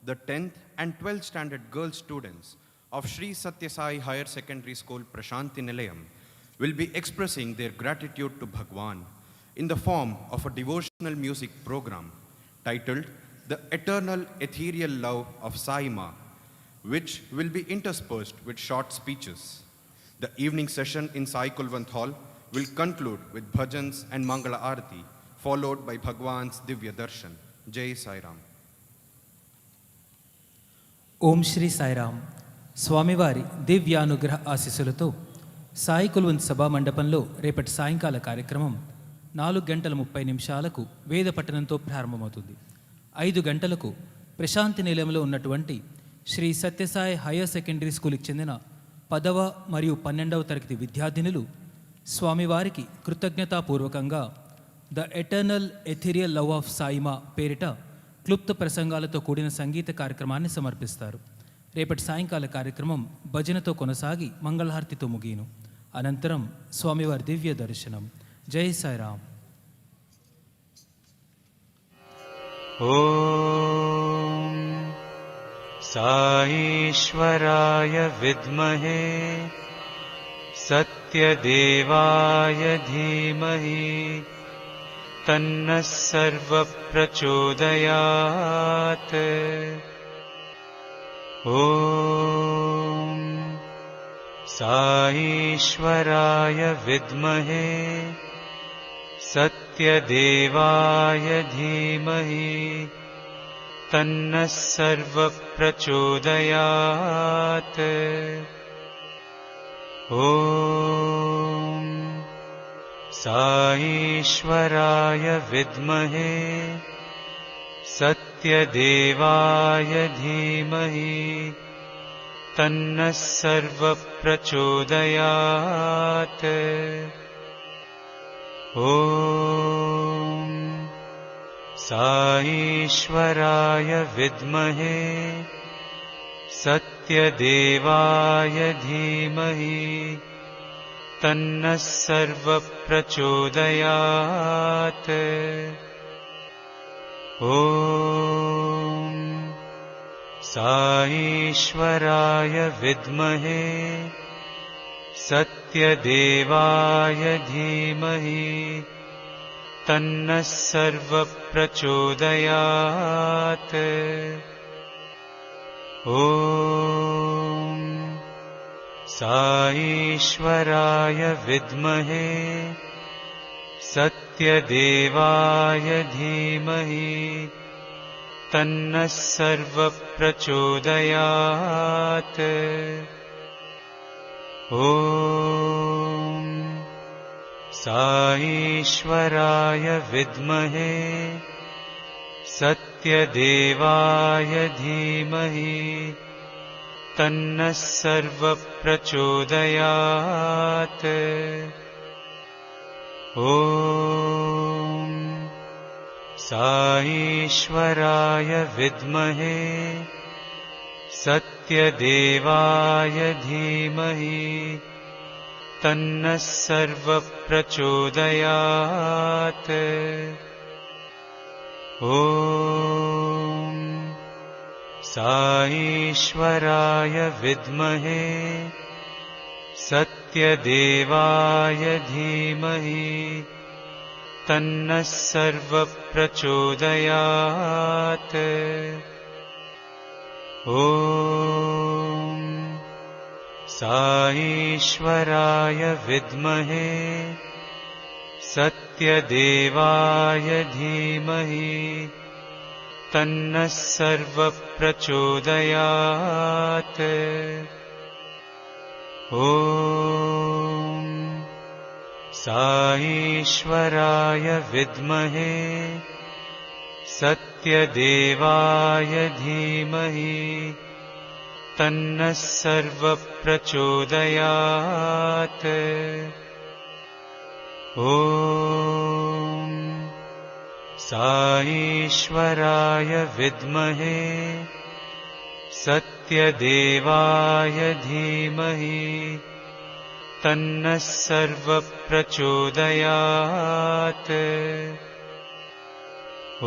the 10th and 12th standard girl students of Shri Sathya Sai Higher Secondary School Prashanti Nilayam will be expressing their gratitude to Bhagwan in the form of a devotional music program titled The Eternal Ethereal Love of Sai Ma, which will be interspersed with short speeches. The evening session in Sai Kulwant Hall will conclude with bhajans and Mangala Arati, followed by Bhagwan's Divya Darshan. Jai Sai Ram. ఓం శ్రీ సాయిరామ్. స్వామివారి దివ్యానుగ్రహ ఆశీస్సులతో సాయి కుల్వంత్ సభా మండపంలో రేపటి సాయంకాల కార్యక్రమం 4:30 వేద పఠనంతో ప్రారంభమవుతుంది. 5 గంటలకు ప్రశాంతి నిలయంలో ఉన్నటువంటి శ్రీ సత్యసాయి హైయర్ సెకండరీ స్కూల్కి చెందిన 10వ మరియు 12వ తరగతి విద్యార్థినులు స్వామివారికి కృతజ్ఞతాపూర్వకంగా the eternal ethereal love of Saima పేరిట క్లుప్త ప్రసంగాలతో కూడిన సంగీత కార్యక్రమాన్ని సమర్పిస్తారు. రేపటి సాయంకాల కార్యక్రమం భజనతో కొనసాగి మంగళహారతితో ముగియను. అనంతరం స్వామివారి దివ్య దర్శనం. జై సాయిరామ్. ఓం साईश्वराय विद्महे सत्यदेवाय धीमहि तन्नः सर्वप्रचोदयात्। ॐ साईश्वराय विद्महे सत्यदेवाय धीमहि तन्नः सर्वप्रचोदयात्। ॐ साईश्वराय विद्महे सत्यदेवाय धीमहि तन्नः सर्वप्रचोदयात्। ॐ साईश्वराय विद्महे सत्यदेवाय धीमहि तन्नः सर्वप्रचोदयात्। ॐ साईश्वराय विद्महे सत्यदेवाय धीमहि तन्नः सर्वप्रचोदयात्। ॐ साईश्वराय विद्महे सत्यदेवाय धीमहि तन्नः सर्वप्रचोदयात्। ॐ साईश्वराय विद्महे सत्यदेवाय धीमहि तन्नः सर्वप्रचोदयात्। ॐ साईश्वराय विद्महे सत्यदेवाय धीमहि तन्नः सर्वः प्रचोदयात्। ॐ साईश्वराय विद्महे सत्यदेवाय धीमहि तन्नः सर्वः प्रचोदयात्। ॐ साईश्वराय विद्महे सत्यदेवाय धीमहि तन्नः सर्वः प्रचोदयात्। ॐ साईश्वराय विद्महे सत्यदेवाय धीमहि तन्नः सर्वः प्रचोदयात्। ॐ साईश्वराय विद्महे सत्यदेवाय धीमहि तन्नः सर्वः प्रचोदयात्। ॐ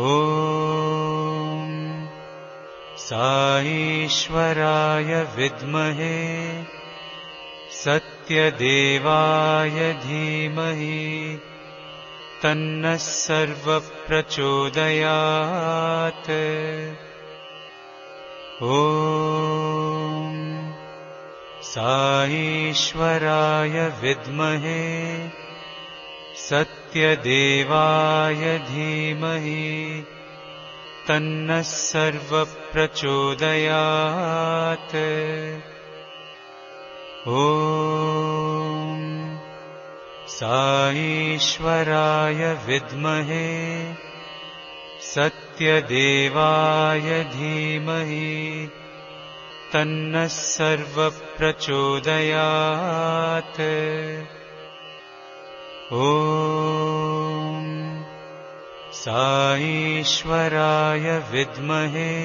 साईश्वराय विद्महे सत्यदेवाय धीमहि तन्नः सर्वः प्रचोदयात्। ॐ साईश्वराय विद्महे सत्यदेवाय धीमहि तन्नः सर्वः प्रचोदयात्। ॐ साईश्वराय विद्महे सत्यदेवाय धीमहि तन्नः सर्वः प्रचोदयात्। ॐ साईश्वराय विद्महे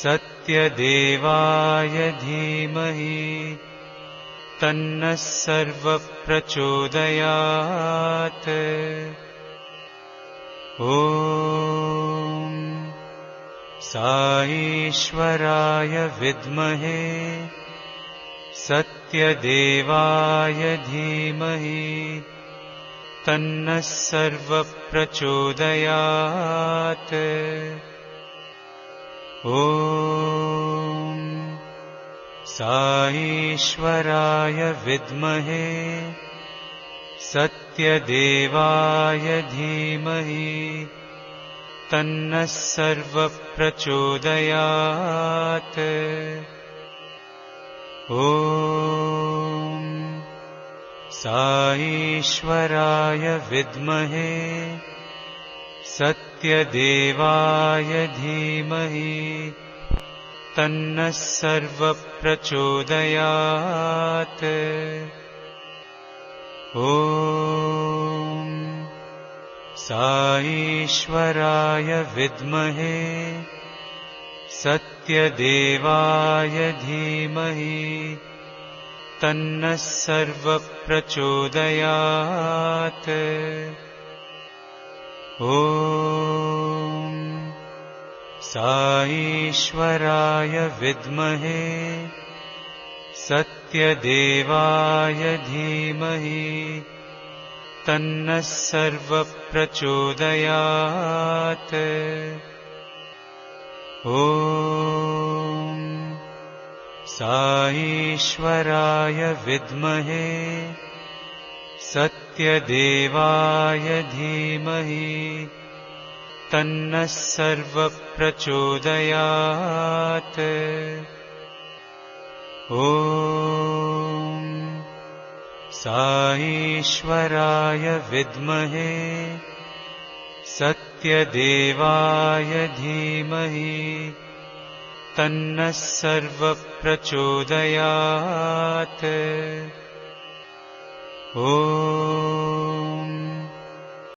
सत्यदेवाय धीमहि तन्नः सर्वः प्रचोदयात्। ॐ साईश्वराय विद्महे सत्यदेवाय धीमहि तन्नः सर्वः प्रचोदयात्। ॐ साईश्वराय विद्महे सत्यदेवाय धीमहि तन्नः सर्वः प्रचोदयात्। ॐ साईश्वराय विद्महे सत्यदेवाय धीमहि तन्नः सर्वः प्रचोदयात्। ॐ साईश्वराय विद्महे सत्यदेवाय धीमहि तन्नः सर्वः प्रचोदयात्। ॐ साईश्वराय विद्महे सत्यदेवाय धीमहि तन्नः सर्वः प्रचोदयात्। ॐ साईश्वराय विद्महे सत्यदेवाय धीमहि तन्नः सर्वः प्रचोदयात्। ॐ साईश्वराय विद्महे सत्यदेवाय धीमहि तन्नः सर्वः प्रचोदयात्। ॐ